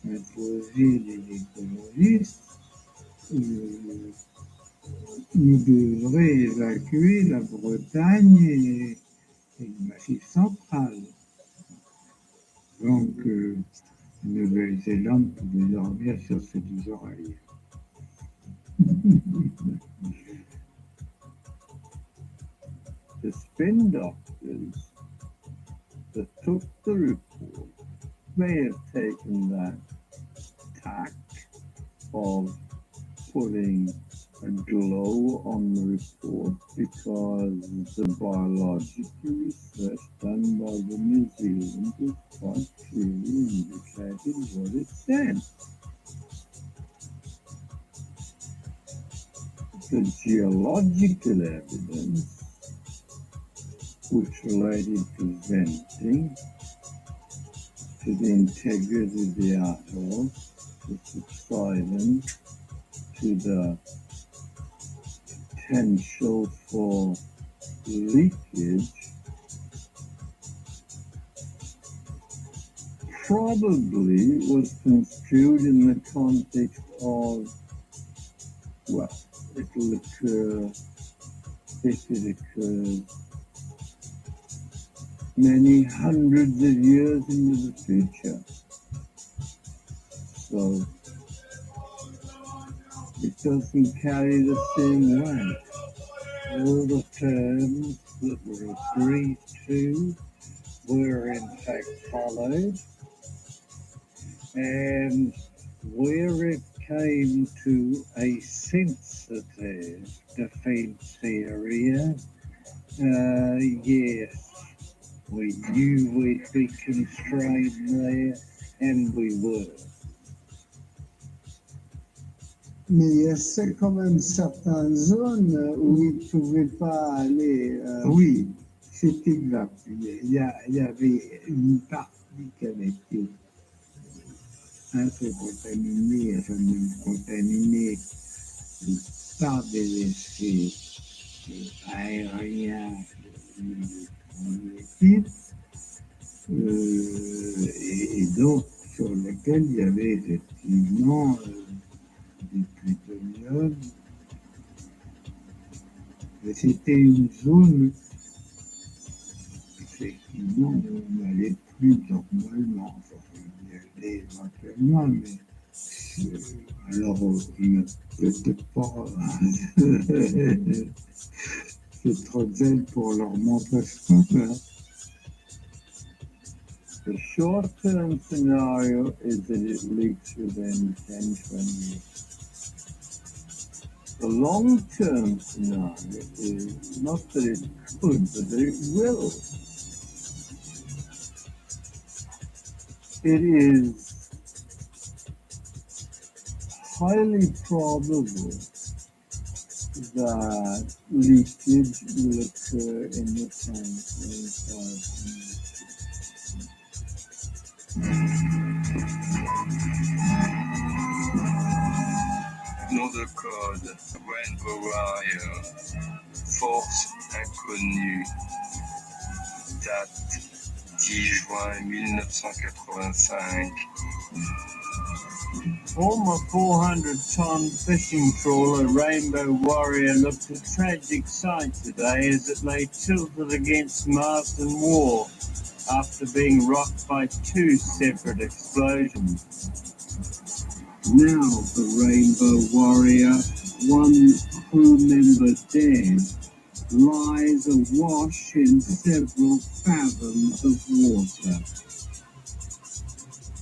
imposées les écologistes, nous devrions évacuer la Bretagne et le Massif central. Donc, Nouvelle-Zélande pouvait dormir sur ses 2 oreilles. The spin doctors that took the report may have taken that tack of putting a glow on the report because the biological research done by the New Zealanders quite clearly indicated what it said. The geological evidence which related to venting, to the integrity of the atoll, to subsidence, to the potential for leakage, probably was construed in the context of, well, it'll occur if it occurs many hundreds of years into the future. So it doesn't carry the same weight. All the terms that were agreed to were in fact followed, and where it came to a sensitive defense area, yes, we knew we'd be constrained there, and we were. Mais il y a quand même certaines zones où ils ne pouvaient pas aller. Oui, c'est exact. Il y avait une partie qui avait été un peu contaminée, enfin même contaminée par des effets aériens et donc sur lesquels il y avait effectivement du plutonium. C'était une zone effectivement où on n'allait plus normalement. Enfin, on y allait éventuellement, mais alors peut-être pas. C'est trop zèle pour leur montrer ce qu'on fait. The short-term scenario is that it leaks within 10, 20 years. The long-term scenario is not that it could, but that it will. It is highly probable that leakage will occur in the tank in 5 years. Nom de code Rainbow Warrior, force inconnue, date 10 juin 1985. Former 400-ton fishing trawler Rainbow Warrior looked a tragic sight today as it lay tilted against Marsden Wharf after being rocked by 2 separate explosions. Now the Rainbow Warrior, one crew member dead, lies awash in several fathoms of water.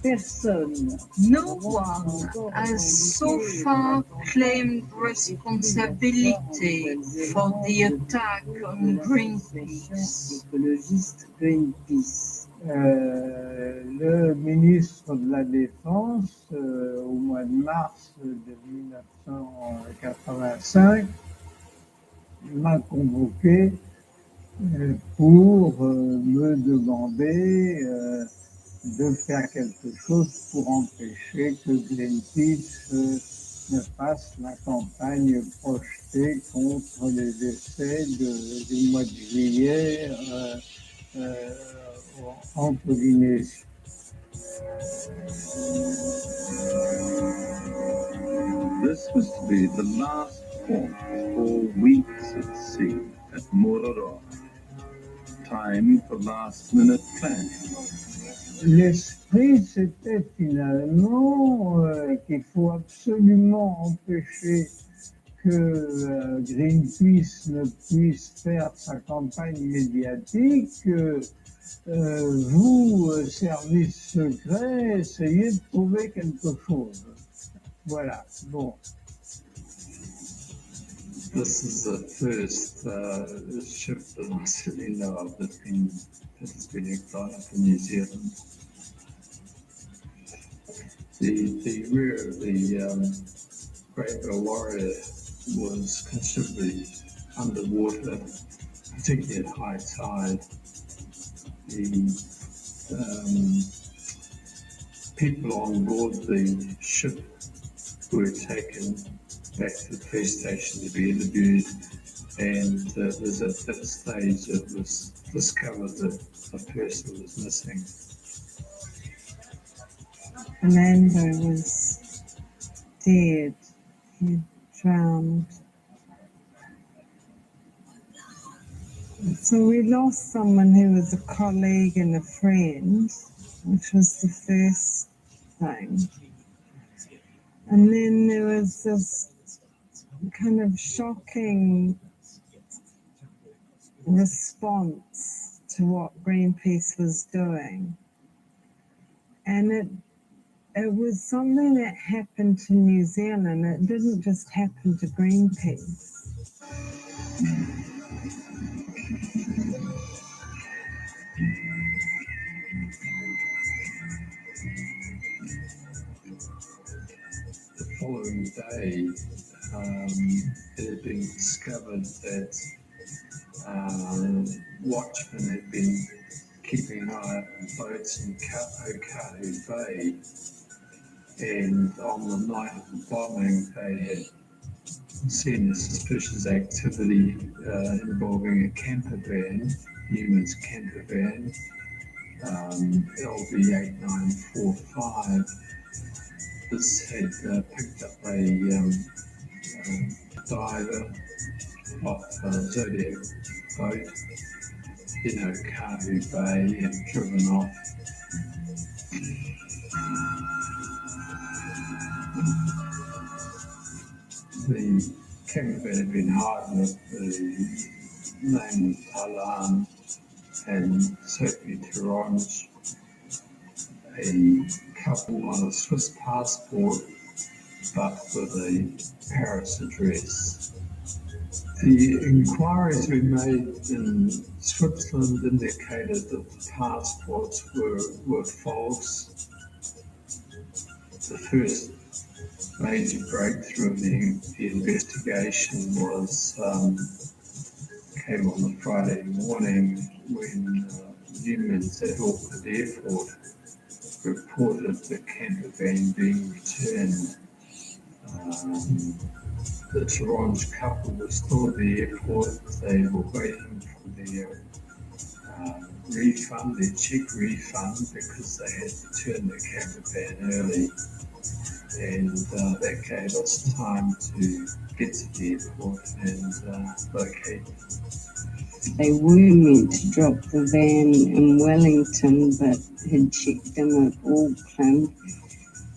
Personne, no one has so far claimed responsibility for the attack on Greenpeace. Le ministre de la Défense, au mois de mars de 1985, m'a convoqué pour me demander de faire quelque chose pour empêcher que Greenpeace ne fasse la campagne projetée contre les essais du mois de juillet en Polynésie. This was to be the last port for 4 weeks at sea at Mororo. Time for last-minute planning. L'esprit, c'était finalement qu'il faut absolument empêcher que Greenpeace ne puisse faire sa campagne médiatique. Vous, services secrets, essayez de trouver quelque chose. Voilà, bon. This is the first ship that I certainly know of that has been employed in New Zealand. The rear of the Rainbow Warrior was considerably underwater, particularly at high tide. The people on board the ship were taken back to the police station to be interviewed, and it was at that stage it was discovered that a person was missing. Fernando was dead. He drowned. So we lost someone who was a colleague and a friend, which was the first thing. And then there was this kind of shocking response to what Greenpeace was doing. And it was something that happened to New Zealand. It didn't just happen to Greenpeace. The following day, it had been discovered that watchmen had been keeping an eye on boats in Oahu Bay, and on the night of the bombing, they had seen a suspicious activity involving a camper van, Newman's camper van, LV 8945. This had picked up a diver off Zodiac boat in Oahu Bay and driven off. The camper van had been hired with the name of Talan and Sophie Tironge, a couple on a Swiss passport but with a Paris address. The inquiries we made in Switzerland indicated that the passports were false. The first major breakthrough in the investigation came on the Friday morning when Newman's at Auckland Airport reported the camper van being returned. The Tironge couple were still at the airport. They were waiting for their refund, their check refund, because they had returned the camper van early. And that gave us time to get to the airport and locate them. They were meant to drop the van in Wellington, but had checked in at Auckland.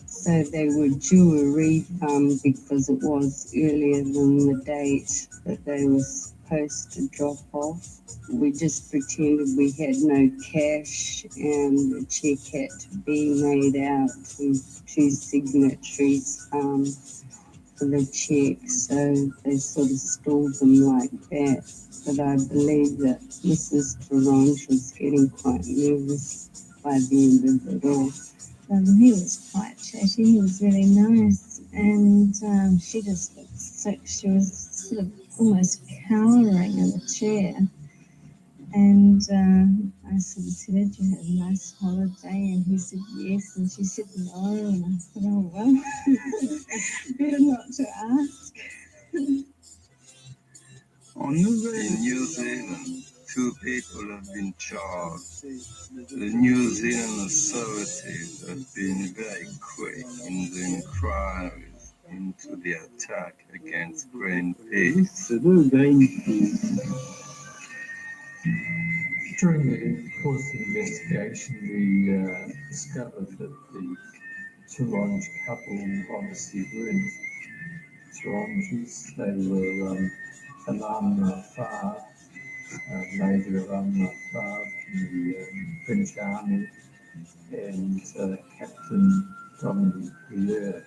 So they were due a refund because it was earlier than the date that they were supposed to drop off. We just pretended we had no cash and the check had to be made out to two signatories for the check. So they sort of stalled them like that. But I believe that Mrs. Tironge was getting quite nervous by the end of it all. He was quite chatty, he was really nice, and she just looked sick. She was sort of almost cowering in the chair. And I sort of said, "Did you have a nice holiday?" And he said, "Yes." And she said, "No." And I thought, "Oh, well, better not to ask." In New Zealand, 2 people have been charged. The New Zealand authorities have been very quick in the inquiries into the attack against Greenpeace. During the course of the investigation, we discovered that the Tironge couple obviously weren't Tironges. They were Alam Rafar, Major Alam Rafar from the French Army, and Captain Dominique Couillard.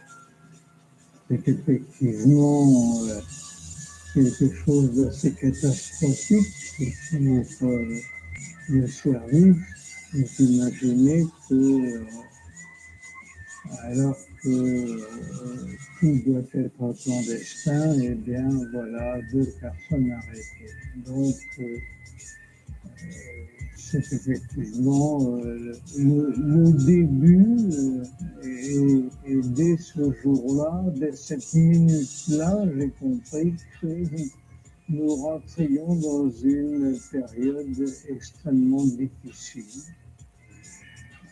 C'est effectivement quelque chose d'assez catastrophique pour le service. Vous imaginez que, alors que tout doit être clandestin, eh bien voilà 2 personnes arrêtées. Donc c'est effectivement le début et dès ce jour-là, dès cette minute-là, j'ai compris que nous rentrions dans une période extrêmement difficile.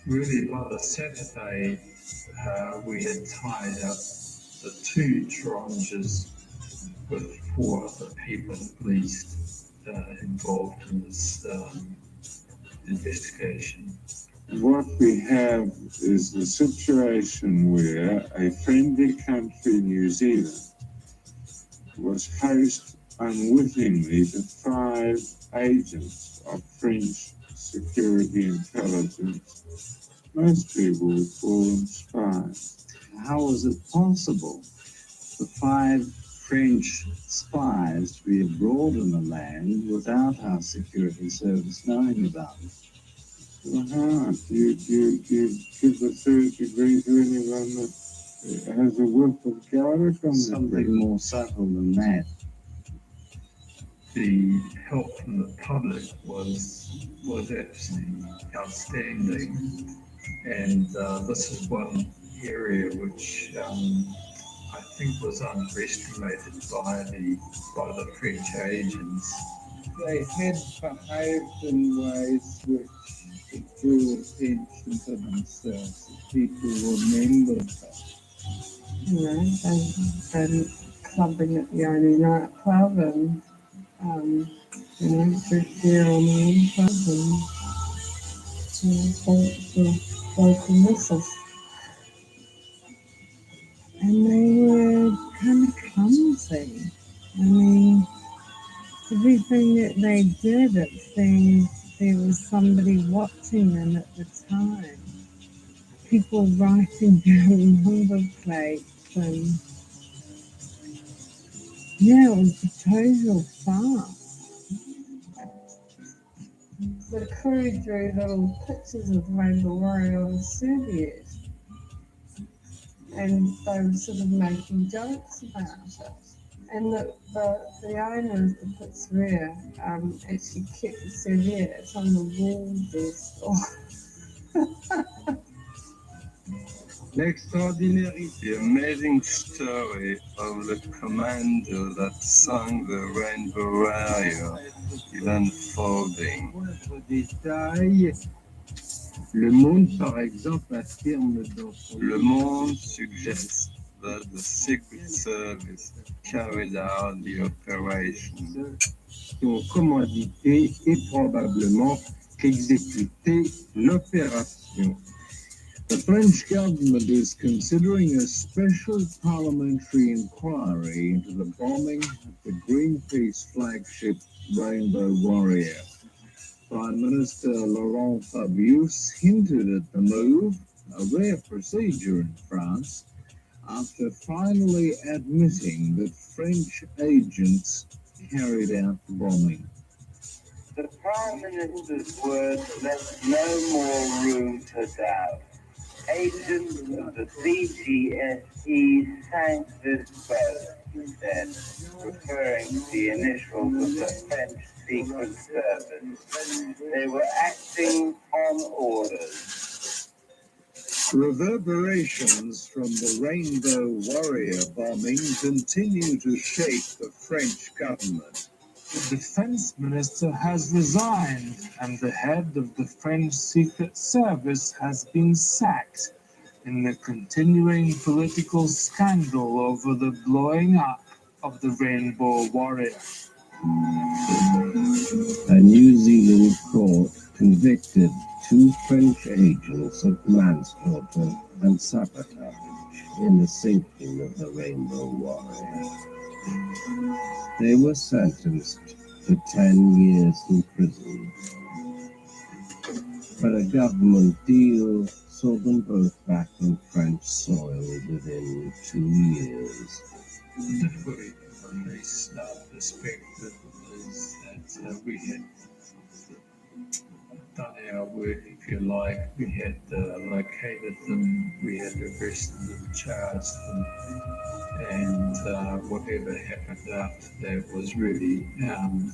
Really, by the Saturday, we had tied up the 2 Tironges with 4 other people at least involved in this investigation. What we have is the situation where a friendly country, New Zealand, was host unwittingly to 5 agents of French security intelligence, most people would call them spies. How was it possible for 5 French spies to be abroad in the land without our security service knowing about it? Well, you give the third degree to anyone that has a whiff of garlic on the Something more subtle than that. The help from the public was absolutely outstanding, and this is one area which I think was underestimated by the French agents. They had behaved in ways which drew attention to themselves. People remembered them. You know, they clubbing at the only nightclub and you know, drink beer on the in-club and talk to local missus. And they were kind of clumsy. I mean, everything that they did, it seemed there was somebody watching them at the time. People writing down number plates and yeah, it was a total farce. The crew drew little pictures of Rainbow Warrior on serviette, and they were sort of making jokes about it. And the owner of the pizzeria actually kept the serviette. It's on the wall there. The amazing story of the commander that sang the Rainbow Warrior is unfolding. Le Monde, par exemple, affirme dans son... Le Monde suggests that the Secret Service carried out the operation. Qui ont commandité et probablement exécuté l'opération. The French government is considering a special parliamentary inquiry into the bombing of the Greenpeace flagship Rainbow Warrior. Prime Minister Laurent Fabius hinted at the move, a rare procedure in France, after finally admitting that French agents carried out the bombing. The Prime Minister's words left no more room for doubt. Agents of the CGSE sank this boat, he said, referring to the initials of the French Secret Service. They were acting on orders. Reverberations from the Rainbow Warrior bombing continue to shake the French government. The defense minister has resigned, and the head of the French Secret Service has been sacked in the continuing political scandal over the blowing up of the Rainbow Warrior. A New Zealand court convicted 2 French agents of manslaughter and sabotage in the sinking of the Rainbow Warrior. They were sentenced to 10 years in prison. But a government deal saw them both back on French soil within 2 years. The difficulty from this perspective is that we had done our work, if you like. We had located them, we had arrested them, charged them, and whatever happened after that was really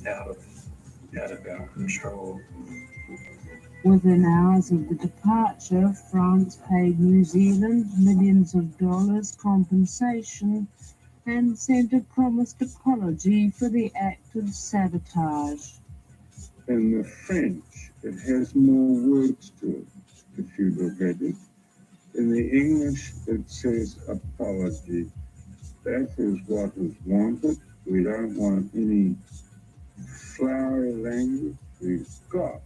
out of our control. Within hours of the departure, France paid New Zealand millions of dollars compensation and sent a promised apology for the act of sabotage. In the French, it has more words to it, if you look at it. In the English, it says apology. That is what is wanted. We don't want any flowery language. We've got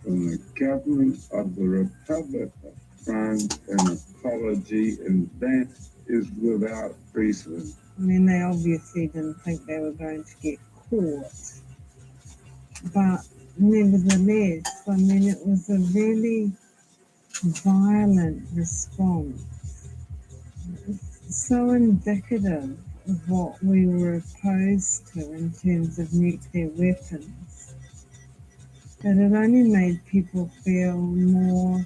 from the government of the Republic of France an apology, and that is without precedent. I mean, they obviously didn't think they were going to get caught. But nevertheless, I mean, it was a really violent response, so indicative of what we were opposed to in terms of nuclear weapons, that it only made people feel more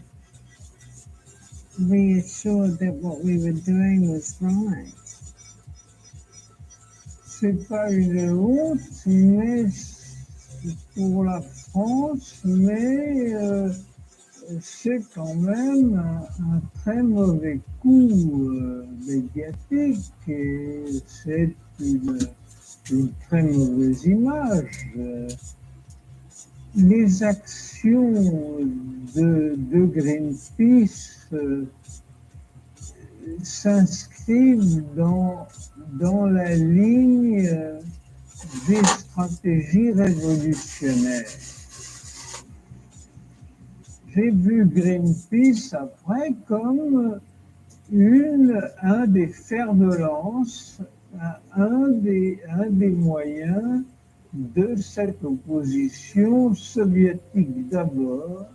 reassured that what we were doing was right. C'est pas une honte, mais pour la France, mais c'est quand même un très mauvais coup médiatique et c'est une très mauvaise image. Les actions de Greenpeace s'inscrivent dans la ligne des stratégies révolutionnaires. J'ai vu Greenpeace après comme un des fers de lance, un des moyens de cette opposition soviétique d'abord.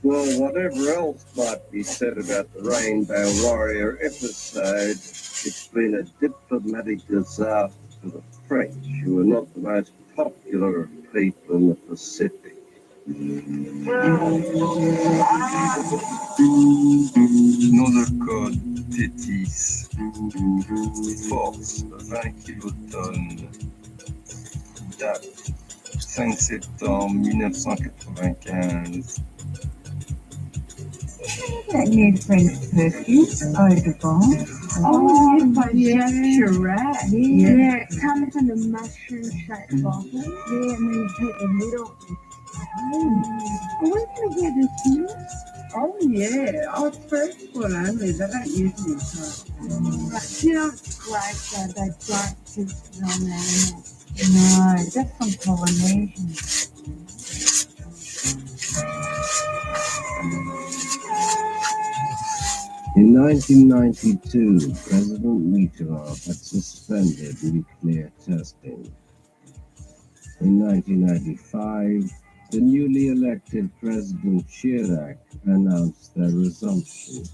Well, whatever else might be said about the Rainbow Warrior episode, it's been a diplomatic disaster for the French, who are not the most popular of people in the Pacific. Nom de code Tétis. Force 20 kilotonnes. Date 5 septembre 1995. That new French perfume, Eau de Bombe. Oh, yeah, by Jacques Chirac. Yeah, it comes in a mushroom-shaped bottle. Yeah, and then you take the lid off. Where can I get this new? Oh, yeah. Oh, first one only. They don't usually sell. But you don't like that. They don't put it on there. No, that's from Polynesian. In 1992, President Mitterrand had suspended nuclear testing. In 1995, the newly elected President Chirac announced their resumption.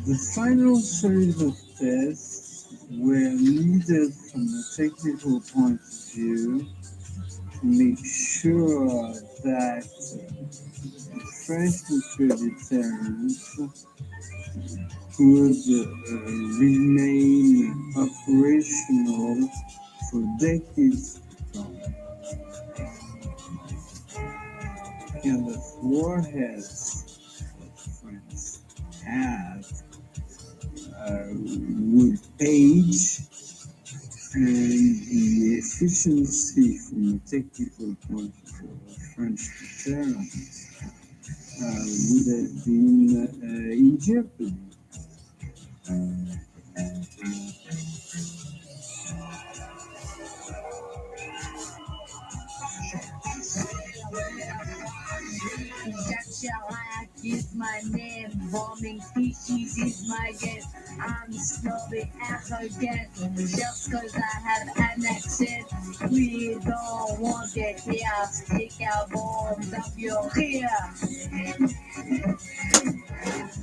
The final series of tests were needed from a technical point of view to make sure that the French nuclear deterrence could remain operational for decades to come. And the warheads that France had would age, and the efficiency from a technical point of view of French deterrence would have been in jeopardy. Chirac is my name, bombing species is my game. I'm slowly arrogant, just cause I have an accent. We don't want to hear, stick our bombs up your ear.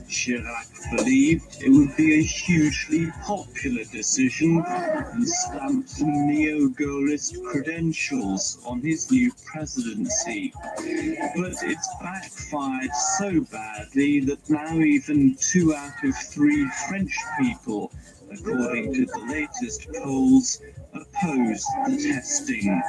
Chirac believed it would be a hugely popular decision and stamped some neo-Gaullist credentials on his new presidency. But it's backfired so badly that now even 2 out of 3 French people, according to the latest polls, oppose the testing.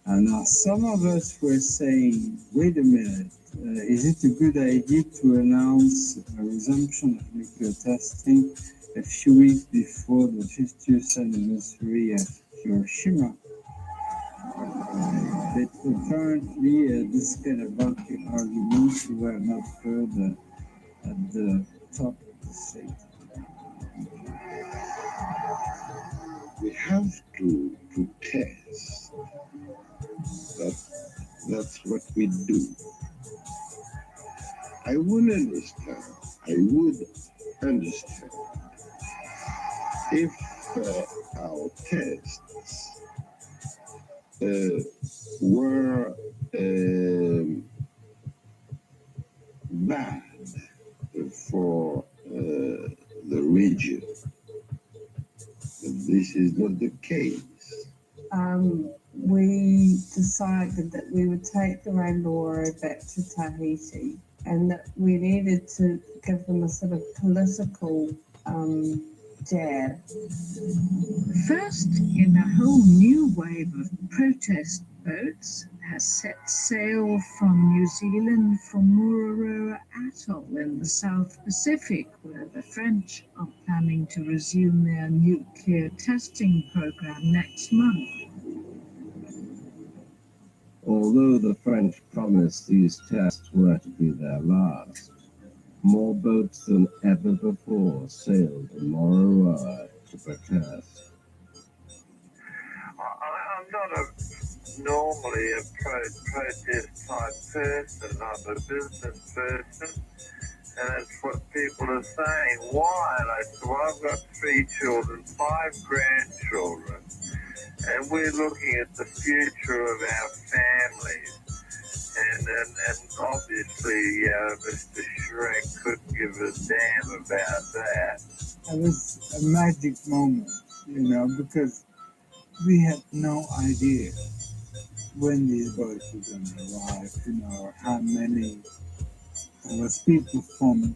And now some of us were saying, wait a minute, is it a good idea to announce a resumption of nuclear testing a few weeks before the 50th anniversary of Hiroshima? But apparently this kind of arguments were not heard at the top of the state. We have to test. That's what we do. I would understand. I would understand if our tests were bad for the region. But this is not the case. We decided that we would take the Rainbow Warrior back to Tahiti and that we needed to give them a sort of political jab. First in a whole new wave of protest boats has set sail from New Zealand for Mururoa Atoll in the South Pacific, where the French are planning to resume their nuclear testing program next month. Although the French promised these tests were to be their last, more boats than ever before sailed to Mururoa to protest. I'm not normally a protest type person. I'm a business person, and that's what people are saying. Why? And I said, well, I've got 3 children, 5 grandchildren, and we're looking at the future of our families. And obviously, Mr. Shrek couldn't give a damn about that. It was a magic moment, because we had no idea when these boats were going to arrive, how many. There was people from,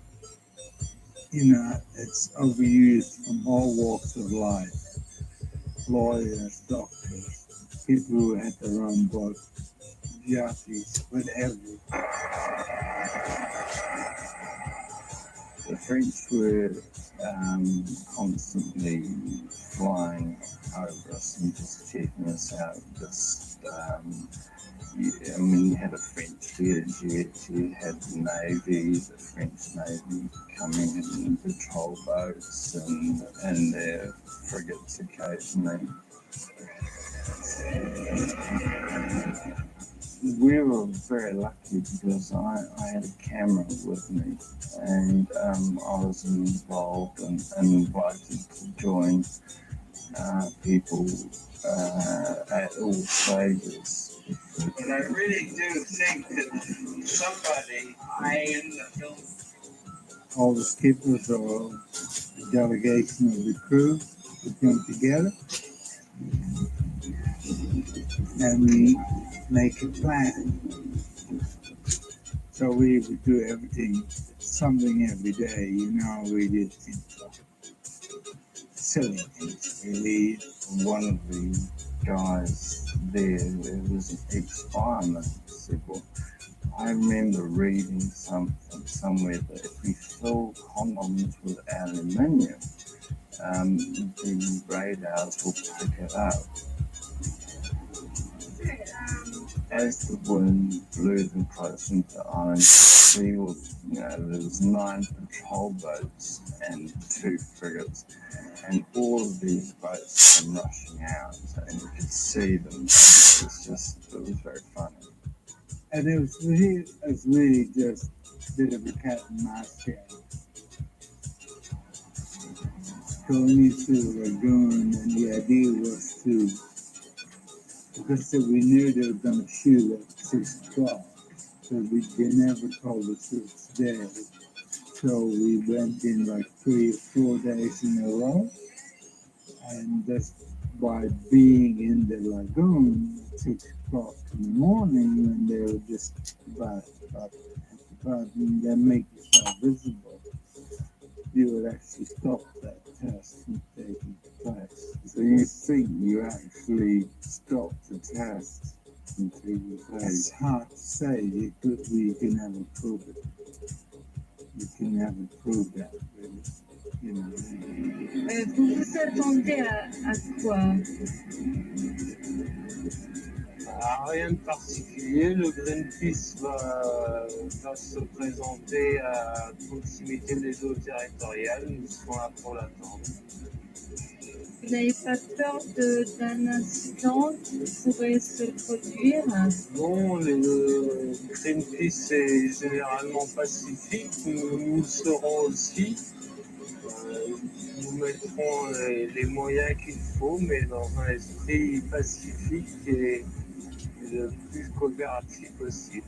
it's overused from all walks of life, lawyers, doctors, people who had their own boat, yachties, whatever. The French were constantly flying over us and just checking us out. You had a French Learjet, you had the Navy, the French Navy coming in patrol boats and their frigates occasionally. We were very lucky because I had a camera with me and I was involved and invited to join people at all stages. But I really do think that somebody in the film. All the skippers or the delegation of the crew would come together and we make a plan. So we would do something every day, we did things like silly things. Really, one of the guys there was an ex-fireman said, well, I remember reading somewhere that if we fill condoms with aluminium, the radars will pick it up. As the wind blew them close into Island Sea, there was 9 patrol boats and 2 frigates, and all of these boats came rushing out, and you could see them. It was very funny. And it was really just a bit of a cat and mouse game. Going into the lagoon, and the idea was because we knew they were going to shoot at 6 o'clock, so they never told us it was dead. So we went in like 3 or 4 days in a row, and just by being in the lagoon at 6 o'clock in the morning, when they were just about and then make yourself visible, you would actually stop that test from taking place. So you think you actually stopped the test from taking place? It's hard to say. We can never prove it. You can never prove that, really. Vous vous attendez à quoi? Rien de particulier, le Greenpeace va se présenter à proximité des eaux territoriales, nous serons là pour l'attendre. Vous n'avez pas peur d'un incident qui pourrait se produire? Bon, le Greenpeace est généralement pacifique, nous le serons aussi. Nous mettrons les moyens qu'il faut, mais dans un esprit pacifique et le plus coopératif possible.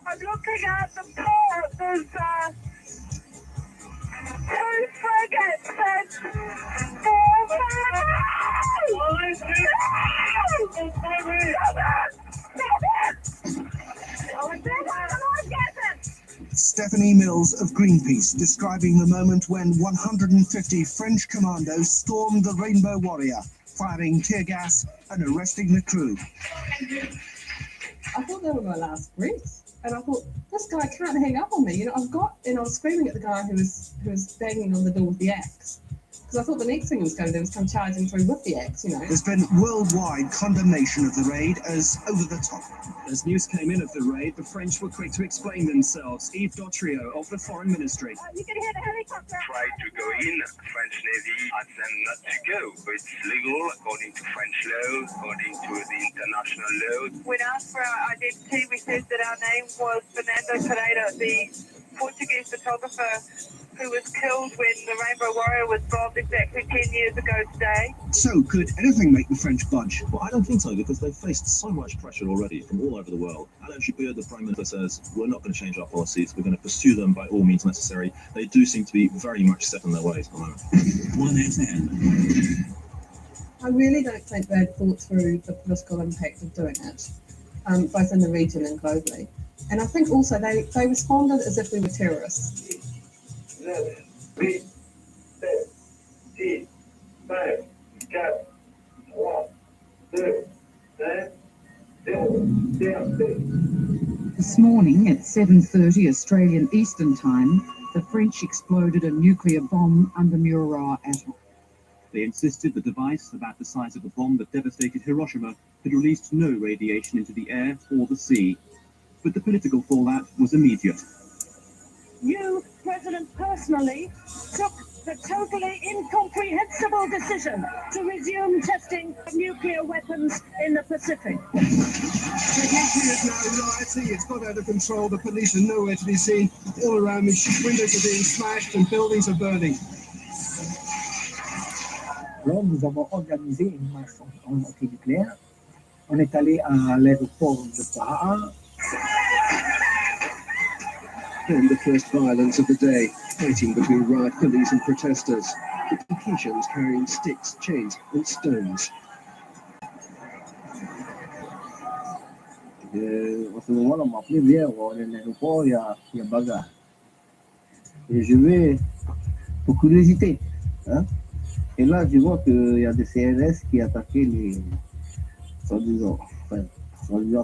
I'm looking at the port. There's 2 frigates and 4 Stephanie Mills of Greenpeace describing the moment when 150 French commandos stormed the Rainbow Warrior, firing tear gas and arresting the crew. I thought they were my last breaths. And I thought, this guy can't hang up on me. You know, I was screaming at the guy who was banging on the door with the axe. Because I thought the next thing he was going to do was come charging through with the axe, you know. There's been worldwide condemnation of the raid as over the top. As news came in of the raid, the French were quick to explain themselves. Yves Dautrieux of the Foreign Ministry. You can hear the helicopter. Tried to go in, French Navy asked them not to go, but it's legal according to French law, according to the international law. When asked for our identity, we said that our name was Fernando Pereira, the Portuguese photographer who was killed when the Rainbow Warrior was bombed exactly 10 years ago today. So, could anything make the French budge? Well, I don't think so, because they've faced so much pressure already from all over the world. Alain Juppé, the Prime Minister, says, we're not going to change our policies, we're going to pursue them by all means necessary. They do seem to be very much set in their ways at the moment. One FM. I really don't think they'd thought through the political impact of doing it, both in the region and globally. And I think also they responded as if we were terrorists. 9, 8, 7, 6, 5, 4, 3, 2, 1, 0, This morning at 7:30 Australian Eastern Time, the French exploded a nuclear bomb under Murat atoll. They insisted the device, about the size of a bomb that devastated Hiroshima, had released no radiation into the air or the sea. But the political fallout was immediate. You, President, personally took the totally incomprehensible decision to resume testing of nuclear weapons in the Pacific. The country is now rioting, it's got out of control, the police are nowhere to be seen. All around me, windows are being smashed and buildings are burning. Alors, nous avons organisé une marche anti-nucléaire. On est allé à l'aéroport de Praha. And the first violence of the day, fighting between riot police and protesters, with Tahitians carrying sticks, chains and stones. À ce moment-là, on m'a appelé, viens, on est à l'aéroport, il y a bagarre. Et je vais pour curiosité. Hein? Et là, je vois qu'il y a des CRS qui attaquaient les... Soi-disant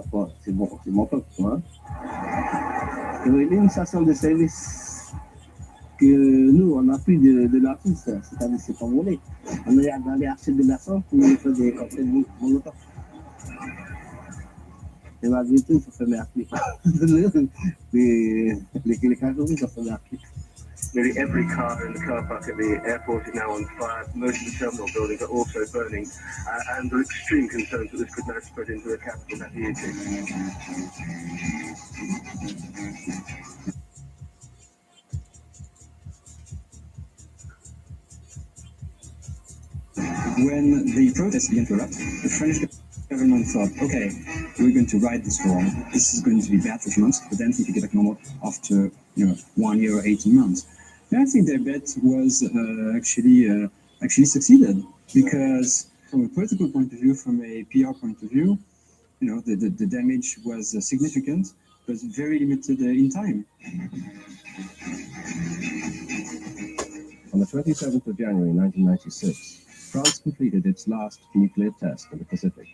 quoi, c'est mon peuple, quoi. Hein? Il y avait une station de service que nous, on a pris de la piste, c'est-à-dire c'est pas volé. On est allé acheter de l'argent pour faire des cocktails Molotov. Et malgré tout, ça fait mes appliques. Les catégories, ça fait mes appliques. Nearly every car in the car park at the airport is now on fire. Most of the terminal buildings are also burning, and there are extreme concerns that this could now spread into the capital, Tahiti. When the protests began to erupt, the French government thought, okay, we're going to right this wrong. This is going to be bad for a few months, but then things will get back normal after 1 year or 18 months. And I think their bet was actually succeeded, because from a political point of view, from a PR point of view, the damage was significant, but very limited in time. On the 27th of January 1996, France completed its last nuclear test in the Pacific.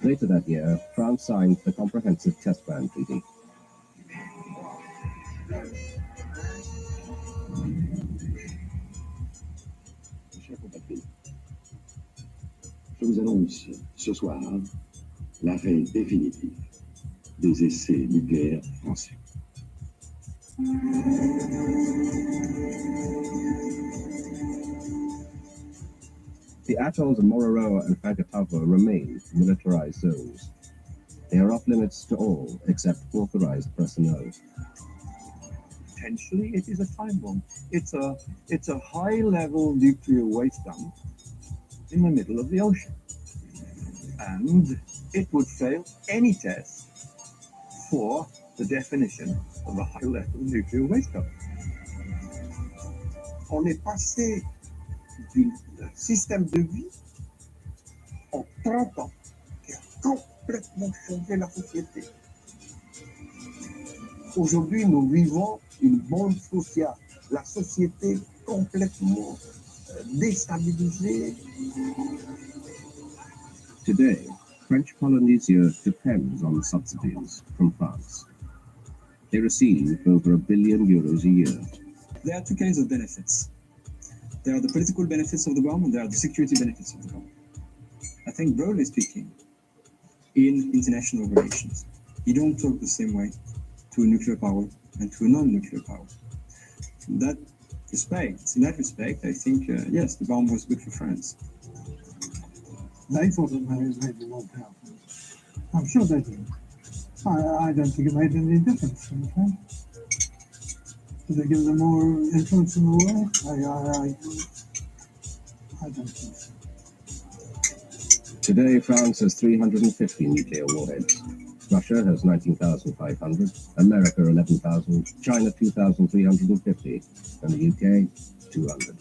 Later that year, France signed the Comprehensive Test Ban Treaty. Chers compatriotes, je vous annonce ce soir l'arrêt définitif des essais nucléaires français. The atolls of Mororoa and Whakatava remain militarized zones. They are off limits to all except authorized personnel. Potentially, it is a time bomb. It's a high-level nuclear waste dump in the middle of the ocean, and it would fail any test for the definition of a high-level nuclear waste dump. On est passé d'un système de vie en 30 ans qui a complètement changé la société. Aujourd'hui, nous vivons une bombe sociale. La société complètement déstabilisée. Today, French Polynesia depends on subsidies from France. They receive over €1 billion a year. There are two kinds of benefits. There are the political benefits of the bomb and there are the security benefits of the bomb. I think, broadly speaking, in international relations, you don't talk the same way to a nuclear power and to a non-nuclear power. In that respect, I think, yes, the bomb was good for France. They thought it made them more powerful. I'm sure they did. I don't think it made any difference, okay? Did they give them more influence in the world? I don't think so. Today, France has 350 nuclear warheads. Russia has 19,500, America 11,000, China 2,350, and the UK 200.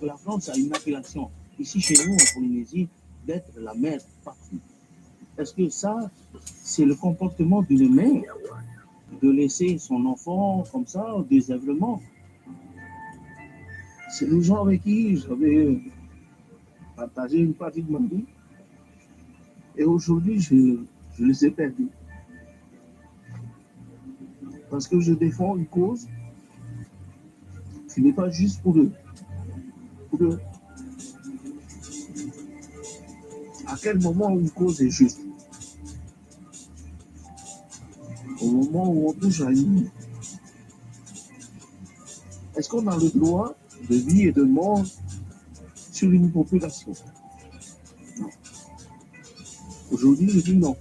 La France a une appellation ici chez nous en Polynésie d'être la mère patrie. Est-ce que ça, c'est le comportement d'une mère de laisser son enfant comme ça au désœuvrement? C'est les gens avec qui j'avais partagé une partie de ma vie. Et aujourd'hui, je les ai perdus. Parce que je défends une cause qui n'est pas juste pour eux. À quel moment une cause est juste? Au moment où on touche à une vie. Est-ce qu'on a le droit de vie et de mort sur une population? Non. Aujourd'hui, je dis non.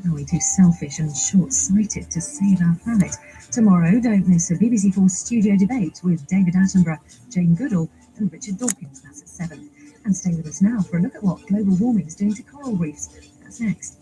Are we too selfish and short-sighted to save our planet? Tomorrow, don't miss a BBC4 studio debate with David Attenborough, Jane Goodall and Richard Dawkins. That's at 7. And stay with us now for a look at what global warming is doing to coral reefs. That's next.